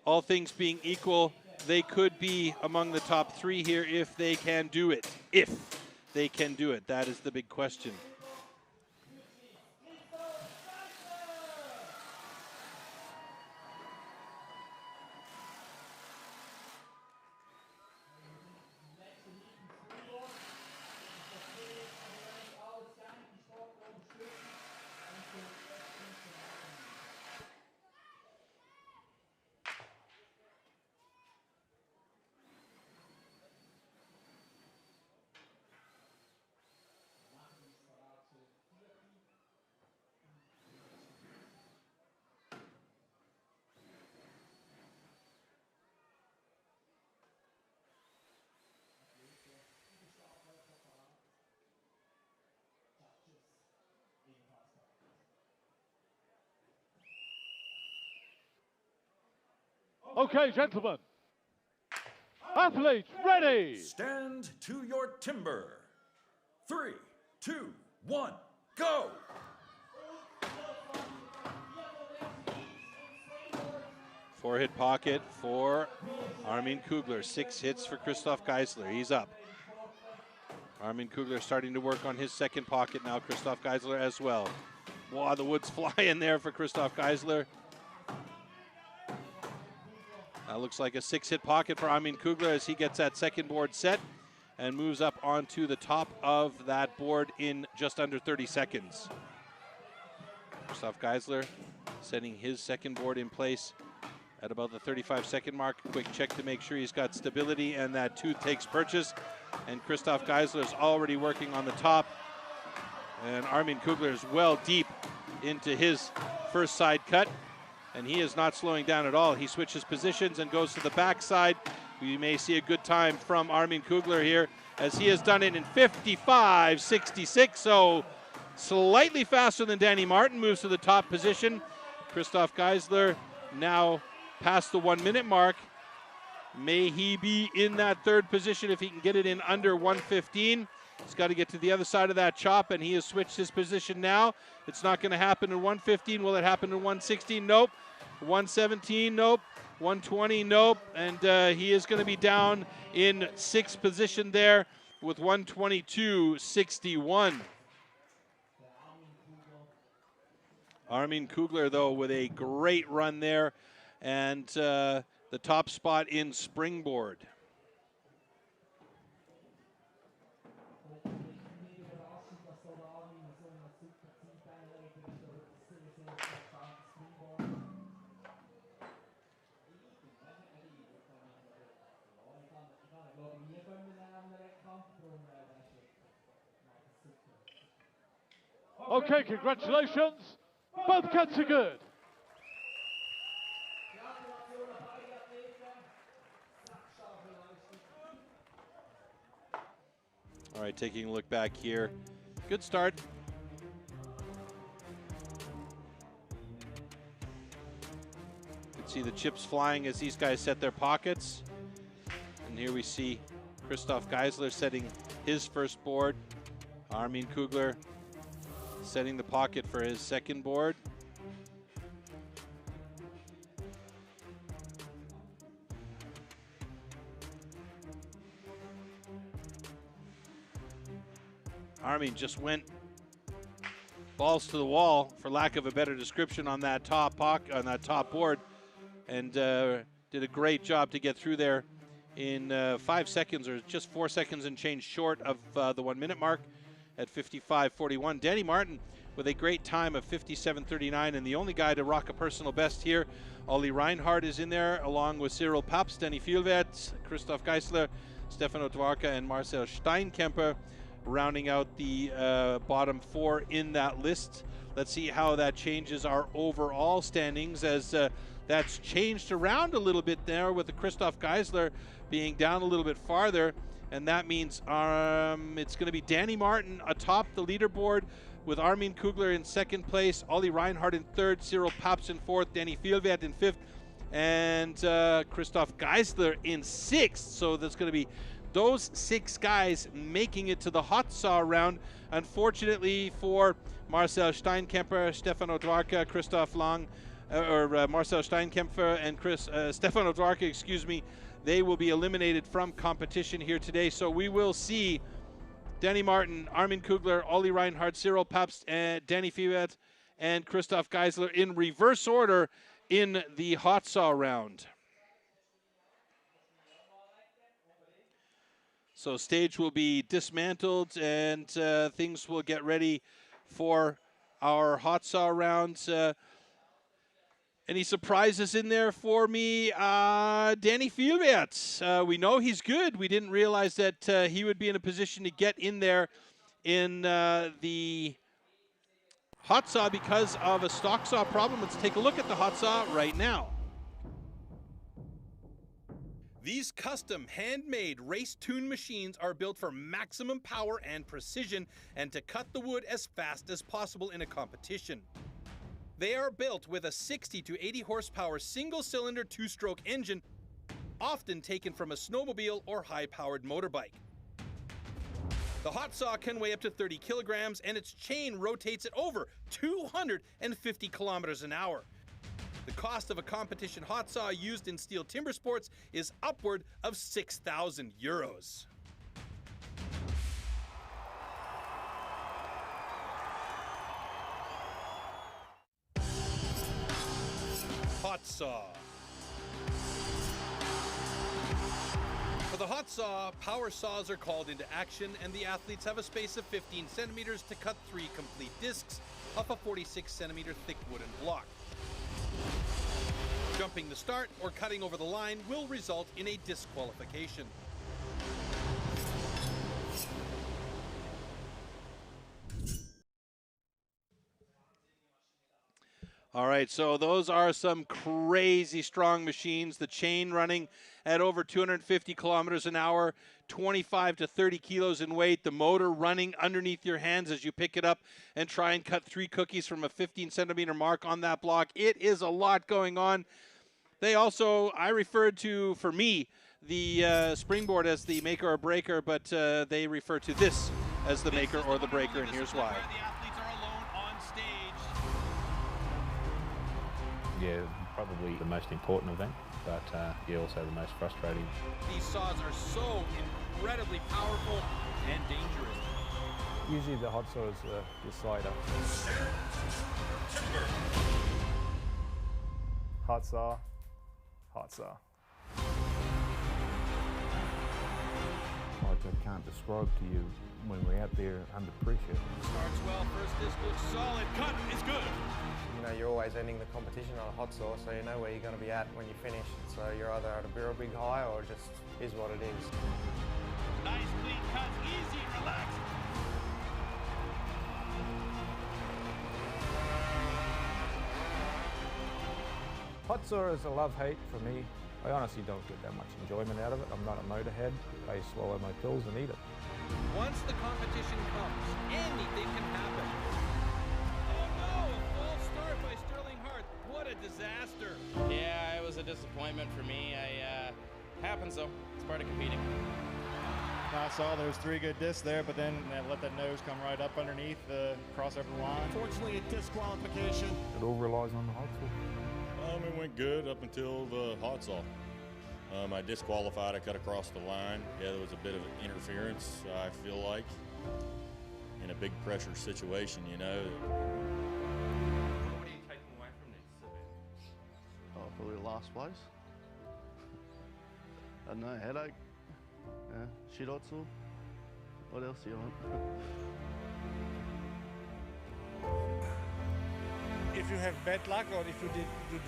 all things being equal, they could be among the top 3 here if they can do it. If they can do it, that is the big question. Okay, gentlemen. Athletes, ready. Stand to your timber. 3, 2, 1, go. 4-hit pocket for Armin Kugler. 6 hits for Christoph Geisler. He's up. Armin Kugler starting to work on his second pocket now. Christoph Geisler as well. Wow, the woods fly in there for Christoph Geisler. That looks like a 6-hit pocket for Armin Kugler as he gets that second board set and moves up onto the top of that board in just under 30 seconds. Christoph Geisler setting his second board in place at about the 35-second mark. Quick check to make sure he's got stability and that tooth takes purchase. And Christoph Geisler is already working on the top. And Armin Kugler is well deep into his first side cut. And he is not slowing down at all. He switches positions and goes to the backside. We may see a good time from Armin Kugler here as he has done it in 55.66. So slightly faster than Danny Martin, moves to the top position. Christoph Geisler now past the 1 minute mark. May he be in that third position if he can get it in under 1:15. He's got to get to the other side of that chop, and he has switched his position now. It's not going to happen in 1:15. Will it happen in 1:16? Nope. 1:17? Nope. 1:20? Nope. And he is going to be down in 6th position there with 1:22.61. Armin Kugler, though, with a great run there, and the top spot in Springboard. Okay, congratulations. Both cuts are good. All right, taking a look back here. Good start. You can see the chips flying as these guys set their pockets. And here we see Christoph Geisler setting his first board. Armin Kugler setting the pocket for his second board. Armin just went balls to the wall, for lack of a better description, on that top board, and did a great job to get through there in 5 seconds, or just 4 seconds and change short of the 1 minute mark at 55:41. Danny Martin with a great time of 57:39, and the only guy to rock a personal best here. Olli Reinhardt is in there, along with Cyril Papst, Danny Vielwert, Christoph Geisler, Stefano Dwarka, and Marcel Steinkemper, rounding out the bottom 4 in that list. Let's see how that changes our overall standings, as that's changed around a little bit there, with the Christoph Geisler being down a little bit farther, and that means it's going to be Danny Martin atop the leaderboard, with Armin Kugler in second place, Olli Reinhardt in third, Cyril Papst in fourth, Danny Vielwert in fifth, and Christoph Geisler in sixth. So that's going to be those 6 guys making it to the hot saw round. Unfortunately for Marcel Steinkemper, Stefano Dwarka, Christoph Lang, Marcel Steinkemper and Stefano Dwarka, excuse me, they will be eliminated from competition here today. So we will see Danny Martin, Armin Kugler, Olli Reinhardt, Cyril Papst, and Danny Vielwert, and Christoph Geisler in reverse order in the hot saw round. So stage will be dismantled, and things will get ready for our hot saw rounds. Any surprises in there for me? Danny Vielwert. We know he's good. We didn't realize that he would be in a position to get in there in the hot saw because of a stock saw problem. Let's take a look at the hot saw right now. These custom handmade race-tuned machines are built for maximum power and precision, and to cut the wood as fast as possible in a competition. They are built with a 60 to 80 horsepower single-cylinder 2-stroke engine, often taken from a snowmobile or high-powered motorbike. The hot saw can weigh up to 30 kilograms, and its chain rotates at over 250 kilometers an hour. The cost of a competition hot saw used in STIHL Timbersports is upward of 6,000 euros. Hot saw. For the hot saw, power saws are called into action, and the athletes have a space of 15 centimeters to cut 3 complete discs off a 46 centimeter thick wooden block. Jumping the start or cutting over the line will result in a disqualification. All right, so those are some crazy strong machines. The chain running at over 250 kilometers an hour, 25 to 30 kilos in weight. The motor running underneath your hands as you pick it up and try and cut 3 cookies from a 15 centimeter mark on that block. It is a lot going on. They also, I referred to, for me, the Springboard as the maker or breaker, but they refer to this as the maker or the breaker, and here's why. Yeah, probably the most important event, but yeah, also the most frustrating. These saws are so incredibly powerful and dangerous. Usually the hot saw is the slider. Hot saw. Hot saw. Like I can't describe to you when we're out there under pressure. Starts well, first disc looks solid, cut is good. You know, you're always ending the competition on a hot saw, so you know where you're going to be at when you finish. So you're either at a real big high or just is what it is. Nice clean cut, easy, relaxed. Hot saw is a love-hate for me. I honestly don't get that much enjoyment out of it. I'm not a motorhead. I swallow my pills and eat it. Once the competition comes, anything can happen. Oh no, a false start by Sterling Hart. What a disaster. Yeah, it was a disappointment for me. Happens though, it's part of competing. I saw there was 3 good discs there, but then let that nose come right up underneath the crossover line. Unfortunately, a disqualification. It all relies on the hot saw. It went good up until the hot saw. I disqualified, I cut across the line. Yeah, there was a bit of interference, I feel like, in a big pressure situation, you know. What are you taking away from this event? Probably last place. I don't know, headache. Yeah, shit hot saw. What else do you want? If you have bad luck or if you did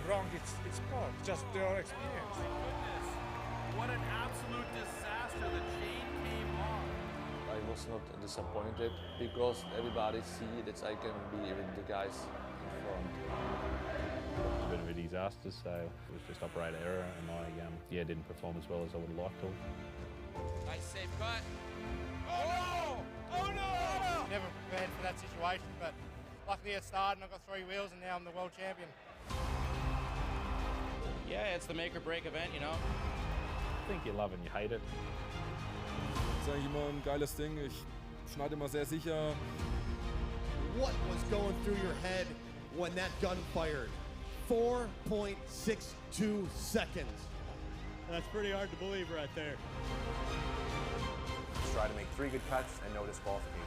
wrong, it's part. Just your experience. Oh my goodness. What an absolute disaster. The chain came off. I was not disappointed because everybody see that I can be with the guys in front. It was a bit of a disaster, so it was just operator error, and I didn't perform as well as I would have liked to. Nice safe cut. Oh no! Oh no! Never prepared for that situation, but luckily it started and I've got 3 wheels and now I'm the world champion. Yeah, it's the make or break event, you know. I think you love and you hate it. Das ist eigentlich immer ein geiles Ding. Ich schneide immer sehr sicher. What was going through your head when that gun fired? 4.62 seconds. That's pretty hard to believe right there. Just try to make 3 good cuts and no disqualification.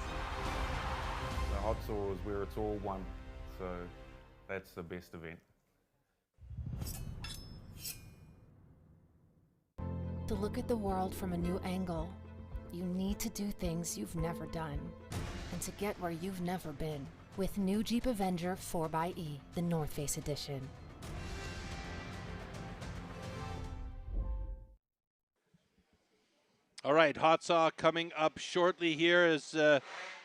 The hot saw is where it's all one, so that's the best event. To look at the world from a new angle, you need to do things you've never done, and to get where you've never been. With new Jeep Avenger 4xe, the North Face Edition. All right, hot saw coming up shortly here as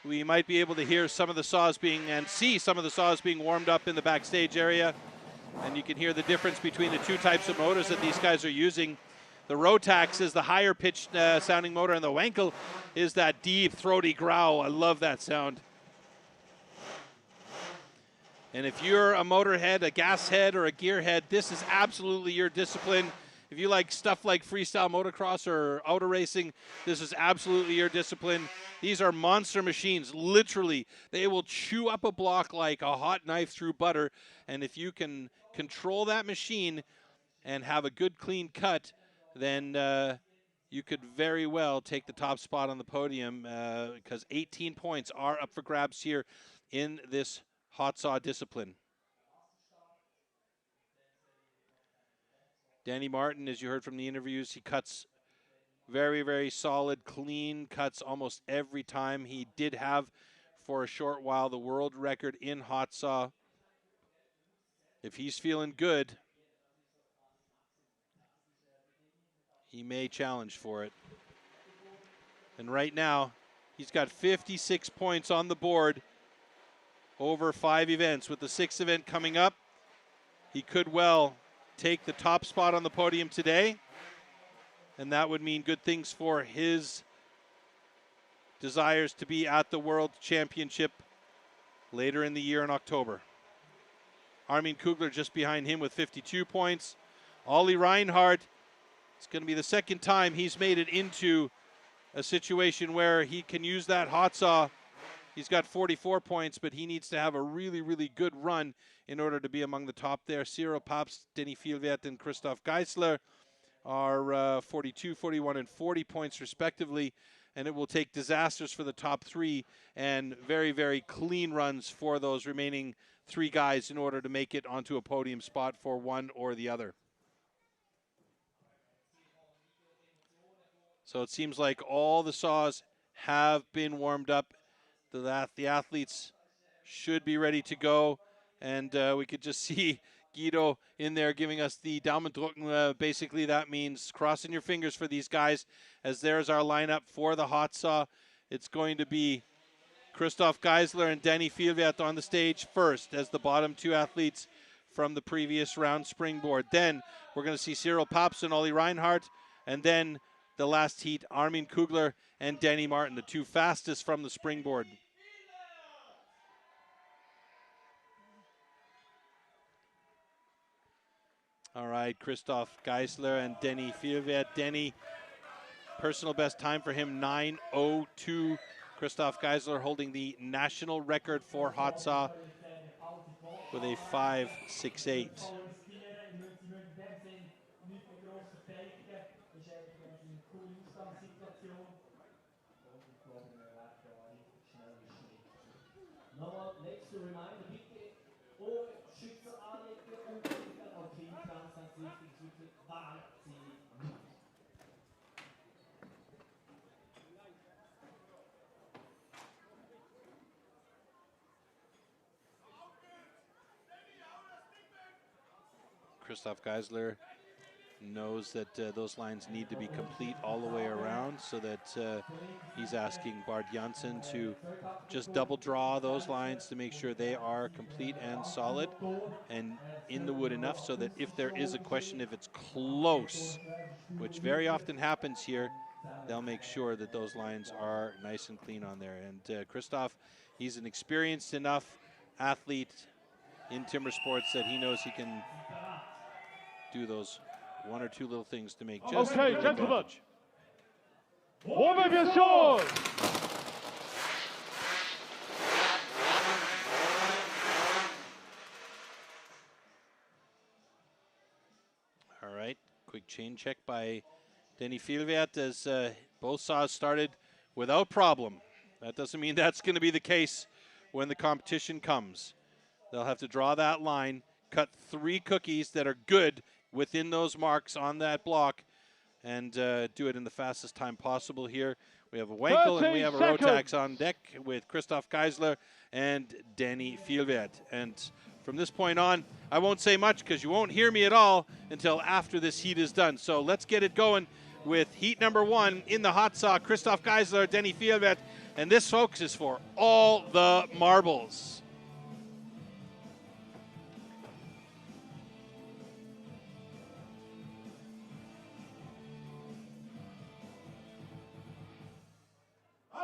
we might be able to hear some of the saws see some of the saws being warmed up in the backstage area. And you can hear the difference between the 2 types of motors that these guys are using. The Rotax is the higher pitched sounding motor, and the Wankel is that deep, throaty growl. I love that sound. And if you're a motorhead, a gas head, or a gear head, this is absolutely your discipline. If you like stuff like freestyle motocross or auto racing, this is absolutely your discipline. These are monster machines. Literally, they will chew up a block like a hot knife through butter. And if you can control that machine and have a good, clean cut, then you could very well take the top spot on the podium because 18 points are up for grabs here in this hot saw discipline. Danny Martin, as you heard from the interviews, he cuts very, very solid, clean cuts almost every time. He did have, for a short while, the world record in hot saw. If he's feeling good, he may challenge for it. And right now, he's got 56 points on the board over 5 events. With the 6th event coming up, he could well take the top spot on the podium today, and that would mean good things for his desires to be at the World Championship later in the year in October. Armin Kugler just behind him with 52 points. Ollie Reinhardt, it's going to be the 2nd time he's made it into a situation where he can use that hot saw. He's got 44 points, but he needs to have a really, really good run in order to be among the top there. Cyril Paps, Denny Vielwert, and Christoph Geisler are 42, 41, and 40 points respectively. And it will take disasters for the top 3 and very, very clean runs for those remaining 3 guys in order to make it onto a podium spot for one or the other. So it seems like all the saws have been warmed up. The athletes should be ready to go. And we could just see Guido in there giving us the Daumendrücken. Basically, that means crossing your fingers for these guys, as there's our lineup for the hot saw. It's going to be Christoph Geisler and Danny Vielwert on the stage first as the bottom 2 athletes from the previous round springboard. Then we're going to see Cyril Paps and Ollie Reinhardt, and then the last heat. Armin Kugler and Danny Martin, the two fastest from the springboard. All right, Christoph Geisler and Denny Vielwert. Denny, personal best time for him, 9:02. Christoph Geisler holding the national record for hot saw with a 5:68. Nochmal letzte Reminder, bitte Ohrschützer anlegen und dann auch hinten, ganz, ganz wichtig, ist wirklich wahnsinnig gut. Christoph Geisler knows that those lines need to be complete all the way around, so that he's asking Bart Janssen to just double draw those lines to make sure they are complete and solid and in the wood enough, so that if there is a question, if it's close, which very often happens here, they'll make sure that those lines are nice and clean on there. And Christoph, he's an experienced enough athlete in timber sports that he knows he can do those one or two little things to make just okay, gentlemen. Warm up your sword. All right, quick chain check by Denny Vielwert as both saws started without problem. That doesn't mean that's going to be the case when the competition comes. They'll have to draw that line, cut 3 cookies that are good within those marks on that block, and do it in the fastest time possible here. We have a Wankel and we have a Rotax on deck with Christoph Geisler and Danny Vielwert. And from this point on, I won't say much because you won't hear me at all until after this heat is done. So let's get it going with heat number 1 in the hot saw. Christoph Geisler, Danny Vielwert, and this, folks, is for all the marbles.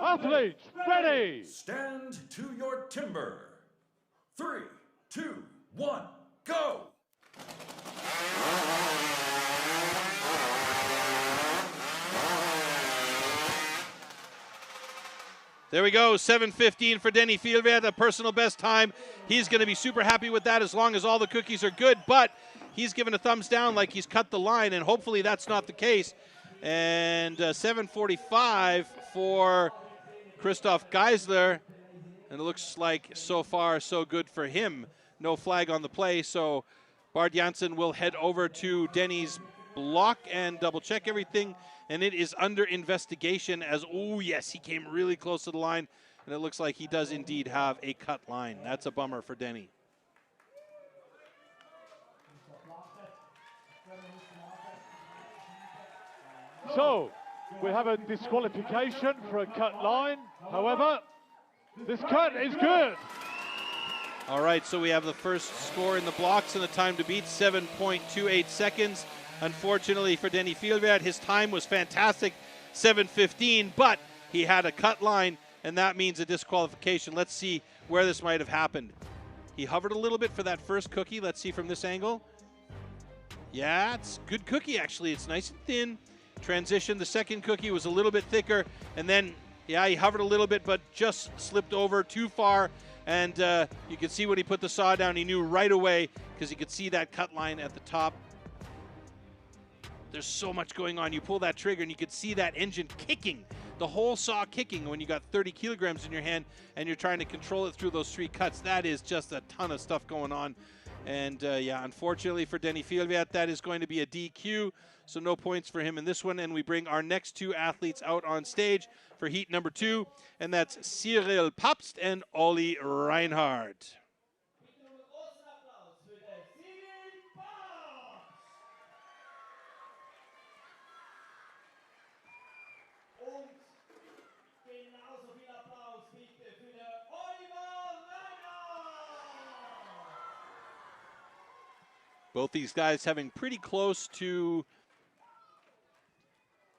Athletes, ready! Stand to your timber. 3, 2, 1, go! There we go, 7:15 for Denny Vielwert, a personal best time. He's going to be super happy with that as long as all the cookies are good, but he's given a thumbs down like he's cut the line, and hopefully that's not the case. And 7:45 for Christoph Geisler, and it looks like so far so good for him. No flag on the play, so Bart Janssen will head over to Denny's block and double check everything, and it is under investigation as, oh yes, he came really close to the line, and it looks like he does indeed have a cut line. That's a bummer for Denny. So, we have a disqualification for a cut line. However, this cut is good. All right, so we have the first score in the blocks and the time to beat, 7.28 seconds. Unfortunately for Denny Vielwert, his time was fantastic, 7:15, but he had a cut line, and that means a disqualification. Let's see where this might have happened. He hovered a little bit for that first cookie. Let's see from this angle. Yeah, it's a good cookie, actually. It's nice and thin. Transition, the second cookie was a little bit thicker, and then, yeah, he hovered a little bit, but just slipped over too far, and you could see when he put the saw down, he knew right away, because he could see that cut line at the top. There's so much going on. You pull that trigger, and you could see that engine kicking, the whole saw kicking when you got 30 kilograms in your hand, and you're trying to control it through those 3 cuts. That is just a ton of stuff going on. And, yeah, unfortunately for Denny Vielwert, that is going to be a DQ, so no points for him in this one. And we bring our next 2 athletes out on stage for heat number 2, and that's Cyril Papst and Olli Reinhardt. Both these guys having pretty close to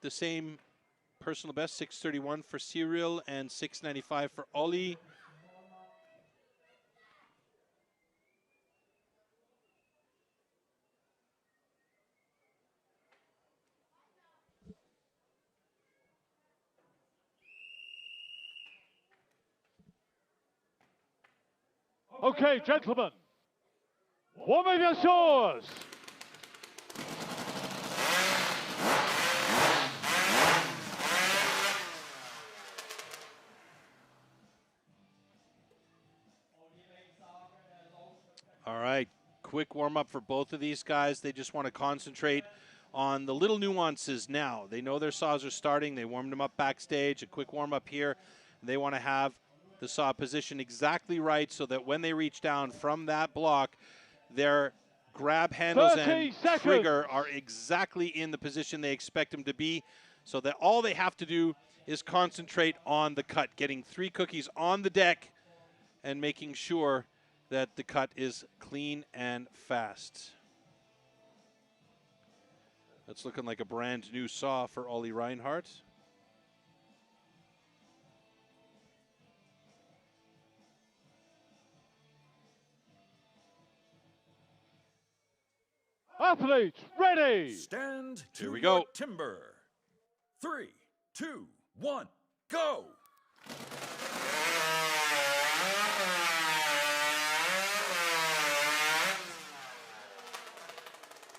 the same personal best, 6:31 for Cyril and 6:95 for Ollie. Okay, gentlemen, warm up your shores. All right, quick warm-up for both of these guys. They just want to concentrate on the little nuances now. They know their saws are starting. They warmed them up backstage. A quick warm-up here. They want to have the saw position exactly right so that when they reach down from that block, their grab handles and trigger are exactly in the position they expect them to be, so that all they have to do is concentrate on the cut, getting 3 cookies on the deck and making sure that the cut is clean and fast. That's looking like a brand new saw for Ollie Reinhardt. Athletes, ready! Stand to Here we go. timber. 3, 2, 1, go!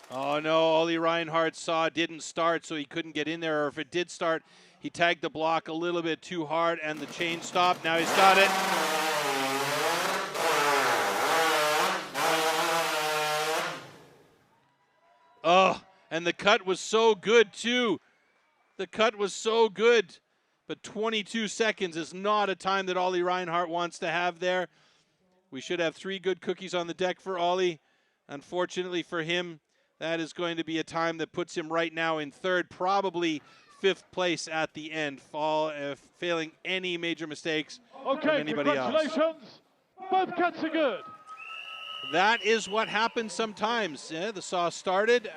Oh no, Ollie Reinhardt's saw didn't start, so he couldn't get in there, or if it did start, he tagged the block a little bit too hard and the chain stopped. Now he's got it. Oh, and the cut was so good too. The cut was so good, but 22 seconds is not a time that Ollie Reinhardt wants to have there. We should have 3 good cookies on the deck for Ollie. Unfortunately for him, that is going to be a time that puts him right now in 3rd, probably 5th place at the end, failing any major mistakes from anybody else. Congratulations. Both cuts are good. That is what happens sometimes. Yeah, the saw started,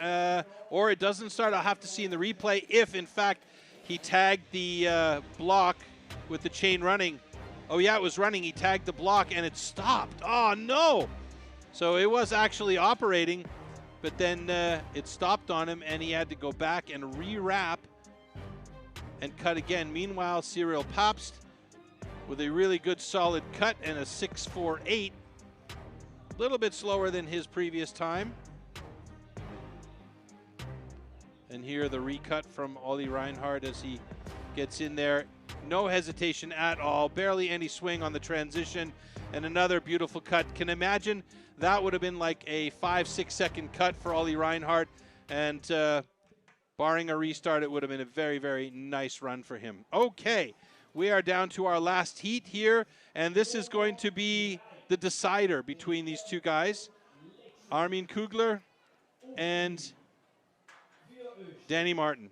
or it doesn't start. I'll have to see in the replay if, in fact, he tagged the block with the chain running. Oh, yeah, it was running. He tagged the block, and it stopped. Oh, no. So it was actually operating, but then it stopped on him, and he had to go back and rewrap and cut again. Meanwhile, Cyril Papst with a really good solid cut and a 6.48. A little bit slower than his previous time. And here the recut from Ollie Reinhardt as he gets in there. No hesitation at all, barely any swing on the transition, and another beautiful cut. Can imagine that would have been like a 5-6 second cut for Ollie Reinhardt, and barring a restart, it would have been a very, very nice run for him. Okay, we are down to our last heat here, and this is going to be the decider between these two guys, Armin Kugler and Danny Martin.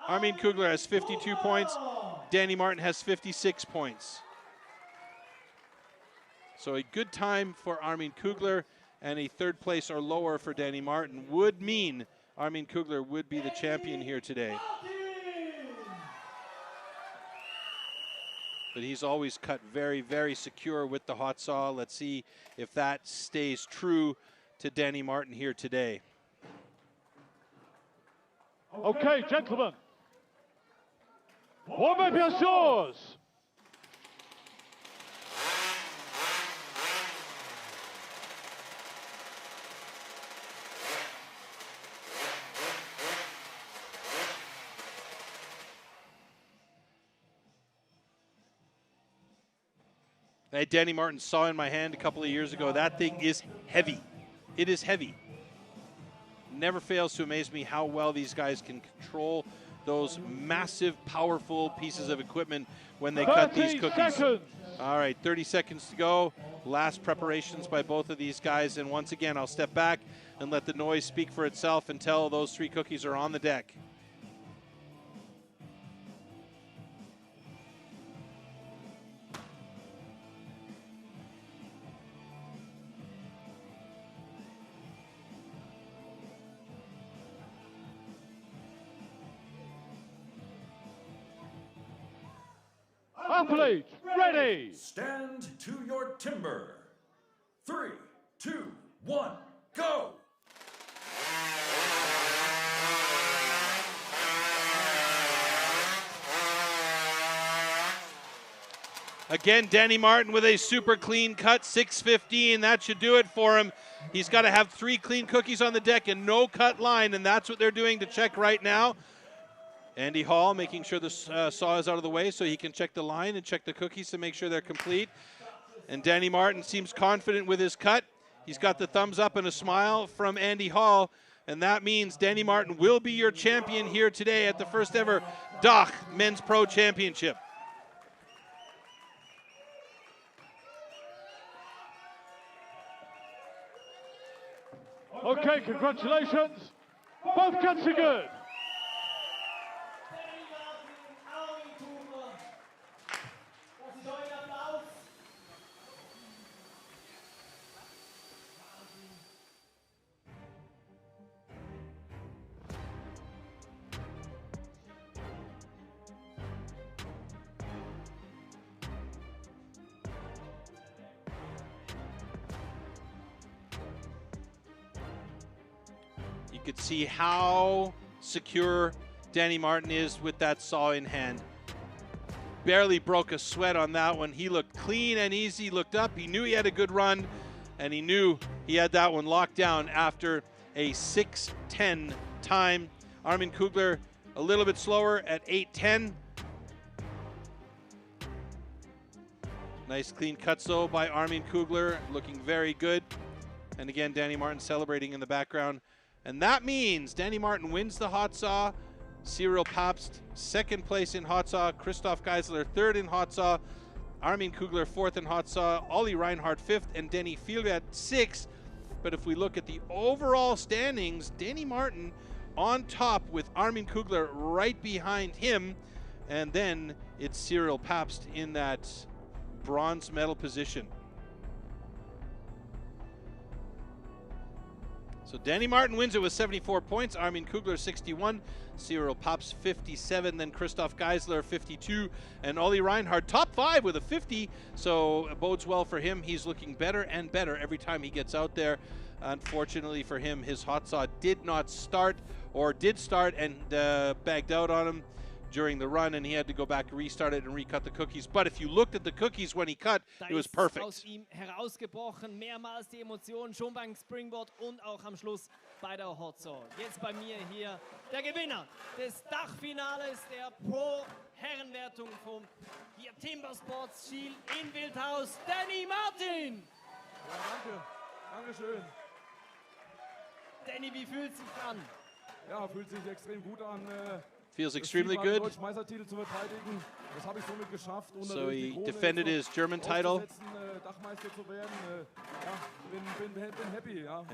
Armin Kugler has 52 points. Danny Martin has 56 points. So a good time for Armin Kugler and a 3rd place or lower for Danny Martin would mean Armin Kugler would be the champion here today. But he's always cut very, very secure with the hot saw. Let's see if that stays true to Danny Martin here today. Okay, gentlemen. Warm up your saws. I had Danny Martin saw in my hand a couple of years ago. That thing is heavy. It is heavy. Never fails to amaze me how well these guys can control those massive, powerful pieces of equipment when they cut these cookies. Seconds. All right, 30 seconds to go. Last preparations by both of these guys. And once again, I'll step back and let the noise speak for itself until those 3 cookies are on the deck. Athlete, ready. Stand to your timber. 3, 2, 1, go! Again, Danny Martin with a super clean cut, 6:15. That should do it for him. He's got to have 3 clean cookies on the deck and no cut line, and that's what they're doing to check right now. Andy Hall making sure the saw is out of the way so he can check the line and check the cookies to make sure they're complete. And Danny Martin seems confident with his cut. He's got the thumbs up and a smile from Andy Hall, and that means Danny Martin will be your champion here today at the first ever DACH Men's Pro Championship. Okay, congratulations. Both cuts are good. You could see how secure Danny Martin is with that saw in hand. Barely broke a sweat on that one. He looked clean and easy, looked up. He knew he had a good run, and he knew he had that one locked down after a 6:10 time. Armin Kugler a little bit slower at 8:10. Nice clean cuts though by Armin Kugler, looking very good. And again, Danny Martin celebrating in the background. And that means Danny Martin wins the hot saw. Cyril Pabst, second place in hot saw. Christoph Geisler, third in hot saw. Armin Kugler, fourth in hot saw. Olli Reinhardt, fifth, and Denny Fieldgat, sixth. But if we look at the overall standings, Danny Martin on top with Armin Kugler right behind him. And then it's Cyril Pabst in that bronze medal position. So Danny Martin wins it with 74 points, Armin Kugler 61, Cyril Pabst 57, then Christoph Geisler 52, and Olli Reinhardt top 5 with a 50, so it bodes well for him. He's looking better and better every time he gets out there. Unfortunately for him, his hot saw did not start, or did start and bagged out on him during the run, and he had to go back, restart it, and recut the cookies. But if you looked at the cookies when he cut, it was perfect. Aus ihm herausgebrochen, mehrmals die Emotionen, schon beim Springboard und auch am Schluss bei der Hot Saw. Jetzt bei mir hier der Gewinner des Dachfinales der Pro-Herrenwertung vom hier Timbersports STIHL in Wildhaus, Danny Martin. Ja, danke. Dankeschön. Danny, wie fühlt sich an? Ja, fühlt sich extrem gut an. Feels extremely good. So he defended his German title.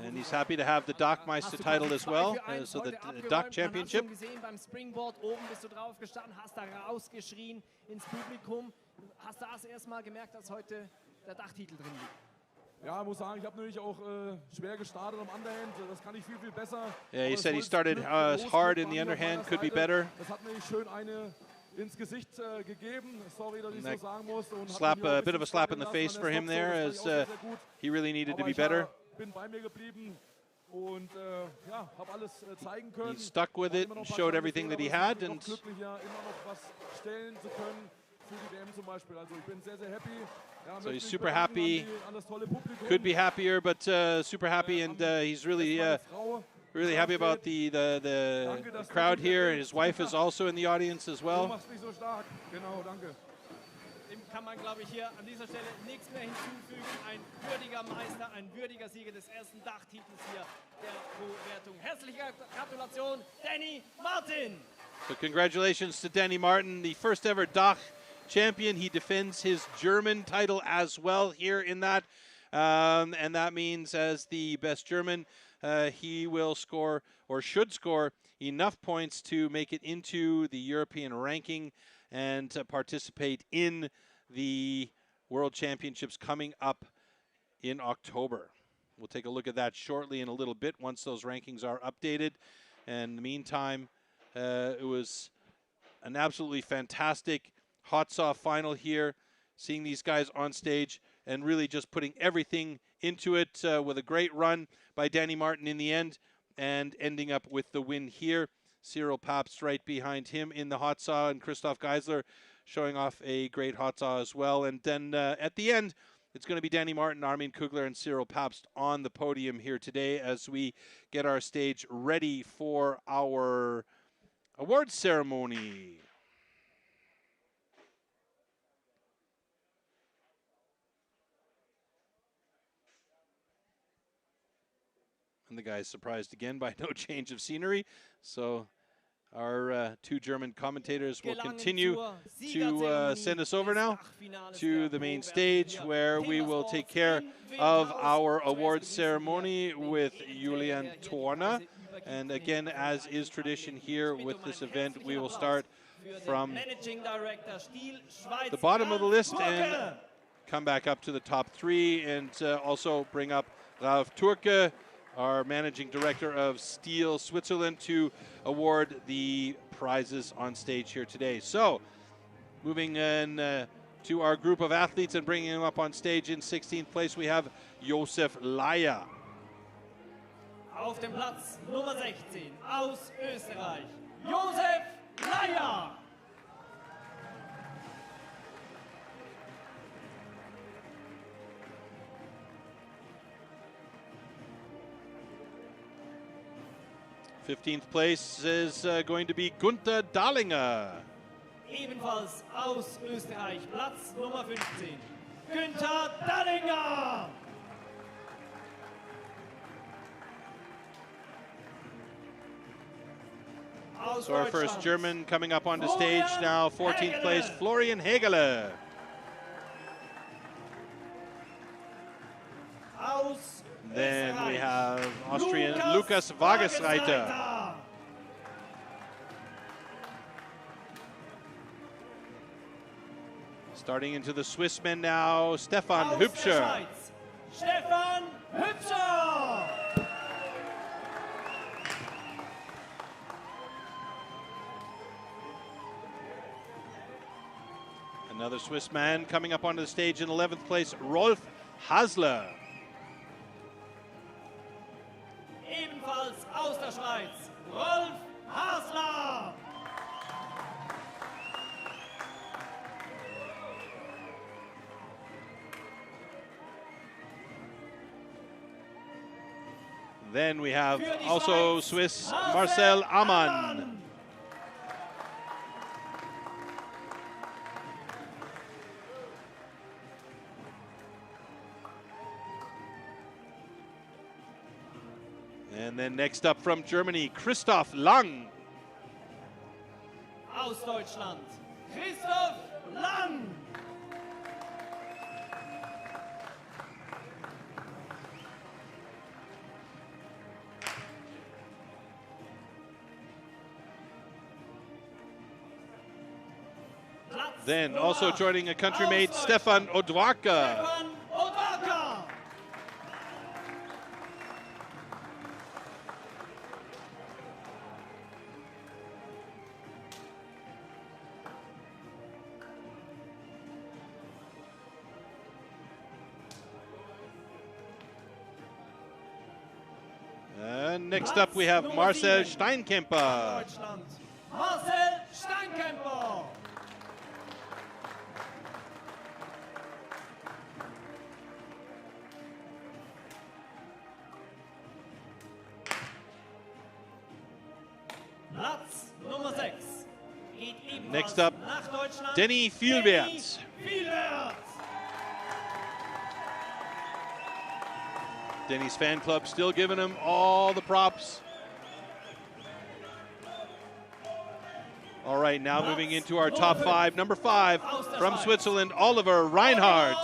And he's happy to have the Dachmeister title as well, so the DACH Championship. Beim Springboard oben bist du drauf gestanden, hast da rausgeschrien ins Publikum. Hast du das erst mal gemerkt, dass heute der Dachtitel drin liegt? Ja, ich muss sagen, ich habe natürlich auch schwer gestartet am Underhand. Das kann ich viel, viel besser. Yeah, he said he started hard in the Underhand, could be better. Das hat mir schön eine ins Gesicht gegeben. Sorry, dass ich so sagen muss. Slap, a bit of a slap in the face for him there, as he really needed to be better. Bin bei mir geblieben und ja, habe alles zeigen können. He stuck with it and showed everything that he had, and glücklich ja immer noch was stellen zu können für die WM zum Beispiel. Also ich bin sehr, sehr happy. So he's super happy, could be happier, but super happy, and he's really really happy about the crowd here. His wife is also in the audience as well. Dem kann man, glaube ich, hier an dieser Stelle nichts mehr hinzufügen. Ein würdiger Meister, ein würdiger Sieger des ersten Dachtitels hier der Pro-Wertung. Herzliche Gratulation, Danny Martin! So congratulations to Danny Martin, the first ever DACH champion. He defends his German title as well here in that, and that means as the best German, he will score, or should score, enough points to make it into the European ranking and to participate in the World Championships coming up in October. We'll take a look at that shortly in a little bit once those rankings are updated. And in the meantime, it was an absolutely fantastic hot saw final here, seeing these guys on stage and really just putting everything into it with a great run by Danny Martin in the end and ending up with the win here. Cyril Pabst right behind him in the hot saw, and Christoph Geisler showing off a great hot saw as well. And then at the end, it's going to be Danny Martin, Armin Kugler, and Cyril Pabst on the podium here today as we get our stage ready for our awards ceremony. And the guy's surprised again by no change of scenery. So our two German commentators will continue to send us over now to the main stage, where we will take care of our awards ceremony with Julian Torner. And again, as is tradition here with this event, we will start from the bottom of the list and come back up to the top three, and also bring up Ralf Turke, our managing director of STIHL Switzerland, to award the prizes on stage here today. So, moving in to our group of athletes and bringing them up on stage in 16th place, we have Josef Leier. Auf dem Platz Nummer 16 aus Österreich, Josef Leier. '15th place is going to be Gunther Dahlinger. Ebenfalls aus Österreich, Platz Nummer 15, Günther Dahlinger. So our first German coming up onto stage now, 14th place, Florian Hegele. Then we have Austrian Lukas Wagesreiter. Starting into the Swiss men now, Stefan Hübscher. Stefan Hübscher. Another Swiss man coming up onto the stage in 11th place, Rolf Hasler. Ebenfalls aus der Schweiz, Rolf Hasler. Then we have also Swiss Marcel Amann. And then next up from Germany, Christoph Lang. Aus Deutschland, Christoph Lang. Then also joining a countrymate, Stefan Odwarka. And next up we have Marcel Steinkemper. Marcel Steinkemper. Platz Nummer 6. Next up, Denny Vielwert. Denny's fan club still giving him all the props. All right, now moving into our top five. Number 5 from Switzerland, Oliver Reinhardt.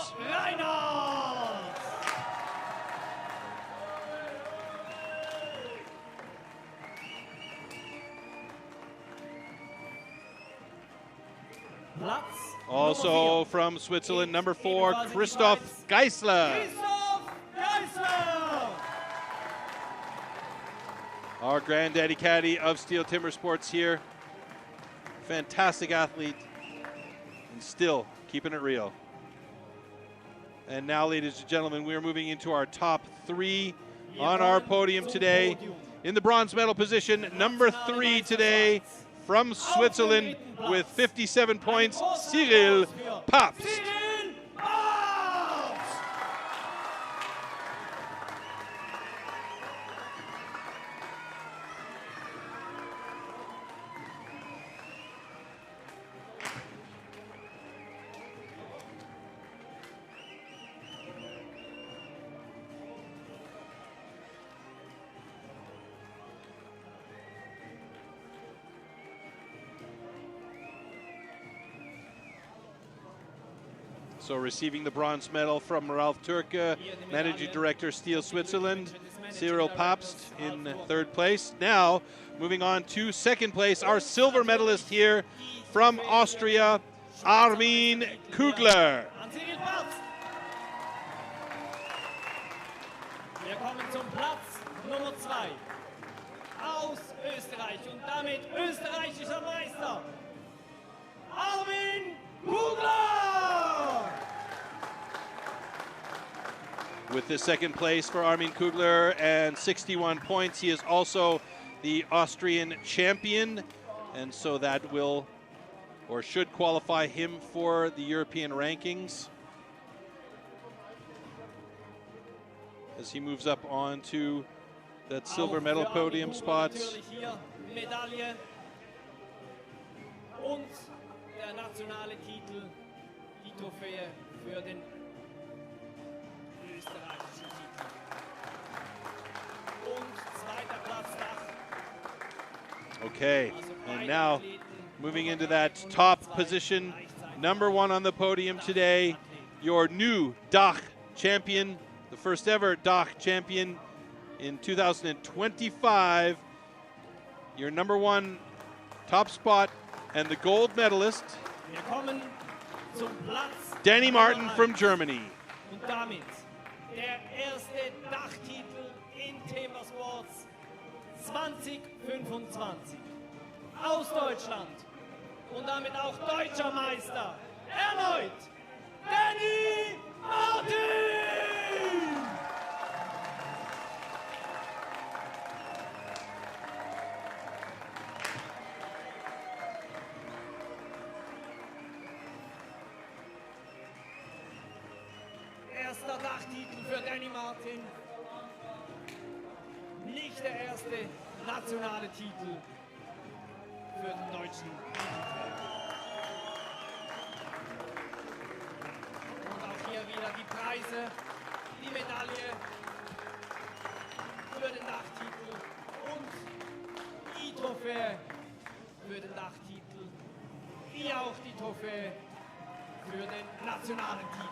Also from Switzerland, number 4, Christoph Geisler. Our granddaddy caddy of STIHL Timbersports here. Fantastic athlete. and still keeping it real. And now, ladies and gentlemen, we are moving into our top 3 on our podium today. In the bronze medal position, number 3 today from Switzerland with 57 points, CEST Pabst. So receiving the bronze medal from Ralf Türke, Managing Director, STIHL Switzerland, CEST Pabst in 3rd place. Now, moving on to 2nd place, our silver medalist here from Austria, Armin Kugler. Wir kommen zum Platz Nummer 2 aus Österreich und damit österreichischer Meister, Armin Kugler! With the 2nd place for Armin Kugler and 61 points, he is also the Austrian champion, and so that will or should qualify him for the European rankings as he moves up onto that silver medal podium spots. Medaille und der nationale Titel, die Trophäe für den österreichischen Titel. Und 2. Platz Dach. Okay, and now moving into that top position, number 1 on the podium today, your new DACH champion, the first ever DACH champion in 2025. Your number 1 top spot and the gold medalist, Danny Martin from Germany. Und damit der erste Dachtitel in Timbersports 2025 aus Deutschland und damit auch deutscher Meister erneut Danny Martin! Erster Dachtitel für Danny Martin. Nicht der erste nationale Titel für den deutschen Titelträger. Und auch hier wieder die Preise, die Medaille für den Dachtitel und die Trophäe für den Dachtitel, wie auch die Trophäe für den nationalen Titel.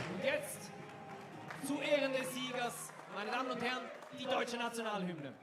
Und jetzt, zu Ehren des Siegers, meine Damen und Herren, die deutsche Nationalhymne.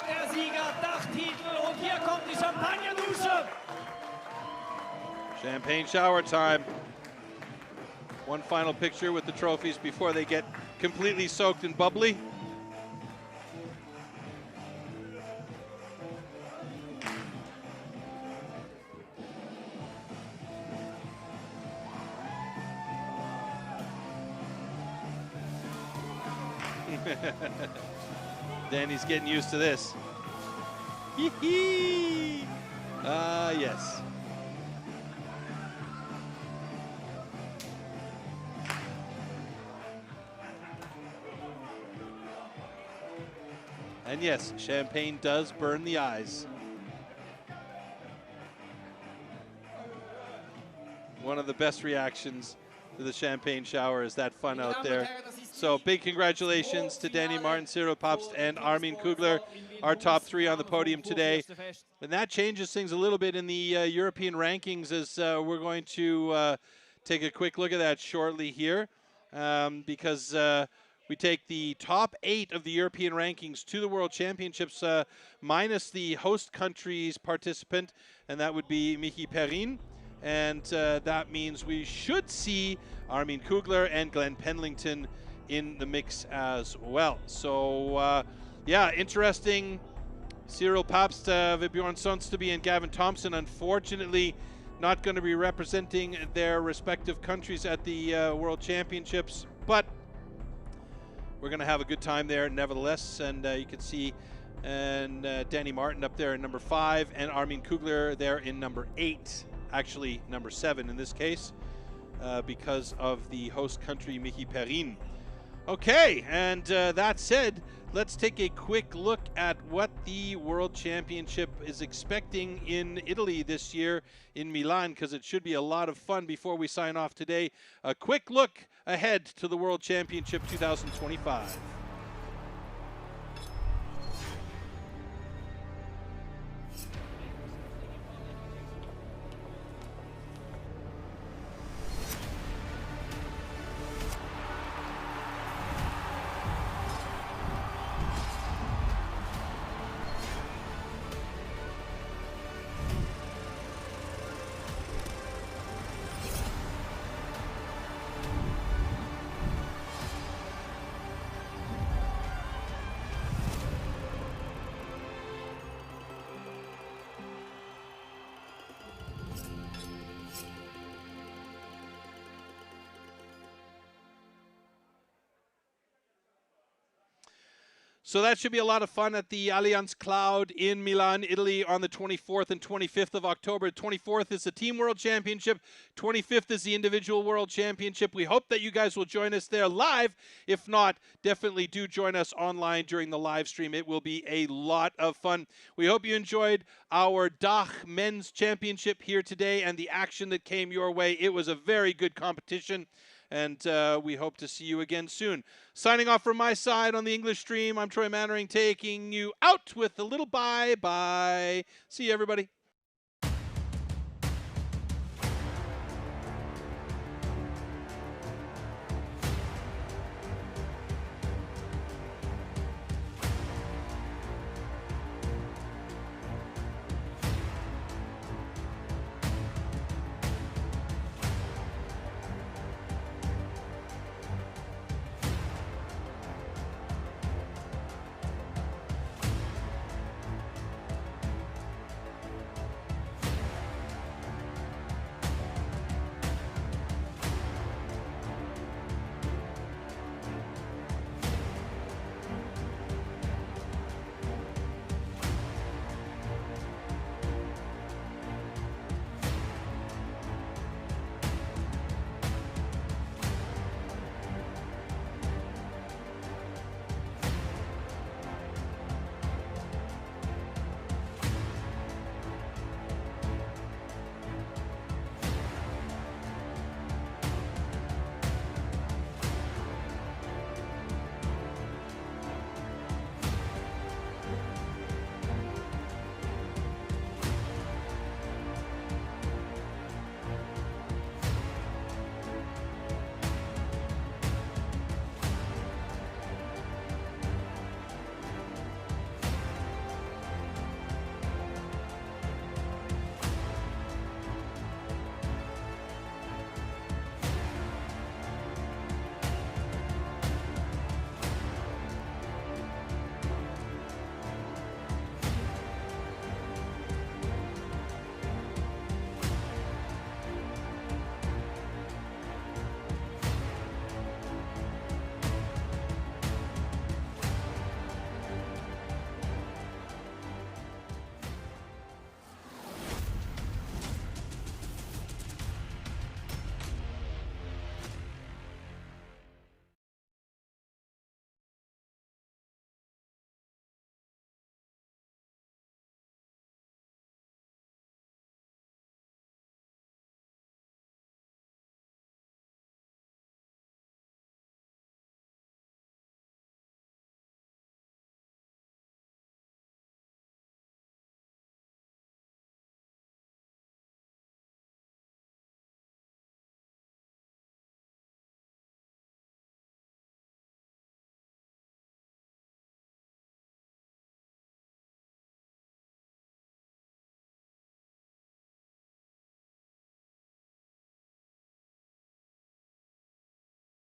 Der Sieger, Dachtitel und hier kommt die Champagnerdusche. Champagne shower time. One final picture with the trophies before they get completely soaked and bubbly. Danny's getting used to this. Hee-hee! Yes. And yes, champagne does burn the eyes. One of the best reactions to the champagne shower is that fun out there. So big congratulations to Danny Martin, Cyril Papst, and Armin Kugler, our top 3 on the podium today. And that changes things a little bit in the European rankings, as we're going to take a quick look at that shortly here, because we take the top 8 of the European rankings to the World Championships, minus the host country's participant, and that would be Michi Perrin. And that means we should see Armin Kugler and Glenn Pendlington in the mix as well. So, yeah, interesting. Cyril Papst, Vibjorn Sonsteby, and Gavin Thompson, unfortunately, not going to be representing their respective countries at the World Championships. But we're going to have a good time there nevertheless. And you can see Danny Martin up there in number 5, and Armin Kugler there in number 8. Actually number 7 in this case, because of the host country, Michi Perrin. Okay, and that said, let's take a quick look at what the World Championship is expecting in Italy this year in Milan, because it should be a lot of fun. Before we sign off today, a quick look ahead to the World Championship 2025. So that should be a lot of fun at the Allianz Cloud in Milan, Italy on the 24th and 25th of October. 24th is the Team World Championship. 25th is the Individual World Championship. We hope that you guys will join us there live. If not, definitely do join us online during the live stream. It will be a lot of fun. We hope you enjoyed our DACH Men's Championship here today and the action that came your way. It was a very good competition. And we hope to see you again soon. Signing off from my side on the English stream, I'm Troy Mannering, taking you out with a little bye-bye. See you, everybody.